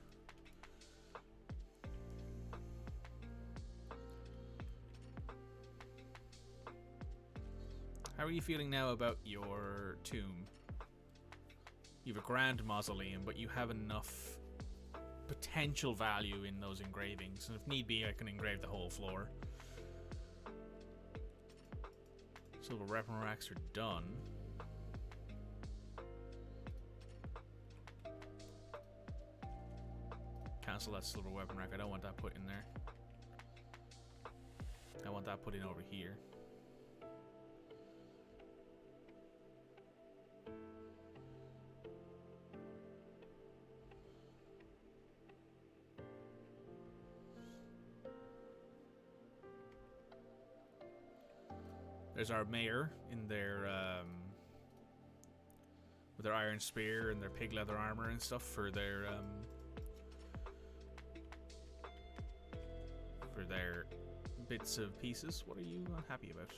How are you feeling now about your tomb? You have a grand mausoleum, but you have enough potential value in those engravings. And if need be, I can engrave the whole floor. Silver weapon racks are done. Cancel that silver weapon rack. I don't want that put in there. I want that put in over here. There's our mayor in their with their iron spear and their pig leather armor and stuff for their bits of pieces. What are you unhappy about?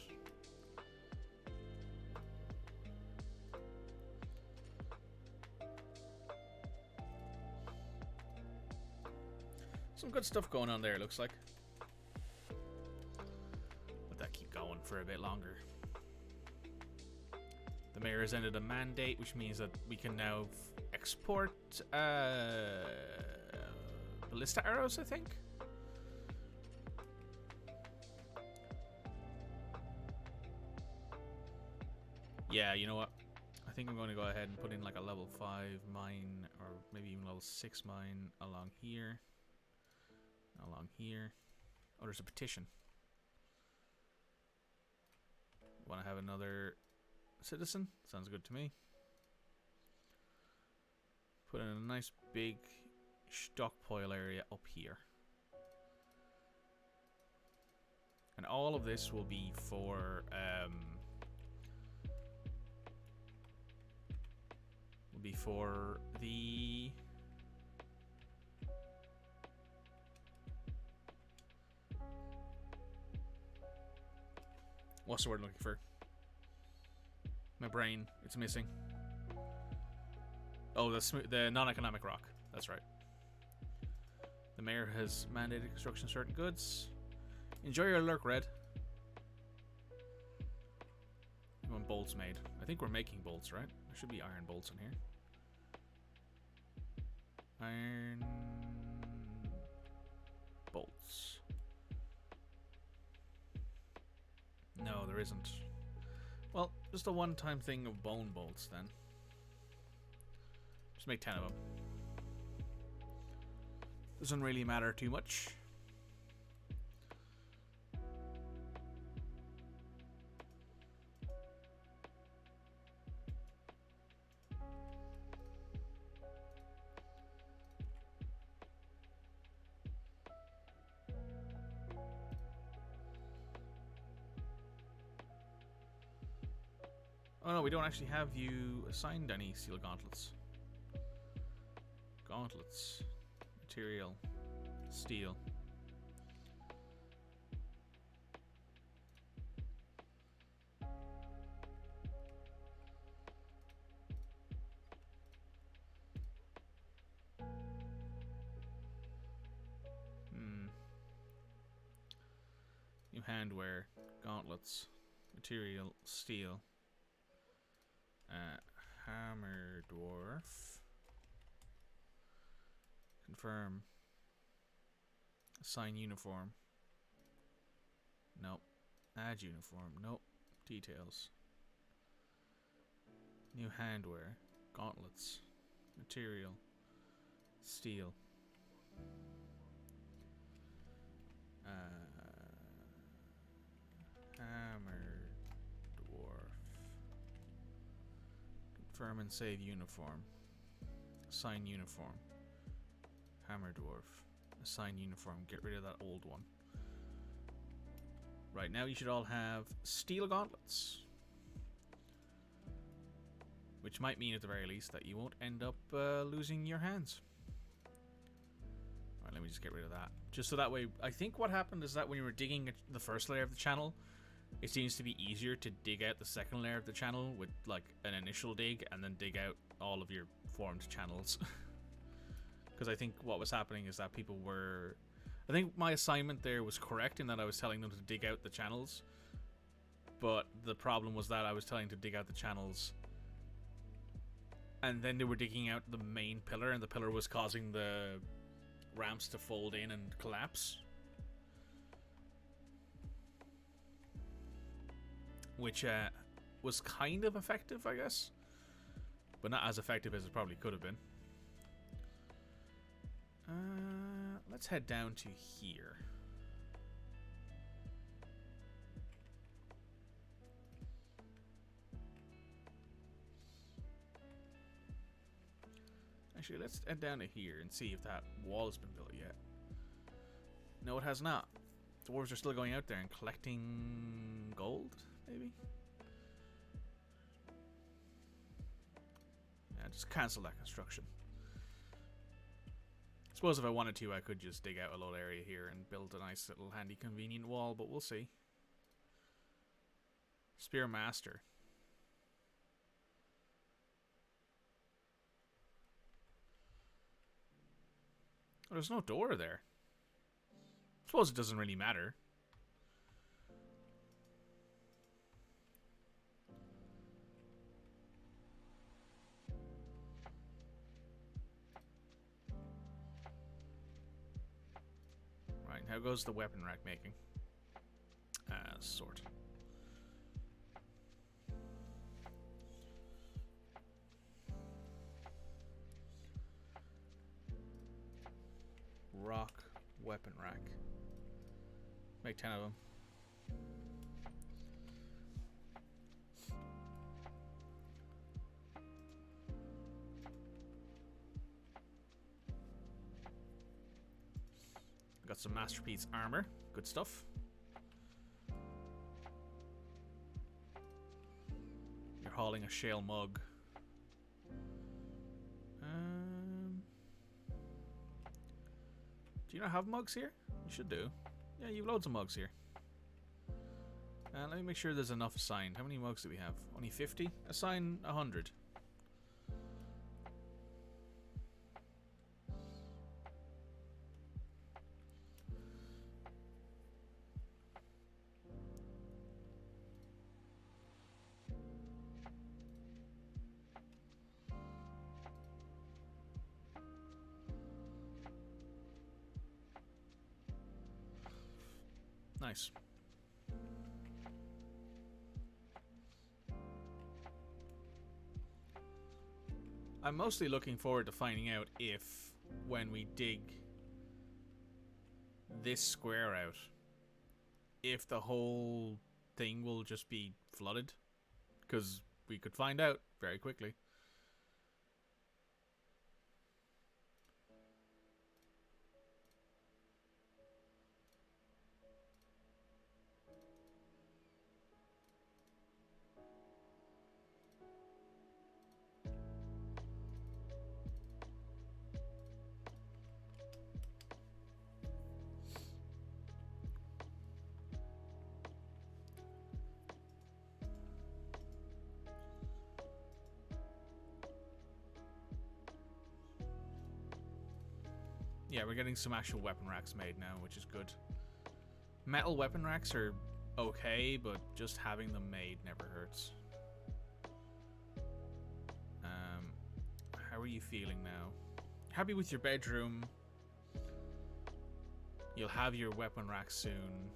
Some good stuff going on there, looks like. Let that keep going for a bit longer. The mayor has ended a mandate, which means that we can now export ballista arrows, I think. Yeah, you know what? I think I'm going to go ahead and put in like a level 5 mine, or maybe even level 6 mine along here. Along here. Oh, there's a petition. Want to have another citizen? Sounds good to me. Put in a nice big stockpile area up here. And all of this will be for the what's the word I'm looking for? My brain, it's missing. Oh, the non-economic rock. That's right. The mayor has mandated construction of certain goods. Enjoy your lurk, Red. You want bolts made? I think we're making bolts, right? There should be iron bolts in here. Iron bolts. No, there isn't. Well, just a one-time thing of bone bolts then. Just make 10 of them. Doesn't really matter too much. Oh no, we don't actually have you assigned any steel gauntlets. Gauntlets. Material. Steel. New handwear. Gauntlets. Material. Steel. Hammer Dwarf. Confirm. Assign uniform. Nope. Add uniform. Nope. Details. New handwear. Gauntlets. Material. Steel. Hammer Dwarf. Confirm and save uniform. Assign uniform. Hammer Dwarf. Assign uniform. Get rid of that old one. Right, now you should all have steel gauntlets. Which might mean at the very least that you won't end up losing your hands. Alright, let me just get rid of that. Just so that way, I think what happened is that when you were digging the first layer of the channel, it seems to be easier to dig out the second layer of the channel with like an initial dig and then dig out all of your formed channels. Because I think what was happening is that people were... I think my assignment there was correct in that I was telling them to dig out the channels. But the problem was that I was telling to dig out the channels and then they were digging out the main pillar, and the pillar was causing the ramps to fold in and collapse. Which was kind of effective, I guess. But not as effective as it probably could have been. Let's head down to here. Actually, let's head down to here and see if that wall has been built yet. No, it has not. Dwarves are still going out there and collecting gold, maybe? Yeah, just cancel that construction. I suppose if I wanted to, I could just dig out a little area here and build a nice little handy convenient wall, but we'll see. Spear Master. Oh, there's no door there. I suppose it doesn't really matter. Right, how goes the weapon rack making? Sort. Rock weapon rack. Make 10 of them. Got some masterpiece armor. Good stuff. You're hauling a shale mug. Do you not have mugs here? You should do. Yeah, you have loads of mugs here. Let me make sure there's enough assigned. How many mugs do we have? Only 50? Assign 100. Nice. I'm mostly looking forward to finding out if, when we dig this square out, if the whole thing will just be flooded. Because we could find out very quickly. Yeah, we're getting some actual weapon racks made now, which is good. Metal weapon racks are okay, but just having them made never hurts. How are you feeling now? Happy with your bedroom. You'll have your weapon rack soon.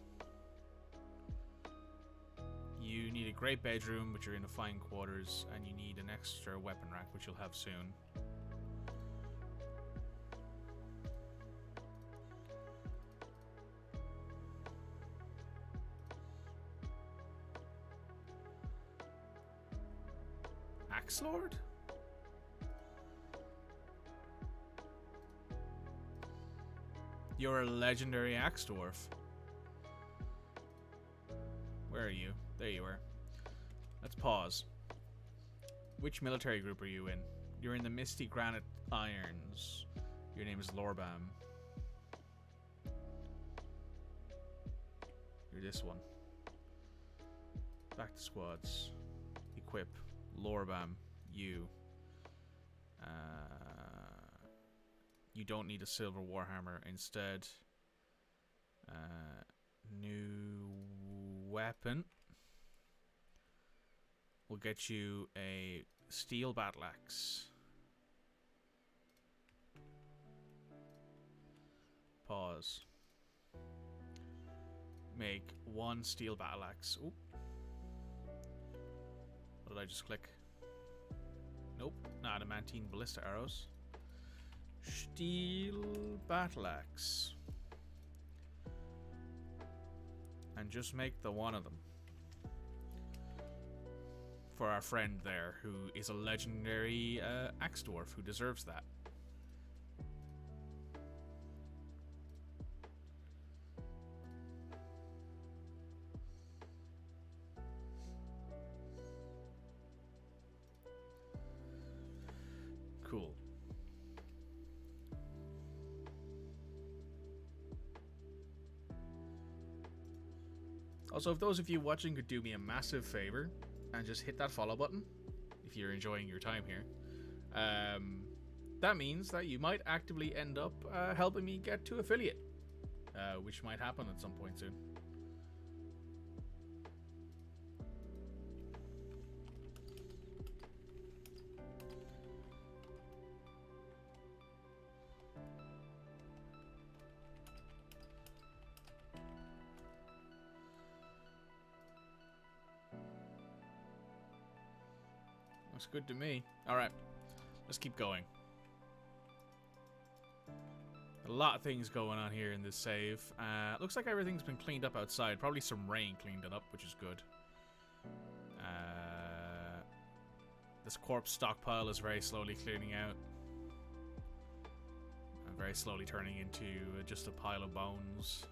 You need a great bedroom, which you're in the fine quarters, and you need an extra weapon rack, which you'll have soon. Axe Lord? You're a legendary Axe Dwarf. Where are you? There you are. Let's pause. Which military group are you in? You're in the Misty Granite Irons. Your name is Lorbam. You're this one. Back to squads. Equip. Lorbam. You. You don't need a silver warhammer. Instead, new weapon will get you a steel battle axe. Pause. Make one steel battle axe. Ooh. What did I just click? Nope. Not adamantine ballista arrows. Steel battle axe. And just make the one of them. For our friend there, who is a legendary axe dwarf, who deserves that. Also, if those of you watching could do me a massive favor and just hit that follow button if you're enjoying your time here, that means that you might actively end up helping me get to affiliate, which might happen at some point soon. Looks good to me. Alright, let's keep going. A lot of things going on here in this save. Looks like everything's been cleaned up outside. Probably some rain cleaned it up, which is good. This corpse stockpile is very slowly clearing out. And very slowly turning into just a pile of bones.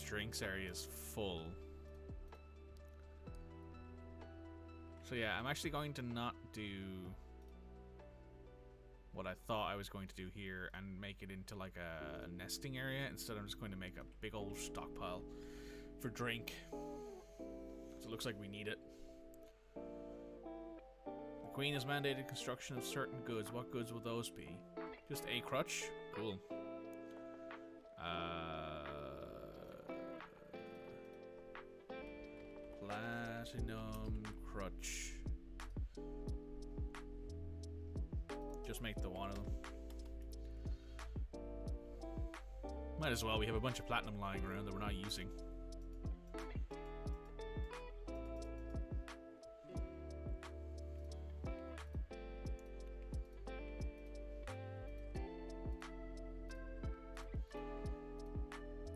Drinks area is full. So yeah, I'm actually going to not do what I thought I was going to do here and make it into like a nesting area. Instead, I'm just going to make a big old stockpile for drink. So it looks like we need it. The Queen has mandated construction of certain goods. What goods will those be? Just a crutch? Cool. Platinum crutch. Just make the one of them. Might as well. We have a bunch of platinum lying around that we're not using.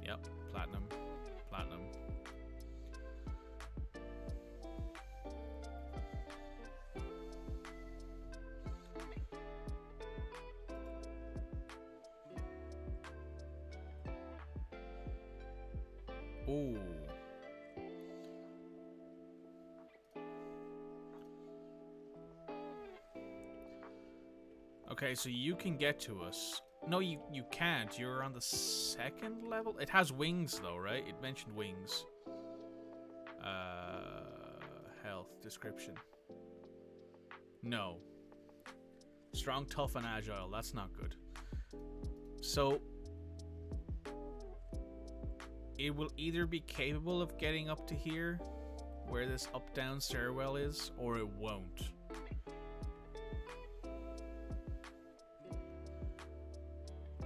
Yep, platinum. Platinum. Ooh. Okay, so you can get to us. No, you can't. You're on the second level. It has wings, though, right? It mentioned wings. Health description. No. Strong, tough, and agile. That's not good. So it will either be capable of getting up to here, where this up-down stairwell is, or it won't.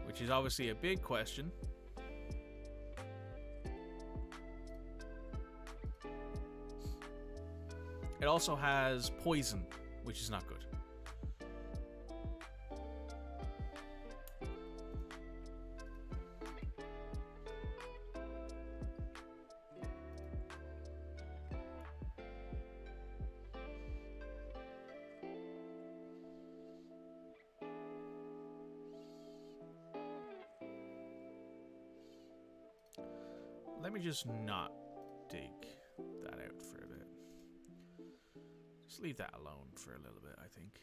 Which is obviously a big question. It also has poison, which is not good. Let me just not dig that out for a bit. Just leave that alone for a little bit, I think.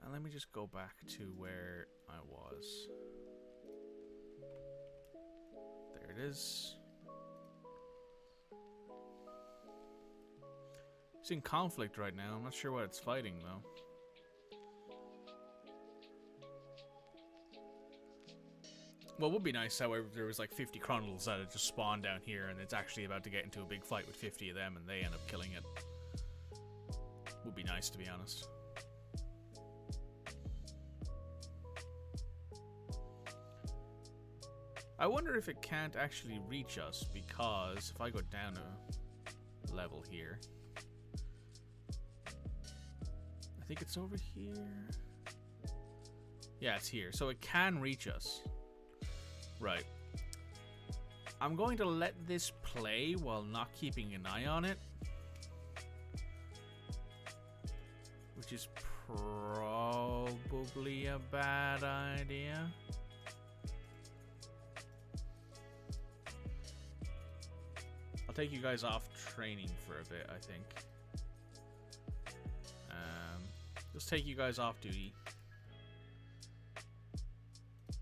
And let me just go back to where I was. There it is. It's in conflict right now. I'm not sure what it's fighting, though. Well, it would be nice, however, if there was like 50 Chronals that had just spawned down here and it's actually about to get into a big fight with 50 of them and they end up killing it. Would be nice, to be honest. I wonder if it can't actually reach us, because if I go down a level here, I think it's over here. Yeah, it's here. So it can reach us. Right. I'm going to let this play while not keeping an eye on it, which is probably a bad idea. I'll take you guys off training for a bit, I think. Just take you guys off duty.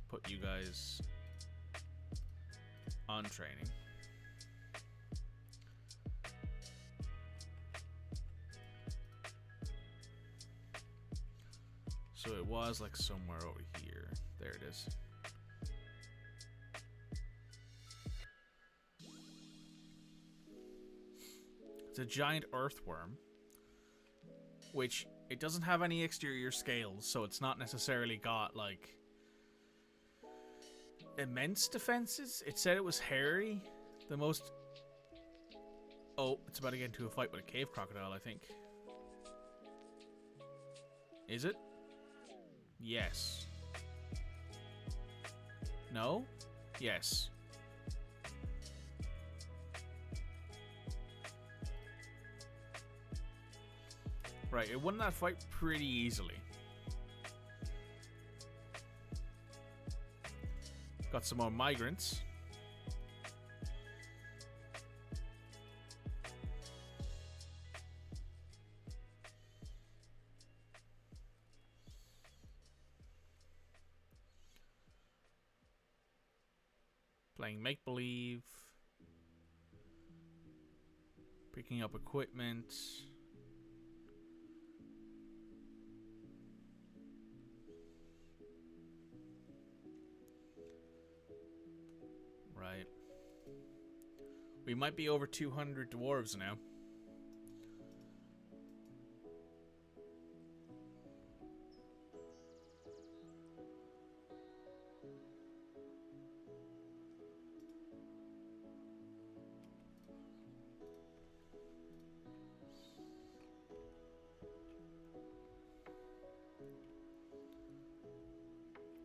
Put you guys on training. So it was like somewhere over here. There it is. It's a giant earthworm, which it doesn't have any exterior scales, so it's not necessarily got like immense defenses. It said it was hairy. The most... Oh, it's about to get into a fight with a cave crocodile, I think. Is it? Yes. No? Yes. Right, it won that fight pretty easily. Got some more migrants. Playing make-believe. Picking up equipment. Right. We might be over 200 dwarves now.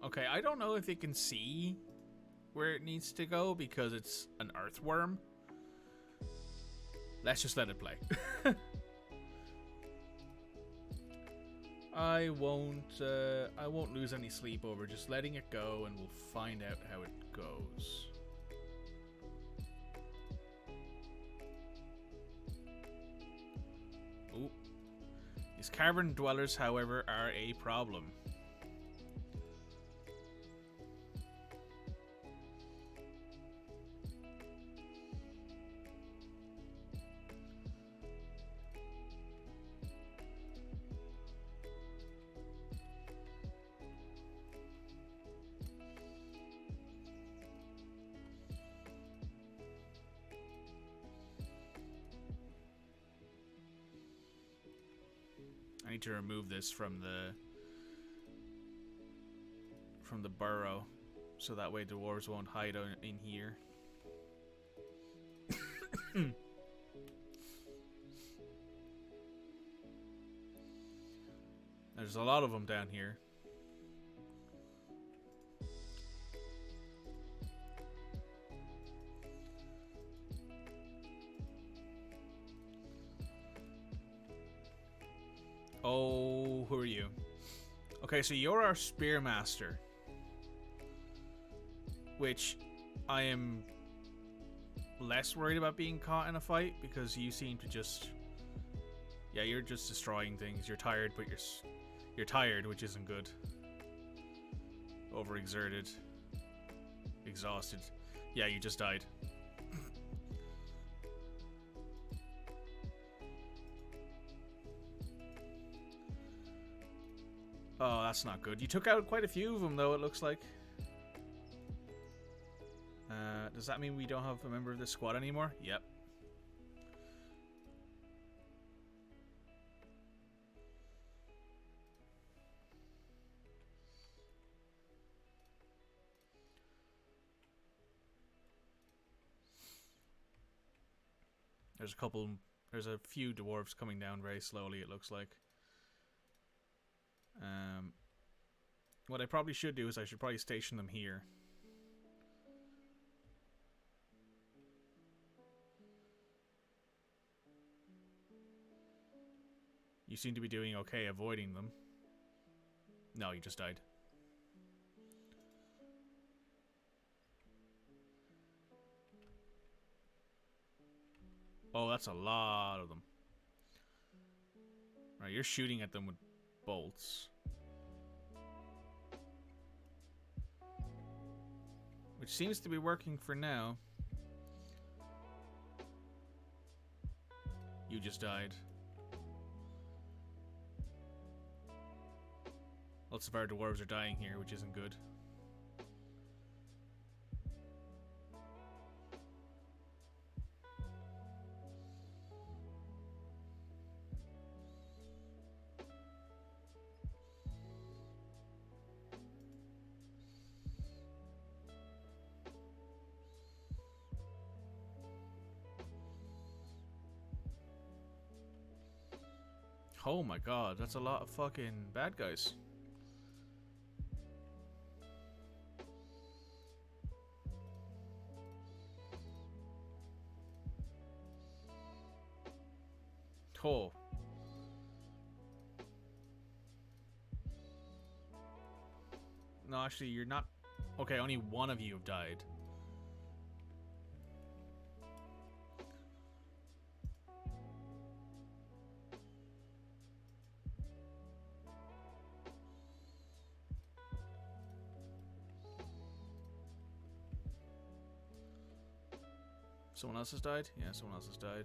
Okay, I don't know if it can see where it needs to go because it's an earthworm. Let's just let it play. I won't lose any sleep over just letting it go, and we'll find out how it goes. Ooh. These cavern dwellers, however, are a problem. I need to remove this from the burrow, so that way dwarves won't hide in here. There's a lot of them down here. Oh, who are you? Okay, so you're our spearmaster, which I am less worried about being caught in a fight because you seem to just... Yeah, you're just destroying things. You're tired, but you're tired, which isn't good. Overexerted. Exhausted. Yeah, you just died. Oh, that's not good. You took out quite a few of them, though, it looks like. Does that mean we don't have a member of this squad anymore? Yep. There's a few dwarves coming down very slowly, it looks like. What I probably should do is I should probably station them here. You seem to be doing okay avoiding them. No, you just died. Oh, that's a lot of them. Right, you're shooting at them with bolts. Which seems to be working for now. You just died. Lots of our dwarves are dying here, which isn't good. Oh my god, that's a lot of fucking bad guys. Oh. No, actually, you're not... Okay, only one of you have died. Someone else has died? Yeah, someone else has died.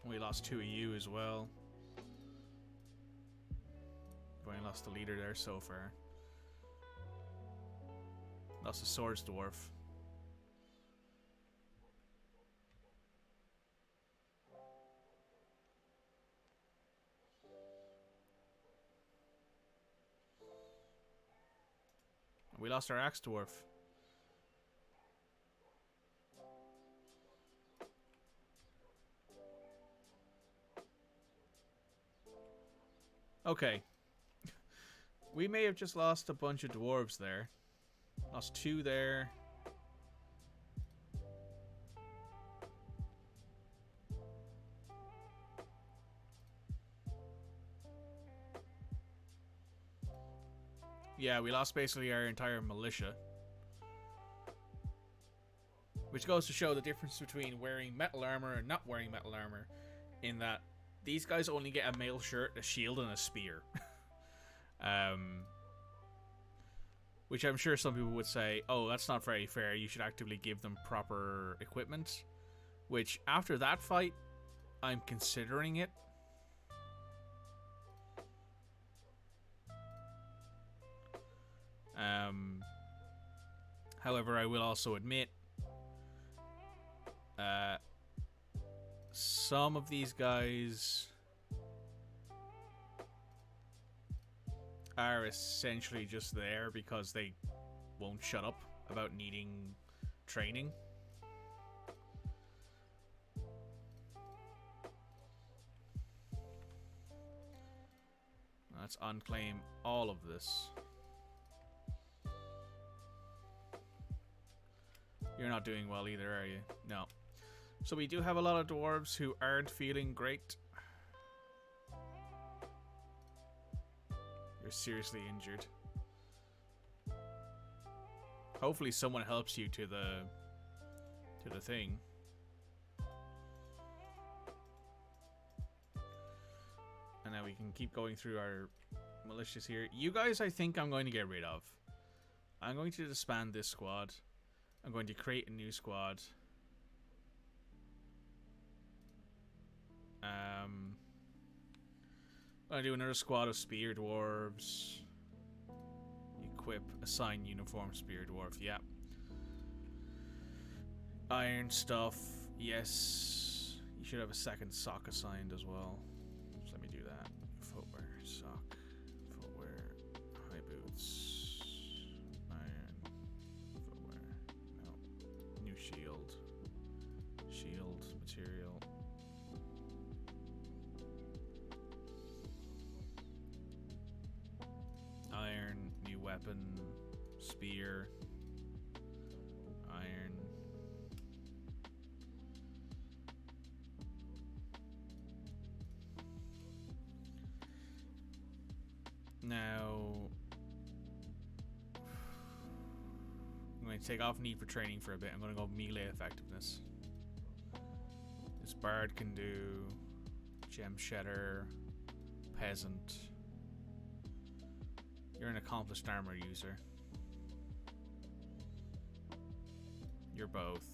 We lost 2 of you as well. We only lost the leader there so far. Lost the swords dwarf. We lost our axe dwarf. Okay. We may have just lost a bunch of dwarves there. Lost 2 there. Yeah, we lost basically our entire militia. Which goes to show the difference between wearing metal armor and not wearing metal armor. In that these guys only get a mail shirt, a shield, and a spear. Which I'm sure some people would say, oh, that's not very fair. You should actively give them proper equipment. Which, after that fight, I'm considering it. However, I will also admit, some of these guys are essentially just there because they won't shut up about needing training. Let's unclaim all of this. You're not doing well either, are you? No. So we do have a lot of dwarves who aren't feeling great. You're seriously injured. Hopefully someone helps you to the thing. And now we can keep going through our militias here. You guys, I think I'm going to get rid of. I'm going to disband this squad. I'm going to create a new squad. I'm going to do another squad of spear dwarves. Equip, assign uniform spear dwarf. Yeah. Iron stuff. Yes. You should have a second sock assigned as well. So let me do that. Footwear, sock, footwear, high boots, iron, footwear. No. New shield. Shield material. weapon, spear, iron. Now, I'm going to take off need for training for a bit. I'm going to go melee effectiveness. This bard can do gem shedder, peasant. You're an accomplished armor user. You're both.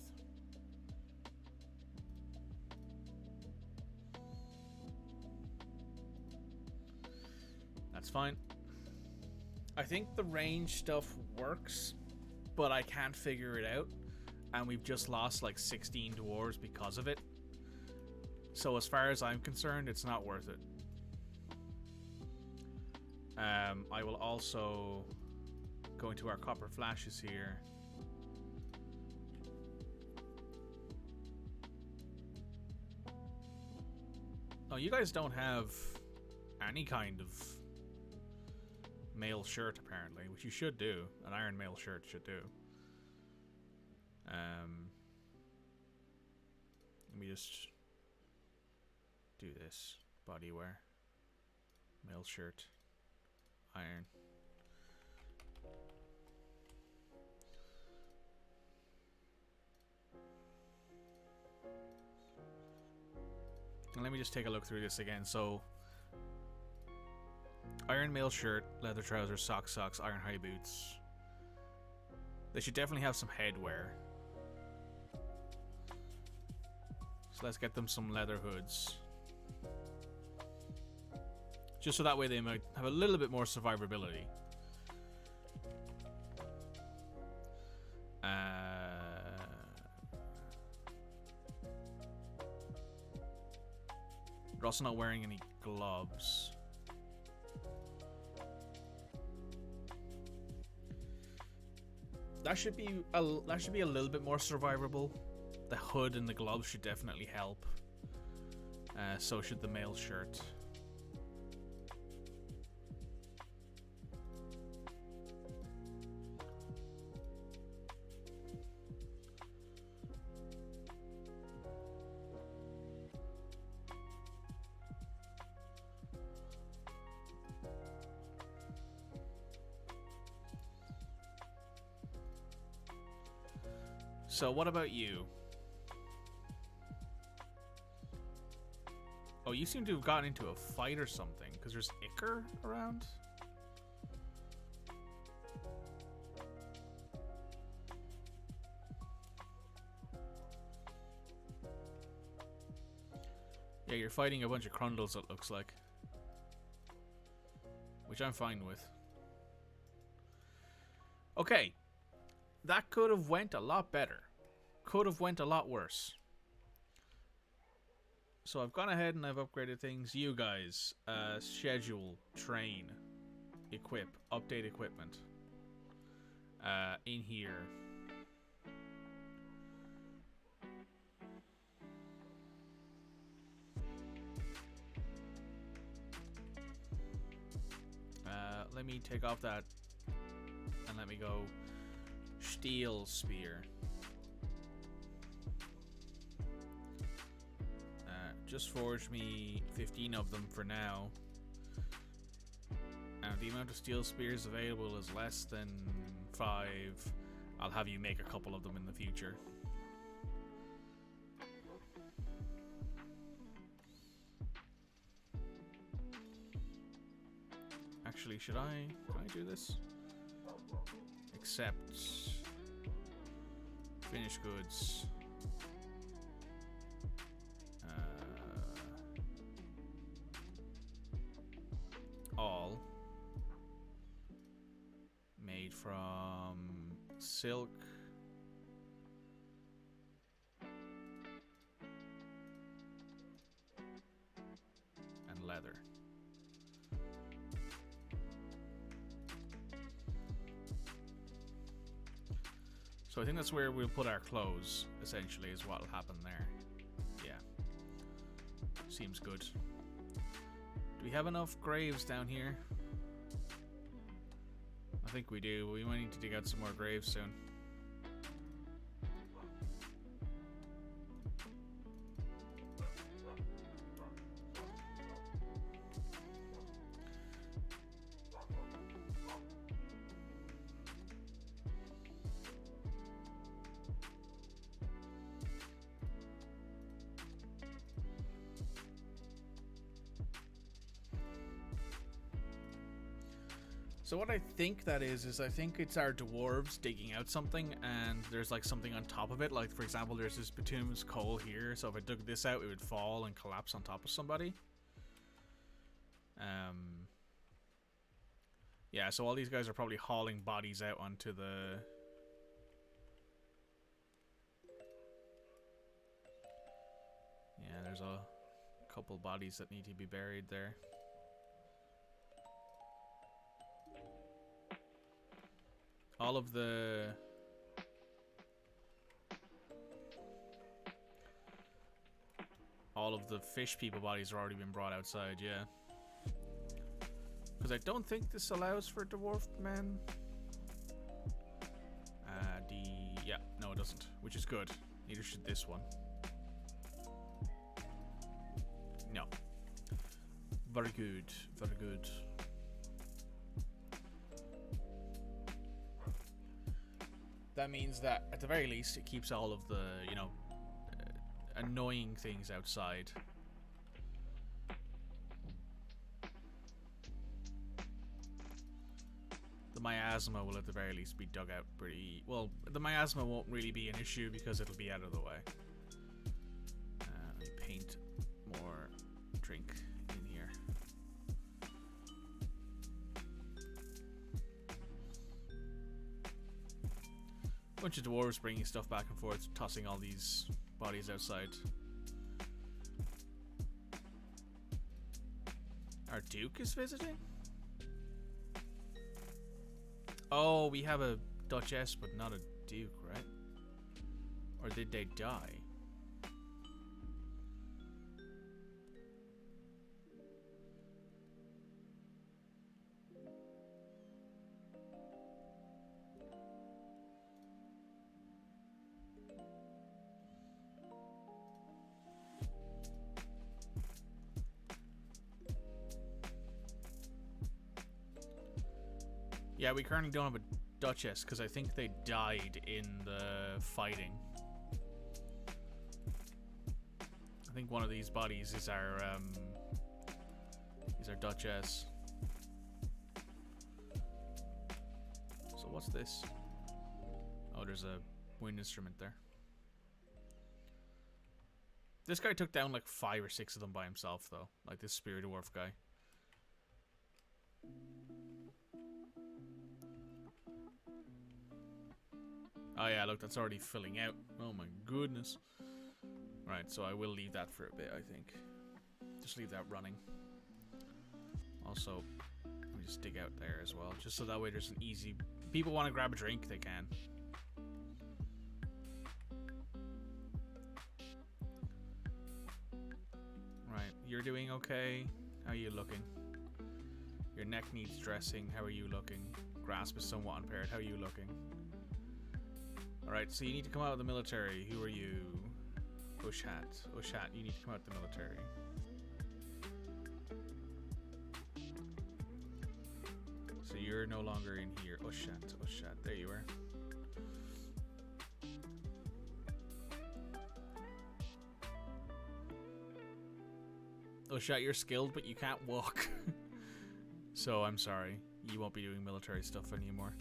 That's fine. I think the range stuff works, but I can't figure it out. And we've just lost like 16 dwarves because of it. So as far as I'm concerned, it's not worth it. I will also go into our copper flashes here. Oh, you guys don't have any kind of mail shirt apparently, which you should do. An iron mail shirt should do. Let me just do this. Body wear. Mail shirt. Iron. And let me just take a look through this again. So, iron mail shirt, leather trousers, socks, iron high boots. They should definitely have some headwear. So let's get them some leather hoods. Just so that way they might have a little bit more survivability. They're also not wearing any gloves. That should be a little bit more survivable. The hood and the gloves should definitely help. So should the mail shirt. So what about you? Oh, you seem to have gotten into a fight or something, because there's Ichor around? Yeah, you're fighting a bunch of Crundles, it looks like. Which I'm fine with. Okay. That could have went a lot better. Could have went a lot worse. So I've gone ahead and I've upgraded things. You guys, schedule, train, equip, update equipment. In here. Let me take off that and let me go steel spear. Just forge me 15 of them for now. And if the amount of steel spears available is less than 5, I'll have you make a couple of them in the future. Actually, can I do this? Accept finished goods. All made from silk and leather. So I think that's where we'll put our clothes, essentially, is what will happen there. Yeah. Seems good. Do we have enough graves down here? I think we do. We might need to dig out some more graves soon. So what I think that is I think it's our dwarves digging out something, and there's like something on top of it. Like, for example, there's this bituminous coal here, so if I dug this out, it would fall and collapse on top of somebody. Yeah, so all these guys are probably hauling bodies out onto the... Yeah, there's a couple bodies that need to be buried there. All of the fish people bodies have already been brought outside, yeah. Because I don't think this allows for dwarf men. Yeah, no it doesn't, which is good. Neither should this one. No. Very good, very good. That means that, at the very least, it keeps all of the, you know, annoying things outside. The miasma will, at the very least, be dug out pretty... Well, the miasma won't really be an issue because it'll be out of the way. Let me paint more drink in here. Bunch of dwarves bringing stuff back and forth, tossing all these bodies outside. Our Duke is visiting? Oh, we have a Duchess, but not a Duke, right? Or did they die? Yeah, we currently don't have a Duchess because I think they died in the fighting. I think one of these bodies is our Duchess. So what's this? Oh, there's a wind instrument there. This guy took down like 5 or 6 of them by himself, though. Like this Spirit Dwarf guy. Oh yeah, look, that's already filling out. Oh my goodness. Right, so I will leave that for a bit, I think. Just leave that running. Also, let me just dig out there as well, just so that way there's an easy... People want to grab a drink, they can. Right, you're doing okay. How are you looking? Your neck needs dressing. How are you looking? Grasp is somewhat impaired. How are you looking? Alright, so you need to come out of the military. Who are you? Ushat. Ushat, you need to come out of the military. So you're no longer in here. Ushat, Ushat. There you are. Ushat, you're skilled, but you can't walk. So I'm sorry. You won't be doing military stuff anymore.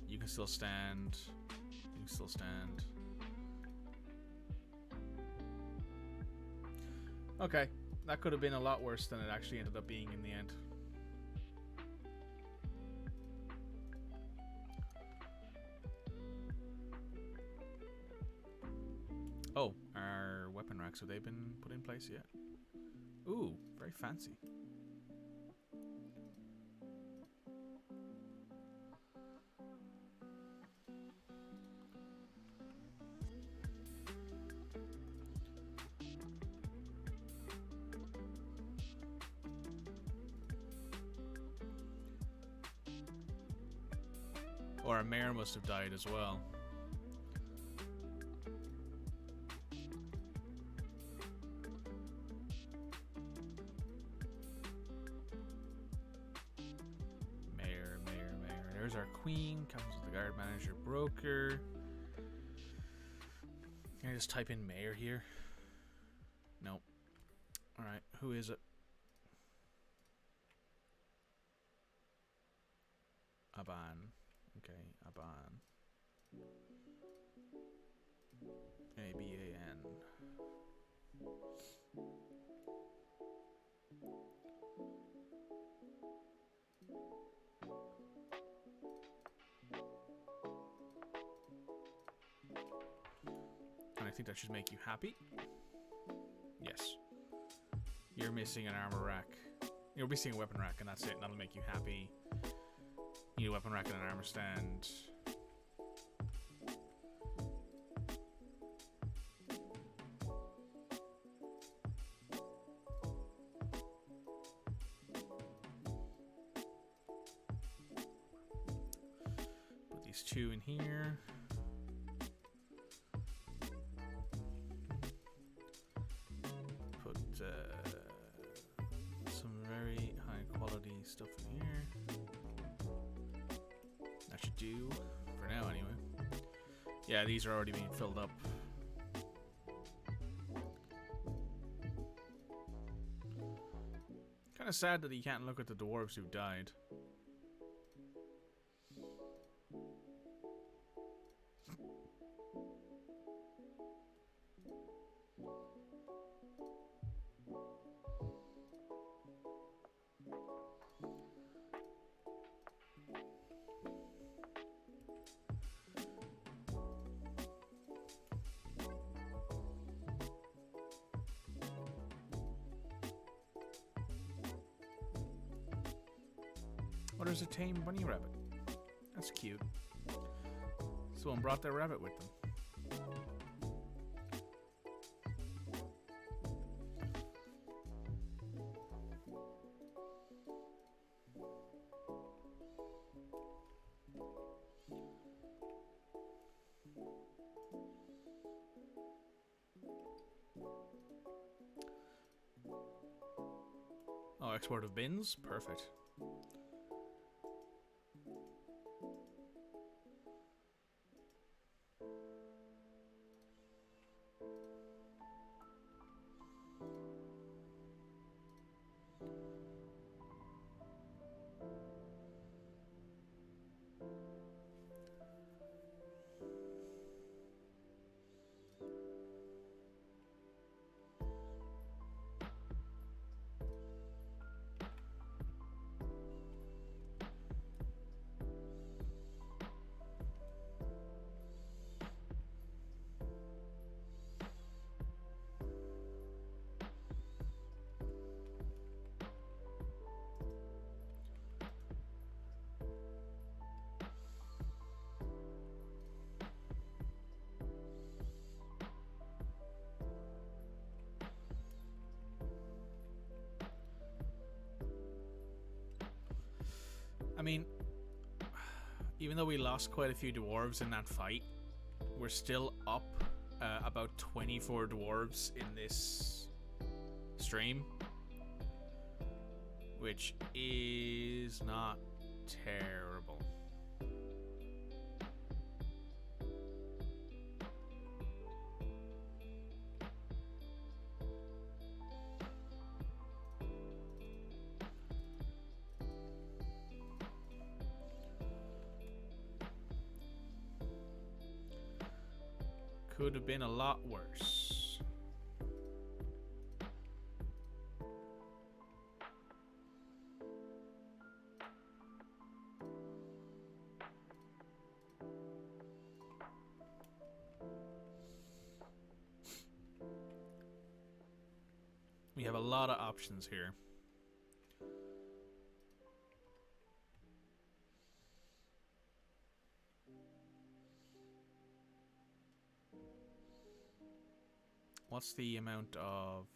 You can still stand. You can still stand. Okay. That could have been a lot worse than it actually ended up being in the end. Oh, our weapon racks, have they been put in place yet? Ooh, very fancy. Or a mare must have died as well. Mare. There's our queen. Comes with the guard manager broker. Can I just type in mayor here? Nope. Alright, who is it? Aban. Okay, Aban. A-B-A-N. And I think that should make you happy. Yes. You're missing an armor rack. You're missing a weapon rack, and that's it. That'll make you happy. You need a weapon rack and an armor stand. Put these two in here. Put some very high quality stuff in here. That should do for now anyway. Yeah, these are already being filled up. Kind of sad that you can't look at the dwarves who died. Oh, there's a tame bunny rabbit. That's cute. Someone brought their rabbit with them. Oh, export of bins? Perfect. I mean, even though we lost quite a few dwarves in that fight, we're still up about 24 dwarves in this stream, which is not terrible. Could have been a lot worse. We have a lot of options here. What's the amount of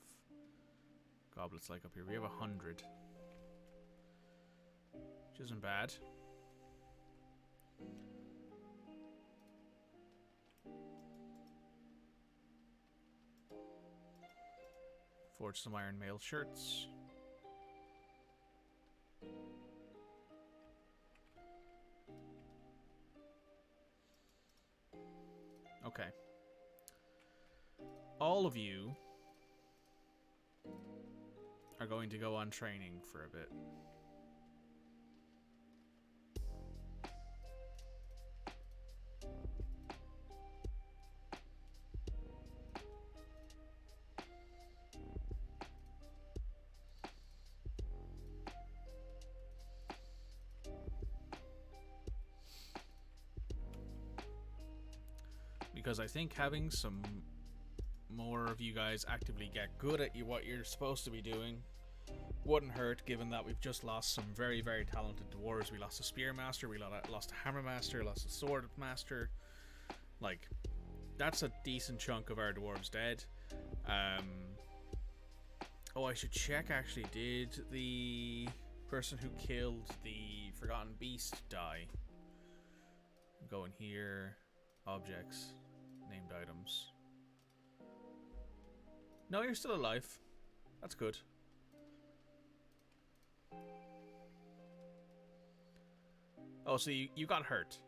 goblets like up here? We have 100. Which isn't bad. Forge some iron mail shirts. Okay. All of you are going to go on training for a bit. Because I think having some more of you guys actively get good at what you're supposed to be doing wouldn't hurt, given that we've just lost some very, very talented dwarves. We lost a spear master, we lost a hammer master, lost a sword master. Like, that's a decent chunk of our dwarves dead. Oh, I should check actually, did the person who killed the Forgotten Beast die? Go in here, objects, named items. No, you're still alive. That's good. Oh, so you got hurt,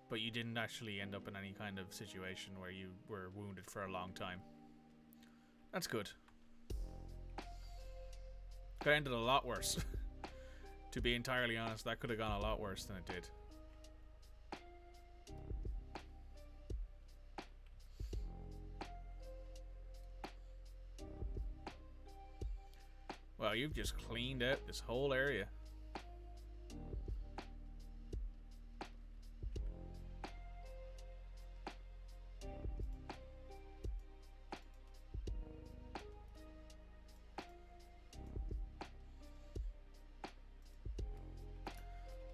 but you didn't actually end up in any kind of situation where you were wounded for a long time. That's good. Could have ended a lot worse. To be entirely honest, that could have gone a lot worse than it did. Well, you've just cleaned out this whole area.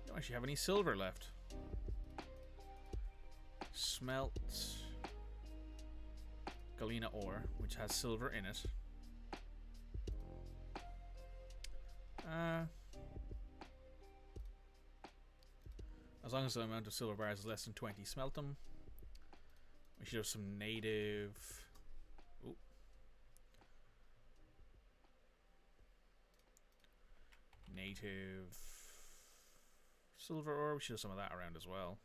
Don't actually have any silver left. Smelt Galena ore, which has silver in it. As long as the amount of silver bars is less than 20, smelt them. We should have some native. Ooh. Native silver ore. We should have some of that around as well.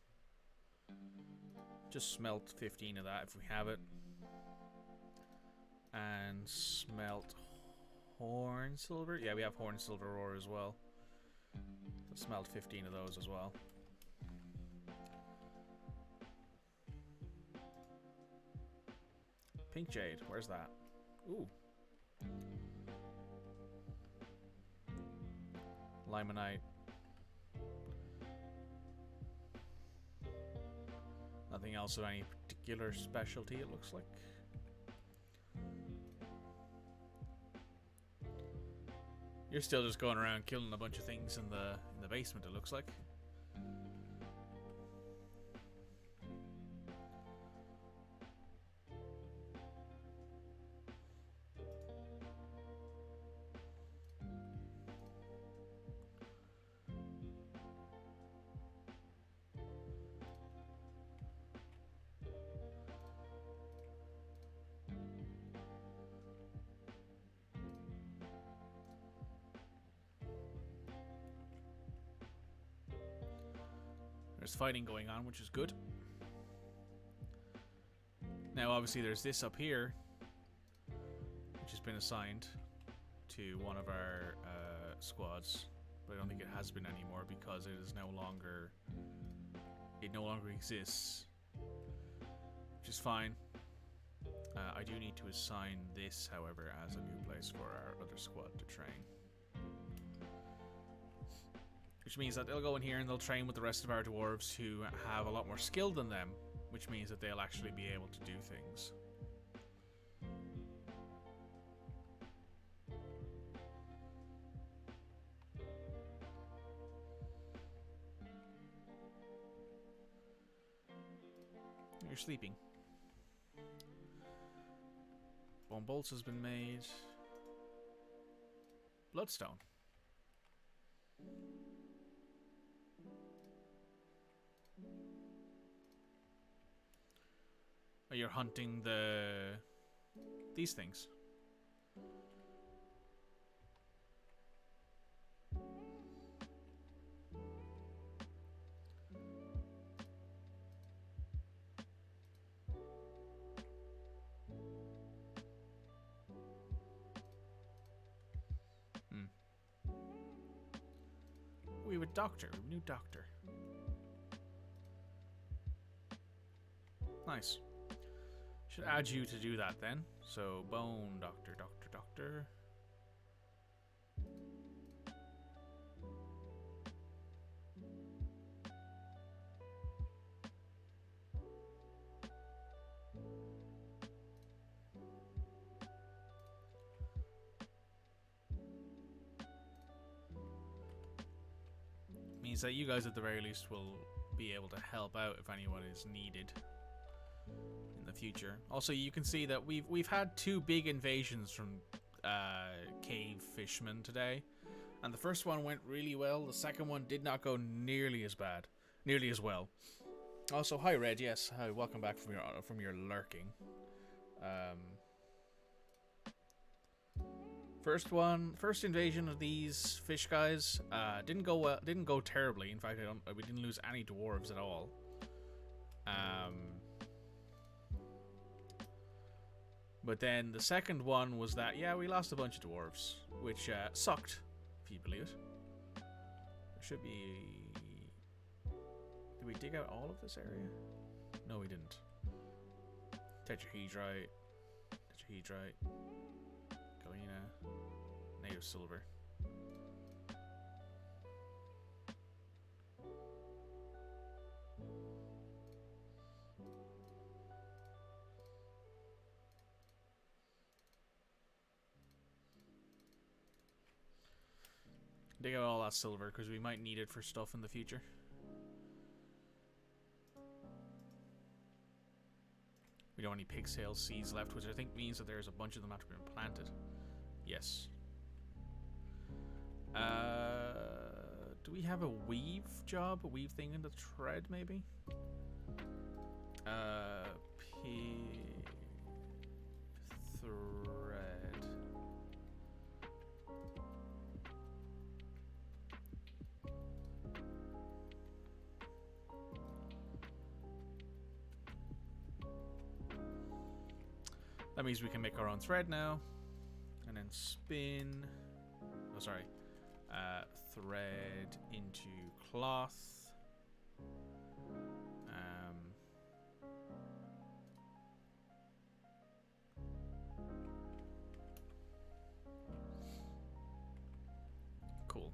Just smelt 15 of that if we have it. And smelt horn silver. Yeah, we have horn silver ore as well. So smelt 15 of those as well. Pink jade, where's that? Ooh. Limonite. Nothing else of any particular specialty, it looks like. You're still just going around killing a bunch of things in the basement, it looks like. There's fighting going on, which is good. Now, obviously, there's this up here, which has been assigned to one of our squads, but I don't think it has been anymore because it is no longer. It no longer exists, which is fine. I do need to assign this, however, as a new place for our other squad to train. Which means that they'll go in here and they'll train with the rest of our dwarves who have a lot more skill than them, which means that they'll actually be able to do things. You're sleeping. Bone bolts has been made. Bloodstone. Oh, you're hunting these things. a doctor. A new doctor. Nice. Should add you to do that then. So, bone doctor, doctor. Means that you guys at the very least will be able to help out if anyone is needed in the future. Also, you can see that we've had 2 big invasions from cave fishmen today, and the first one went really well. The second one did not go nearly as well. Also, hi Red. Yes, hi. Welcome back from your lurking. First invasion of these fish guys didn't go well. Didn't go terribly. In fact, we didn't lose any dwarves at all. But then the second one was that, yeah, we lost a bunch of dwarves, which sucked, if you believe it. There should be... Did we dig out all of this area? No, we didn't. Tetrahedrite. Galena. Native silver. Dig out all that silver because we might need it for stuff in the future. We don't have any pigtail seeds left, which I think means that there's a bunch of them after being planted. Yes. Do we have a weave job? A weave thing in the thread, maybe? Thread. That means we can make our own thread now. And then spin. Oh, sorry. Thread into cloth. Cool.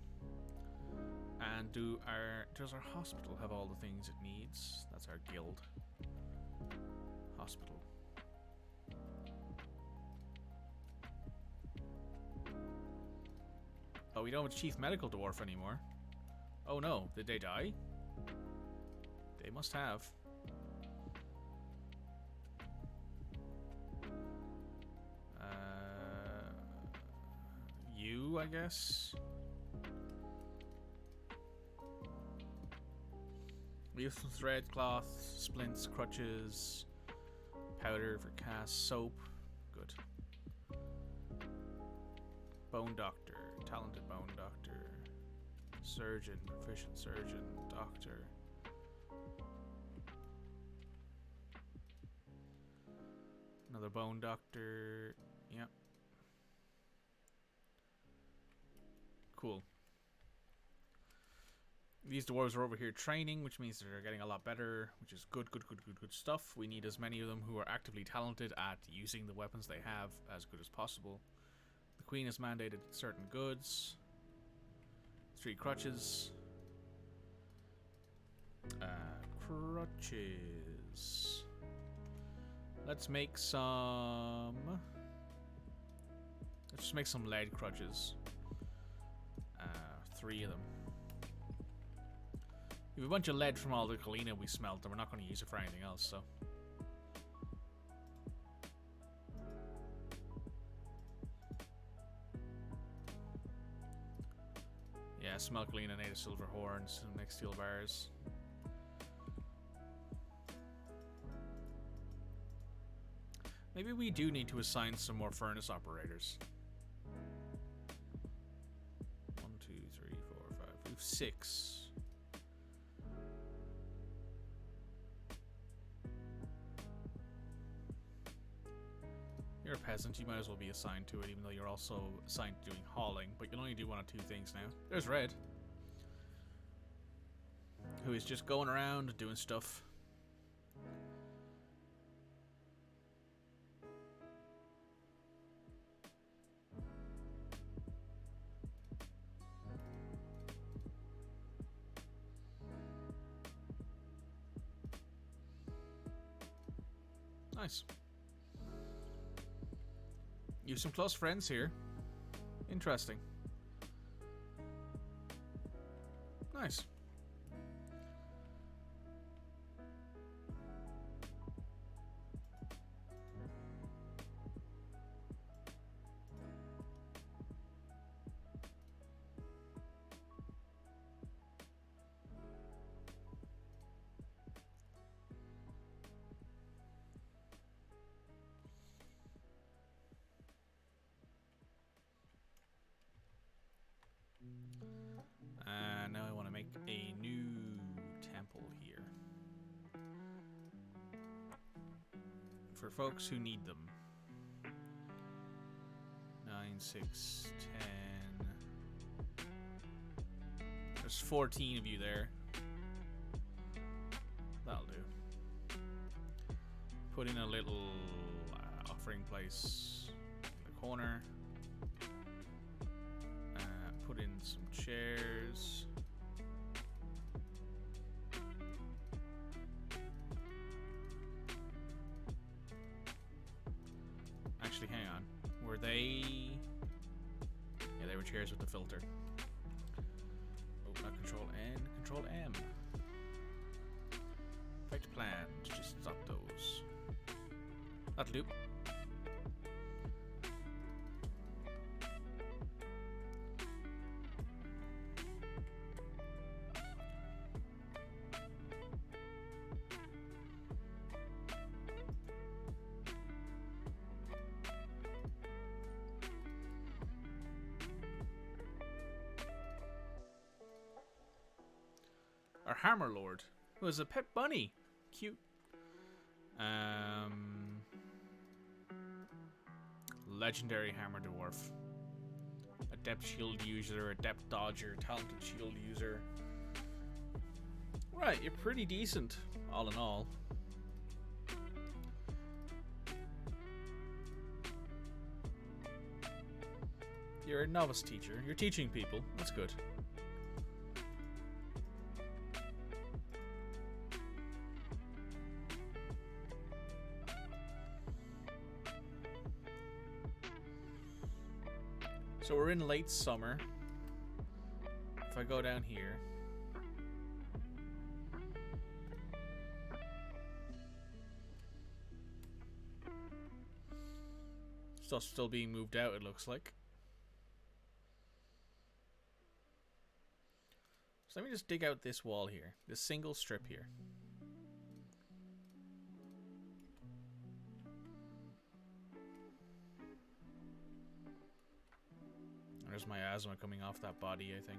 And does our hospital have all the things it needs? That's our guild. Hospital. Oh, we don't have a chief medical dwarf anymore. Oh no, did they die? They must have. You, I guess. We have some thread, cloth, splints, crutches, powder for cast, soap. Good. Bone doctor, talented bone doctor, surgeon, proficient surgeon, doctor. Another bone doctor. Yep. Cool. These dwarves are over here training, which means they're getting a lot better, which is good stuff. We need as many of them who are actively talented at using the weapons they have as good as possible. The queen has mandated certain goods. 3 crutches. Crutches. Let's make some... Let's just make some lead crutches. 3 of them. We have a bunch of lead from all the galena we smelt, and we're not going to use it for anything else, so... Yeah, smelt galena, native silver horns, and make steel bars. Maybe we do need to assign some more furnace operators. 1, 2, 3, 4, 5. We have 6. You're a peasant, you might as well be assigned to it, even though you're also assigned to doing hauling, but you'll only do 1 or 2 things now. There's Red. who is just going around doing stuff. Nice. You have some close friends here. Interesting. Nice. Now I want to make a new temple here for folks who need them. 9, 6, 10. There's 14 of you there. That'll do. Put in a little offering place in the corner. Put in some chairs. Actually, hang on. Were they... Yeah, they were chairs with the filter. Oh, not Control N, Control M. Effect plan. Just stop those. That'll do. Our Hammer Lord, who has a pet bunny. Cute. Legendary Hammer Dwarf. Adept shield user, adept dodger, talented shield user. Right, you're pretty decent, all in all. You're a novice teacher. You're teaching people. That's good. So we're in late summer. If I go down here, stuff's still being moved out, it looks like. So let me just dig out this wall here, this single strip here. There's my asthma coming off that body, I think.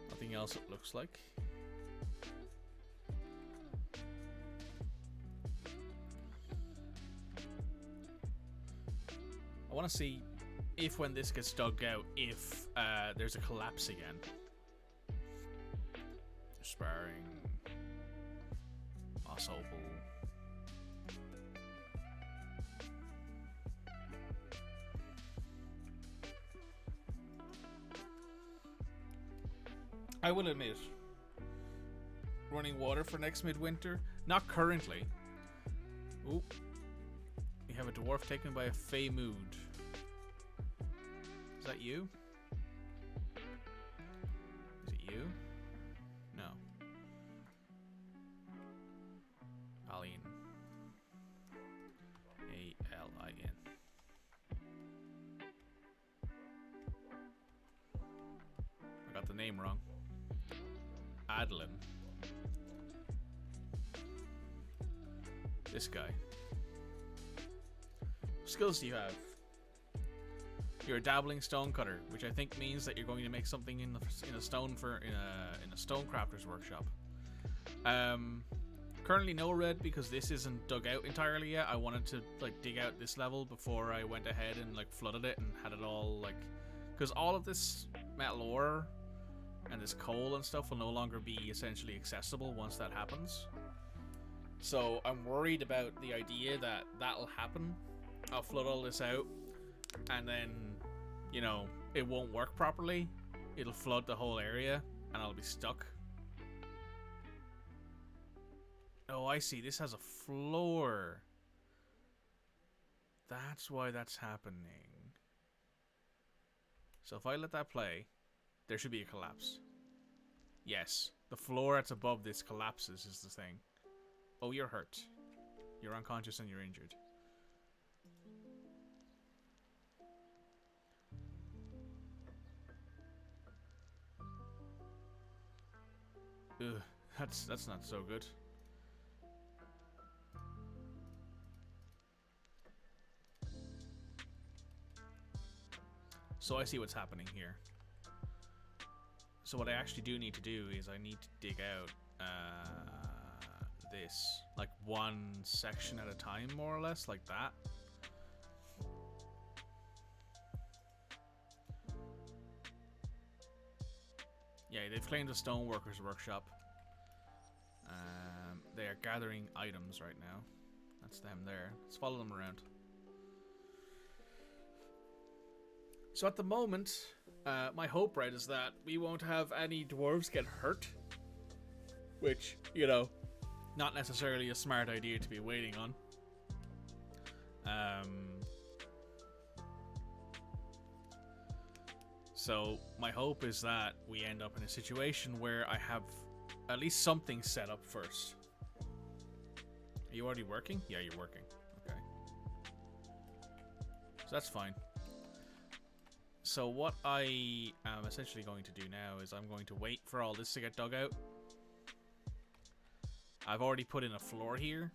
Nothing else, it looks like. I want to see if when this gets dug out, if there's a collapse again. Sparring. Moss Opal. I will admit, running water for next midwinter? Not currently. Ooh. We have a dwarf taken by a fey mood. Is that you? Is it you? No. Alien. A-L-I-N. I got the name wrong. Adeline. This guy. skills do you have? You're a dabbling stonecutter, which I think means that you're going to make something in a stone crafter's workshop. Currently no red because this isn't dug out entirely yet. I wanted to like dig out this level before I went ahead and like flooded it and had it all like, because all of this metal ore and this coal and stuff will no longer be essentially accessible once that happens. So I'm worried about the idea that that'll happen. I'll flood all this out and then, you know, it won't work properly. It'll flood the whole area and I'll be stuck. Oh, I see. This has a floor. That's why that's happening. So if I let that play, there should be a collapse. Yes. The floor that's above this collapses is the thing. Oh, you're hurt. You're unconscious and you're injured. Ugh, that's not so good. So I see what's happening here. So what I actually do need to do is I need to dig out this, like one section at a time, more or less, like that. Yeah, they've claimed a stoneworker's workshop. They are gathering items right now. That's them there. Let's follow them around. So at the moment, my hope, right, is that we won't have any dwarves get hurt. Which, you know, not necessarily a smart idea to be waiting on. So my hope is that we end up in a situation where I have at least something set up first. Are you already working? Yeah, you're working. Okay. So that's fine. So what I am essentially going to do now is I'm going to wait for all this to get dug out. I've already put in a floor here.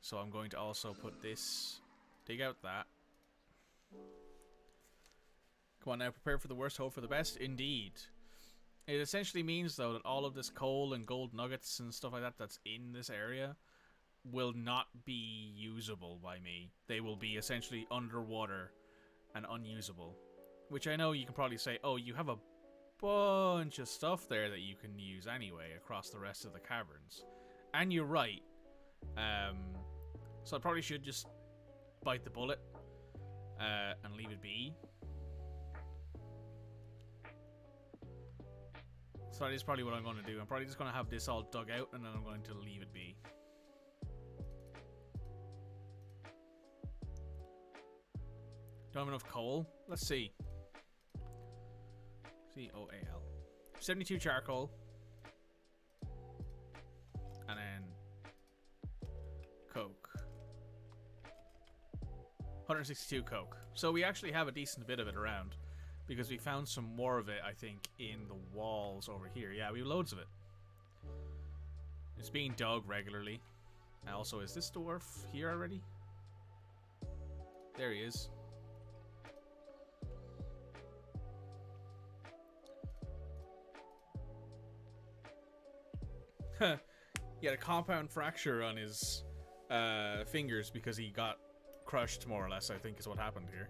So I'm going to also put this, dig out that. Come on now, prepare for the worst, hope for the best. Indeed. It essentially means, though, that all of this coal and gold nuggets and stuff like that that's in this area will not be usable by me. They will be essentially underwater and unusable. Which I know you can probably say, oh, you have a bunch of stuff there that you can use anyway across the rest of the caverns. And you're right. So I probably should just bite the bullet and leave it be. So that is probably what I'm going to do. I'm probably just going to have this all dug out and then I'm going to leave it be. Don't have enough coal? Let's see. C-O-A-L. 72 charcoal. And then coke. 162 coke. So we actually have a decent bit of it around. Because we found some more of it, I think, in the walls over here. Yeah, we have loads of it. It's being dug regularly. And also, is this dwarf here already? There he is. He had a compound fracture on his fingers because he got crushed, more or less, I think is what happened here.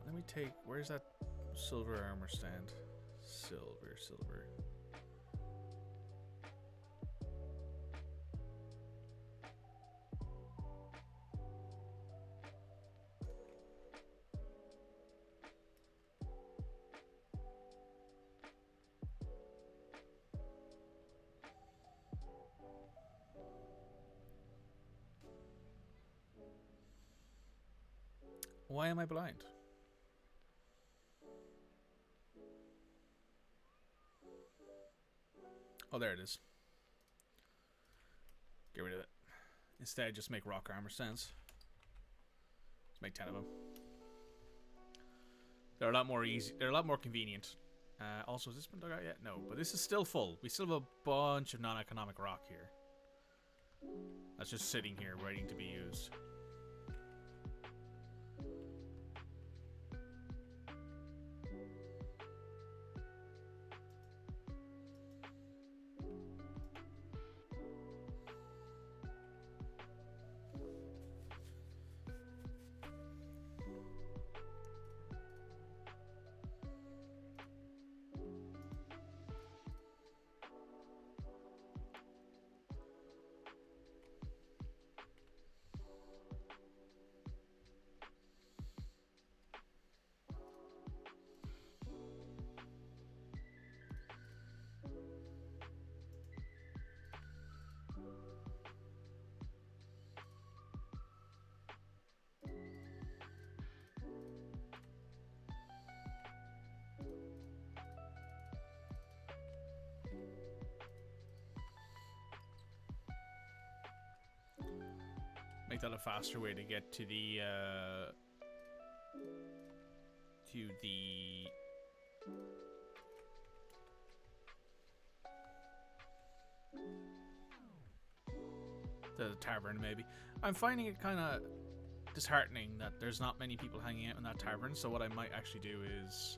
Let me take... Where's that silver armor stand? Silver. Why am I blind? Oh, there it is. Get rid of it. Instead, just make rock armor stands. Let's make 10 of them. They're a lot more easy. They're a lot more convenient. Also, has this been dug out yet? No, but this is still full. We still have a bunch of non-economic rock here. That's just sitting here waiting to be used. Make that a faster way to get to the tavern, maybe. I'm finding it kind of disheartening that there's not many people hanging out in that tavern, so what I might actually do is,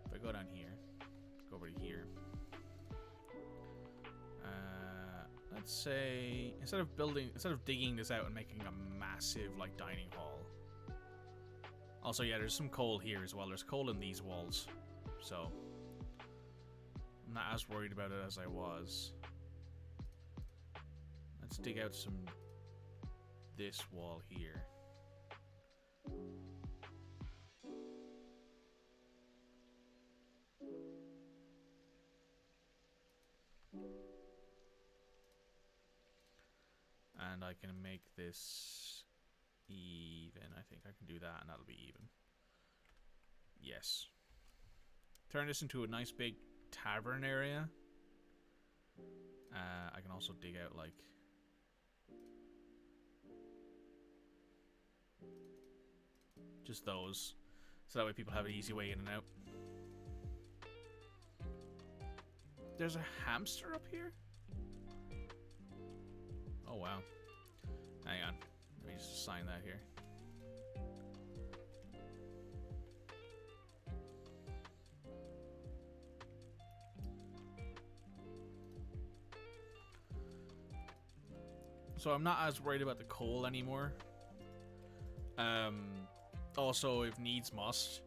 if I go down here, go over to here, let's say, instead of digging this out and making a massive, like, dining hall. Also, yeah, there's some coal here as well. There's coal in these walls, so I'm not as worried about it as I was. Let's dig out this wall here. And I can make this even. I think I can do that and that'll be even. Yes. Turn this into a nice big tavern area. I can also dig out like just those, so that way people have an easy way in and out. There's a hamster up here? Oh wow. Hang on. Let me just assign that here. So I'm not as worried about the coal anymore. Also, if needs must,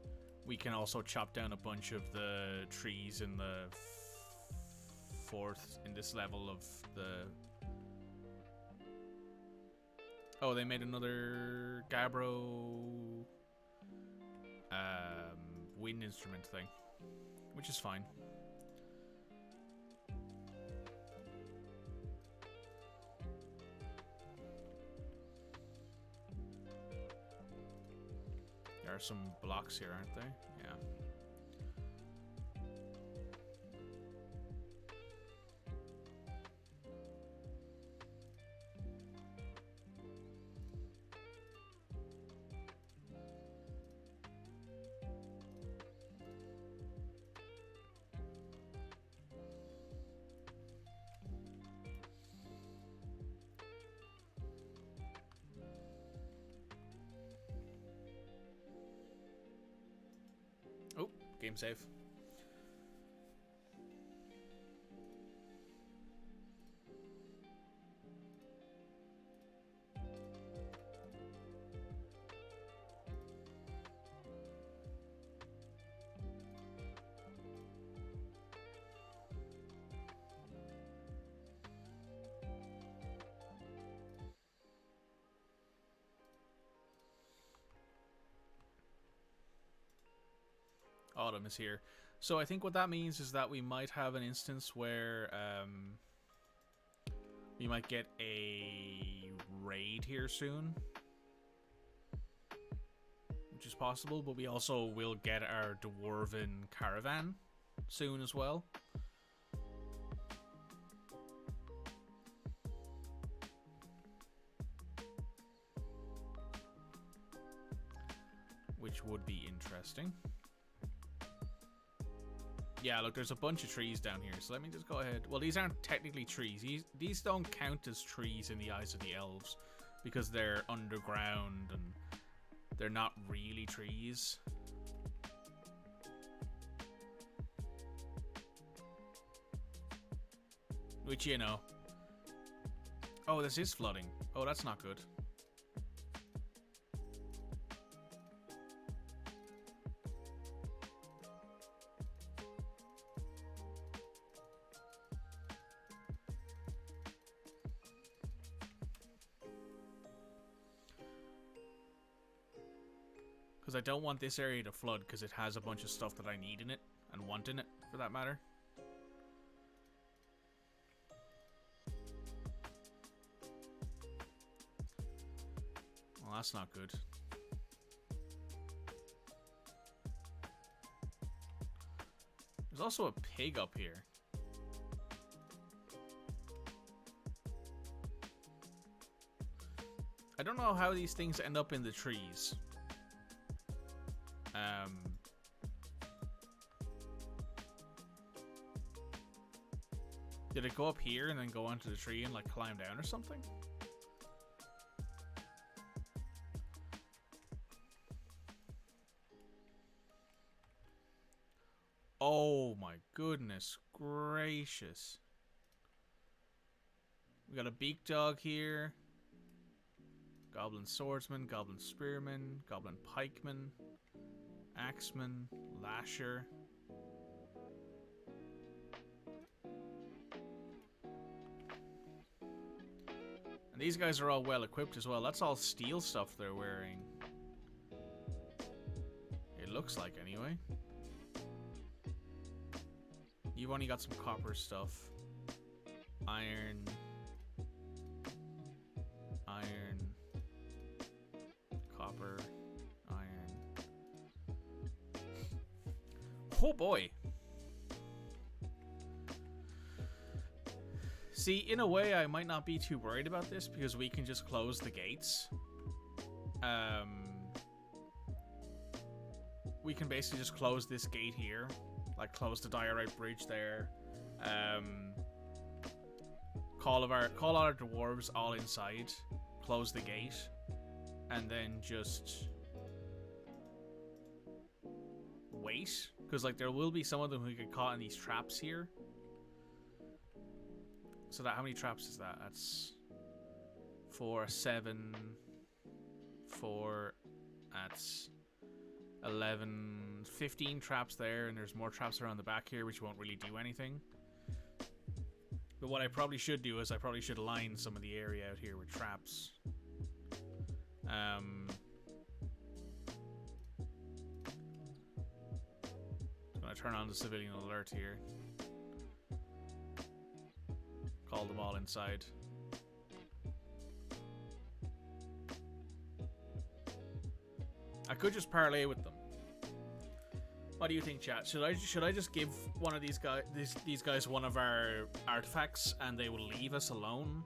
we can also chop down a bunch of the trees in the in this level of the... Oh, they made another Gabbro wind instrument thing, which is fine. There are some blocks here, aren't there? Yeah. Oh, game save. Autumn is here. So I think what that means is that we might have an instance where we might get a raid here soon, which is possible, but we also will get our dwarven caravan soon as well. Which would be interesting. Yeah, look, there's a bunch of trees down here, so let me just go ahead. Well, these aren't technically trees. These don't count as trees in the eyes of the elves because they're underground and they're not really trees. Which, you know. Oh, this is flooding. Oh, that's not good. Because I don't want this area to flood because it has a bunch of stuff that I need in it and want in it, for that matter. Well, that's not good. There's also a pig up here. I don't know how these things end up in the trees. Did it go up here and then go onto the tree and like climb down or something? Oh my goodness gracious. We got a beak dog here. Goblin swordsman, goblin spearman, goblin pikeman, axeman, lasher. And these guys are all well equipped as well. That's all steel stuff they're wearing. It looks like anyway. You've only got some copper stuff. Iron. Iron. Copper. Iron. Oh boy. See, in a way, I might not be too worried about this because we can just close the gates. We can basically just close this gate here. Like, close the diorite bridge there. Call all our dwarves all inside. Close the gate. And then just wait. Because, like, there will be some of them who get caught in these traps here. So that, how many traps is that? That's 4, 7, 4, that's 11, 15 traps there, and there's more traps around the back here, which won't really do anything. But what I probably should do is I probably should line some of the area out here with traps. I'm gonna turn on the civilian alert here. Call them all inside. I could just parlay with them. What do you think, chat? Should I just give one of these guys one of our artifacts and they will leave us alone?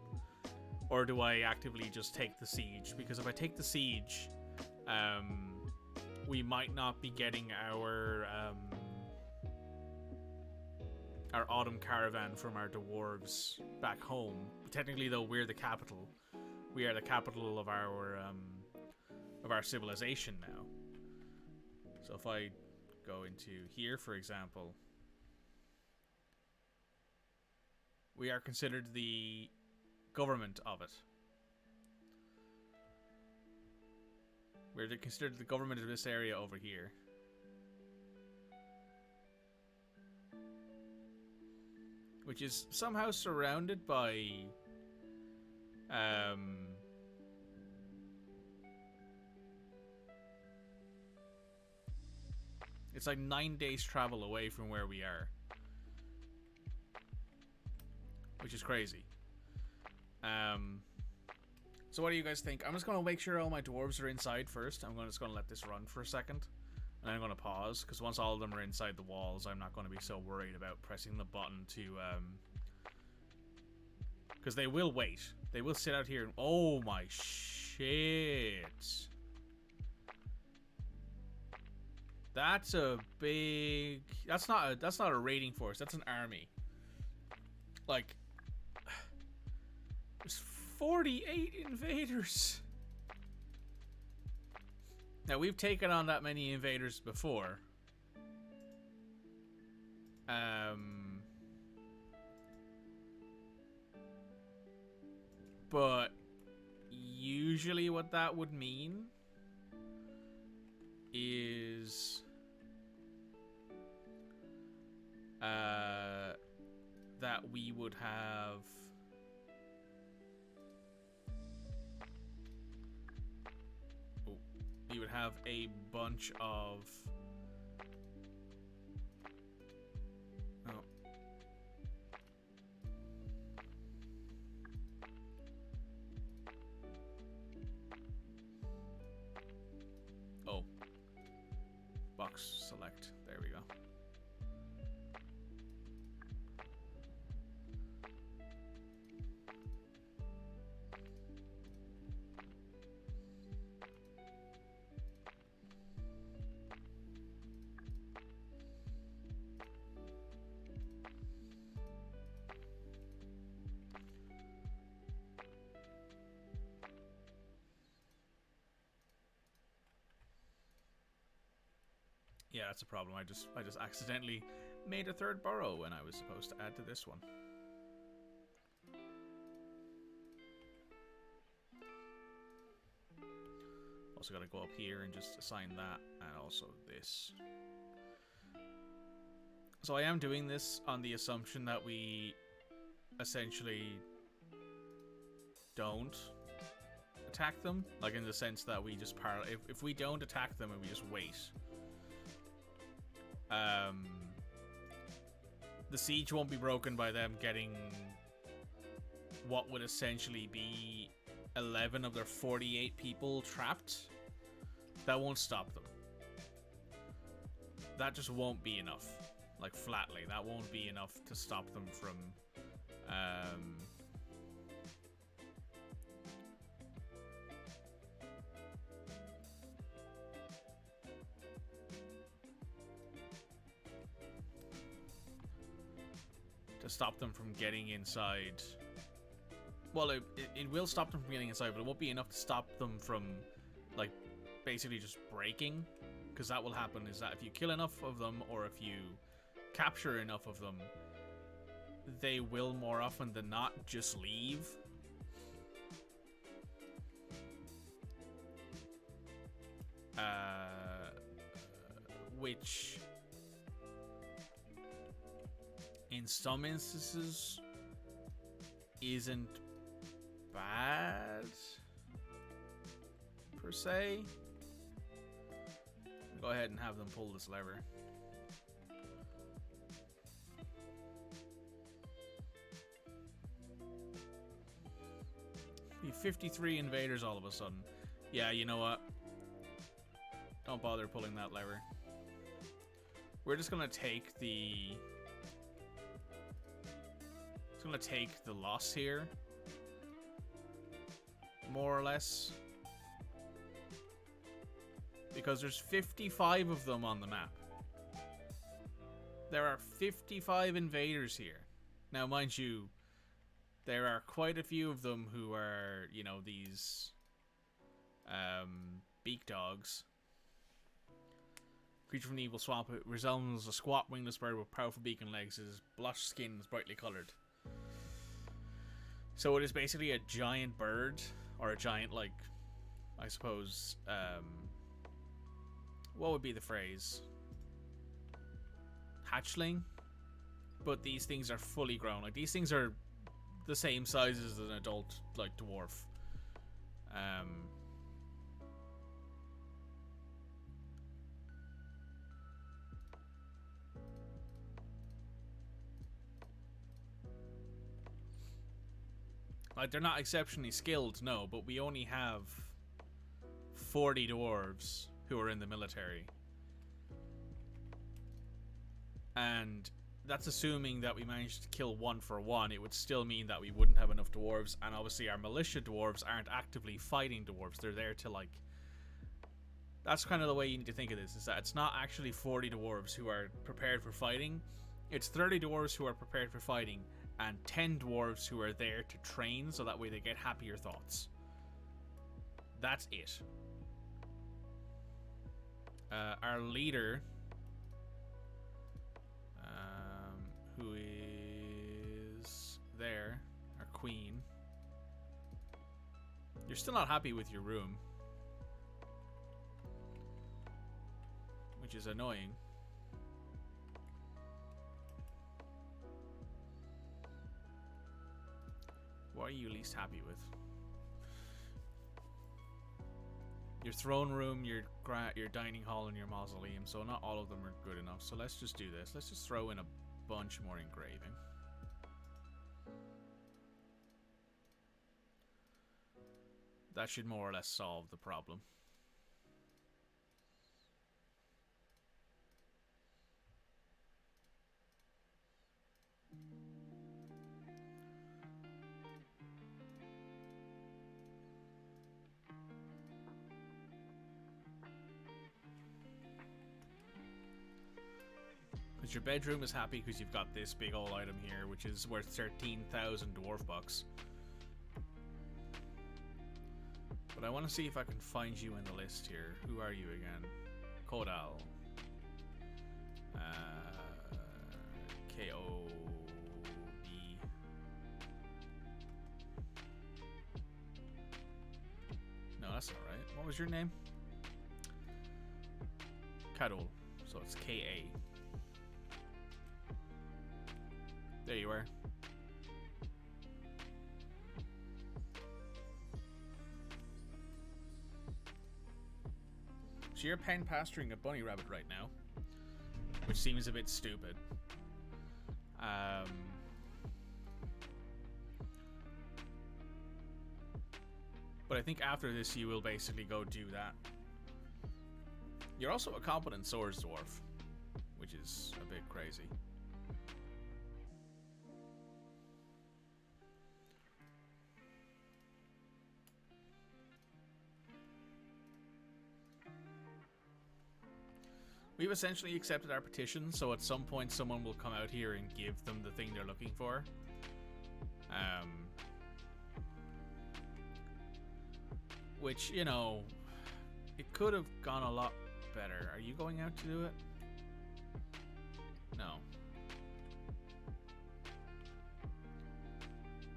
Or do I actively just take the siege? Because if I take the siege, we might not be getting our autumn caravan from our dwarves back home. Technically, though, we're the capital. We are the capital of our civilization now. So if I go into here, for example, we are considered the government of it. We're considered the government of this area over here. Which is somehow surrounded by it's like 9 days travel away from where we are. Which is crazy. So what do you guys think? I'm just going to make sure all my dwarves are inside first. I'm just going to let this run for a second. And I'm going to pause, because once all of them are inside the walls, I'm not going to be so worried about pressing the button to, because they will wait. They will sit out here and, oh my shit. That's a big... That's not a raiding force. That's an army. Like... There's 48 invaders. Now, we've taken on that many invaders before. But usually what that would mean is that we would have a bunch of box select. There we go. Yeah, that's a problem. I just accidentally made a third burrow when I was supposed to add to this one. Also got to go up here and just assign that, and also this. So I am doing this on the assumption that we essentially don't attack them, like in the sense that we just if we don't attack them and we just wait. The siege won't be broken by them getting what would essentially be 11 of their 48 people trapped. That won't stop them. That just won't be enough. Like, flatly, that won't be enough to stop them from getting inside. Well, it will stop them from getting inside, but it won't be enough to stop them from, like, basically just breaking. Because that will happen is that if you kill enough of them, or if you capture enough of them, they will more often than not just leave. Which in some instances isn't bad per se. Go ahead and have them pull this lever. Be 53 invaders all of a sudden. Yeah, you know what? Don't bother pulling that lever. We're just gonna take the... It's gonna take the loss here. More or less. Because there's 55 of them on the map. There are 55 invaders here. Now, mind you, there are quite a few of them who are, you know, these beak dogs. Creature from the evil swamp. It resembles a squat wingless bird with powerful beak and legs. His blush skin is brightly colored. So it is basically a giant bird, or a giant, like, I suppose, what would be the phrase? Hatchling? But these things are fully grown. Like, these things are the same size as an adult, like, dwarf. Like, they're not exceptionally skilled, no, but we only have 40 dwarves who are in the military. And that's assuming that we managed to kill 1 for 1. It would still mean that we wouldn't have enough dwarves, and obviously our militia dwarves aren't actively fighting dwarves. They're there to, like, That's kind of the way you need to think of this, is that it's not actually 40 dwarves who are prepared for fighting. It's 30 dwarves who are prepared for fighting and 10 dwarves who are there to train so that way they get happier thoughts. That's it. Our leader, who is there, our queen. You're still not happy with your room, which is annoying. What are you least happy with? Your throne room, your dining hall, and your mausoleum. So not all of them are good enough. So let's just do this. Let's just throw in a bunch more engraving. That should more or less solve the problem. Because your bedroom is happy because you've got this big old item here, which is worth 13,000 dwarf bucks. But I want to see if I can find you in the list here. Who are you again? Kodal. K-O-D. No, that's not right. What was your name? Kadol. So it's K-A. There you are. So you're pen pasturing a bunny rabbit right now, which seems a bit stupid. But I think after this you will basically go do that. You're also a competent swords dwarf, which is a bit crazy. We've essentially accepted our petition, so at some point someone will come out here and give them the thing they're looking for. Which, you know, it could have gone a lot better. Are you going out to do it? No.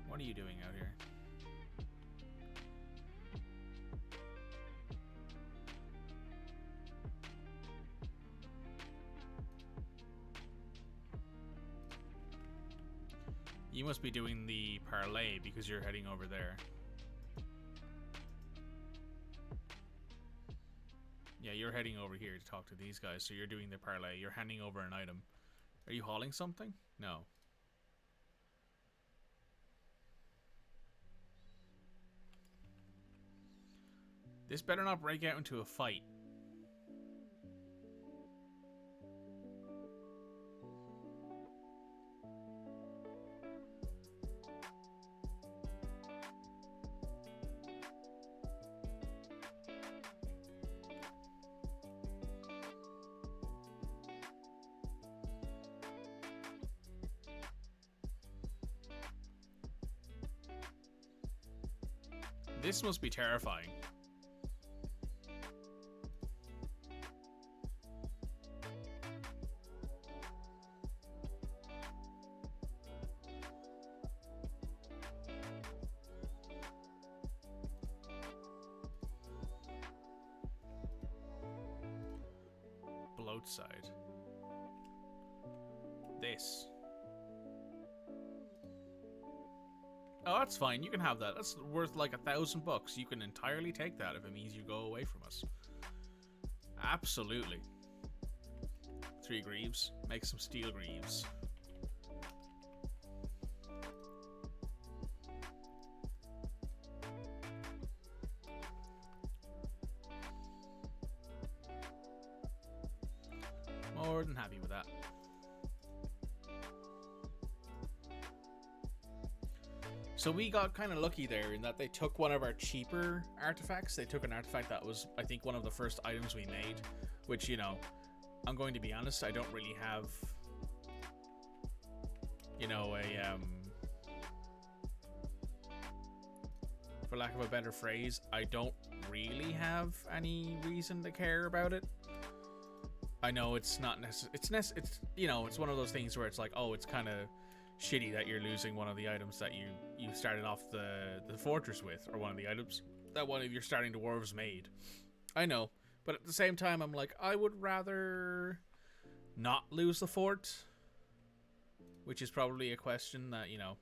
What are you doing out here? You must be doing the parlay because you're heading over there. Yeah, you're heading over here to talk to these guys, so you're doing the parlay. You're handing over an item. Are you hauling something? No. This better not break out into a fight. This must be terrifying. Bloat side. This. Oh, that's fine. You can have that. That's worth like $1,000. You can entirely take that if it means you go away from us. Absolutely. 3 greaves. Make some steel greaves. More than happy with that. So we got kind of lucky there in that they took one of our cheaper artifacts. They took an artifact that was, I think, one of the first items we made, which, you know, I'm going to be honest, I don't really have, you know, for lack of a better phrase, I don't really have any reason to care about it. I know it's not necessary. It's you know, it's one of those things where it's like, oh, it's kind of shitty that you're losing one of the items that you started off the fortress with, or one of the items that one of your starting dwarves made. I know, but at the same time, I'm like, I would rather not lose the fort, which is probably a question that, you know,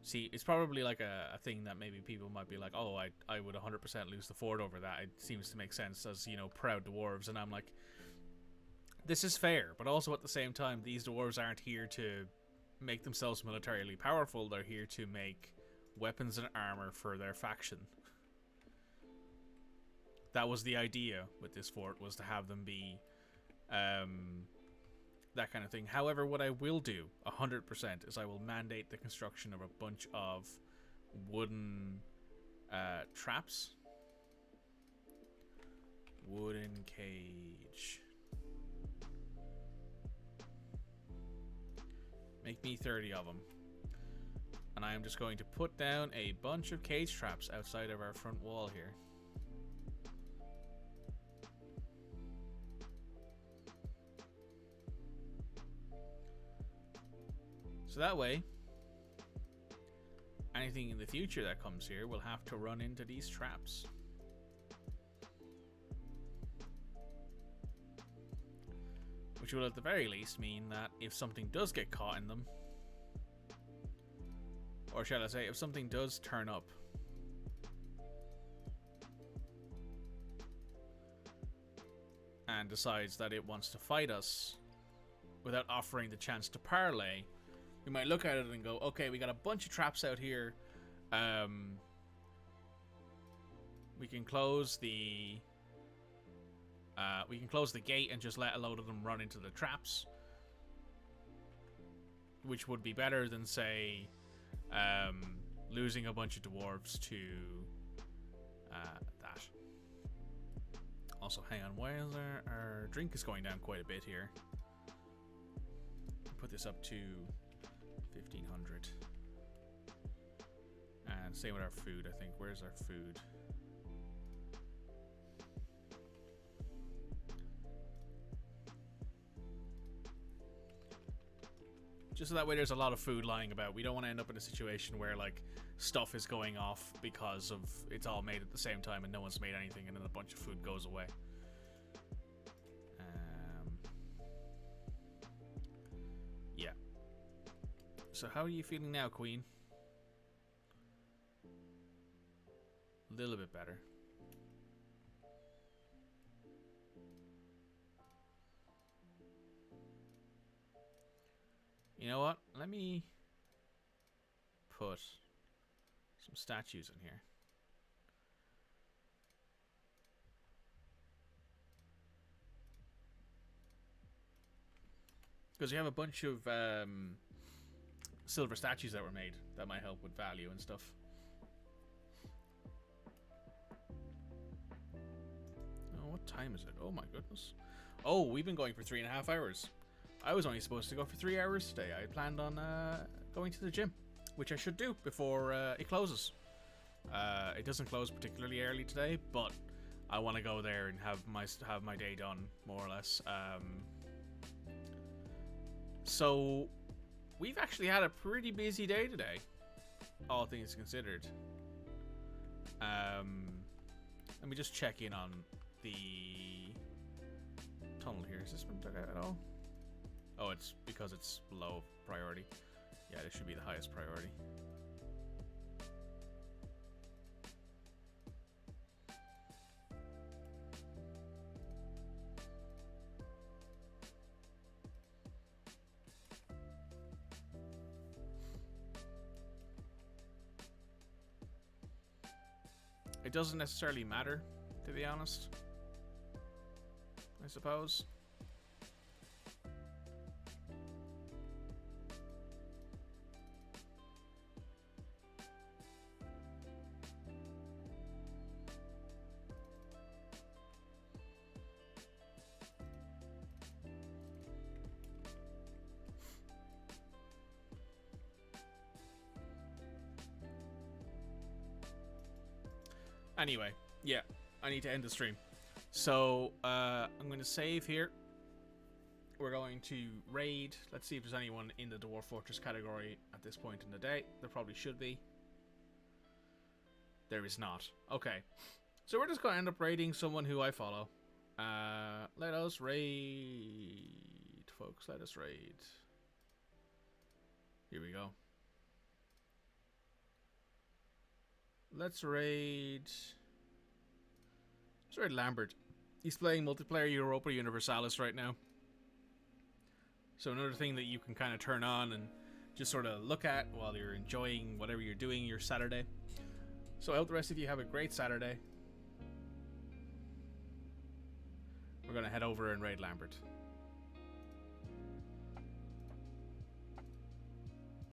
see, it's probably like a thing that maybe people might be like, oh, I would 100% lose the fort over that. It seems to make sense as, you know, proud dwarves, and I'm like, this is fair, but also at the same time, these dwarves aren't here to make themselves militarily powerful. They're here to make weapons and armor for their faction. That was the idea with this fort, was to have them be that kind of thing. However, what I will do 100% is I will mandate the construction of a bunch of wooden traps. Wooden cage. Make me 30 of them. And I am just going to put down a bunch of cage traps outside of our front wall here. So that way, anything in the future that comes here will have to run into these traps. Which will at the very least mean that if something does get caught in them, or shall I say, if something does turn up, and decides that it wants to fight us without offering the chance to parley, we might look at it and go, okay, we got a bunch of traps out here. We can close the gate and just let a load of them run into the traps, which would be better than, say, losing a bunch of dwarves to that. Also, hang on, why is our drink is going down quite a bit here? Put this up to 1500. And same with our food, I think. Where's our food? Just so that way there's a lot of food lying about. We don't want to end up in a situation where, like, stuff is going off because of it's all made at the same time and no one's made anything, and then a bunch of food goes away. Yeah. So how are you feeling now, Queen? A little bit better. You know what? Let me put some statues in here. Because you have a bunch of silver statues that were made that might help with value and stuff. Oh, what time is it? Oh my goodness. Oh, we've been going for 3.5 hours. I was only supposed to go for 3 hours today. I planned on going to the gym, which I should do before it closes. It doesn't close particularly early today, but I want to go there and have my day done, more or less. So we've actually had a pretty busy day today, all things considered. Let me just check in on the tunnel here. Has this been dug out at all? Oh, it's because it's low priority. Yeah, this should be the highest priority. It doesn't necessarily matter, to be honest, I suppose. Anyway, yeah, I need to end the stream. So, I'm going to save here. We're going to raid. Let's see if there's anyone in the Dwarf Fortress category at this point in the day. There probably should be. There is not. Okay. So we're just going to end up raiding someone who I follow. Let us raid, folks. Let us raid. Here we go. Let's raid Lambert. He's playing multiplayer Europa Universalis right now. So another thing that you can kind of turn on and just sort of look at while you're enjoying whatever you're doing your Saturday. So I hope the rest of you have a great Saturday. We're going to head over and raid Lambert.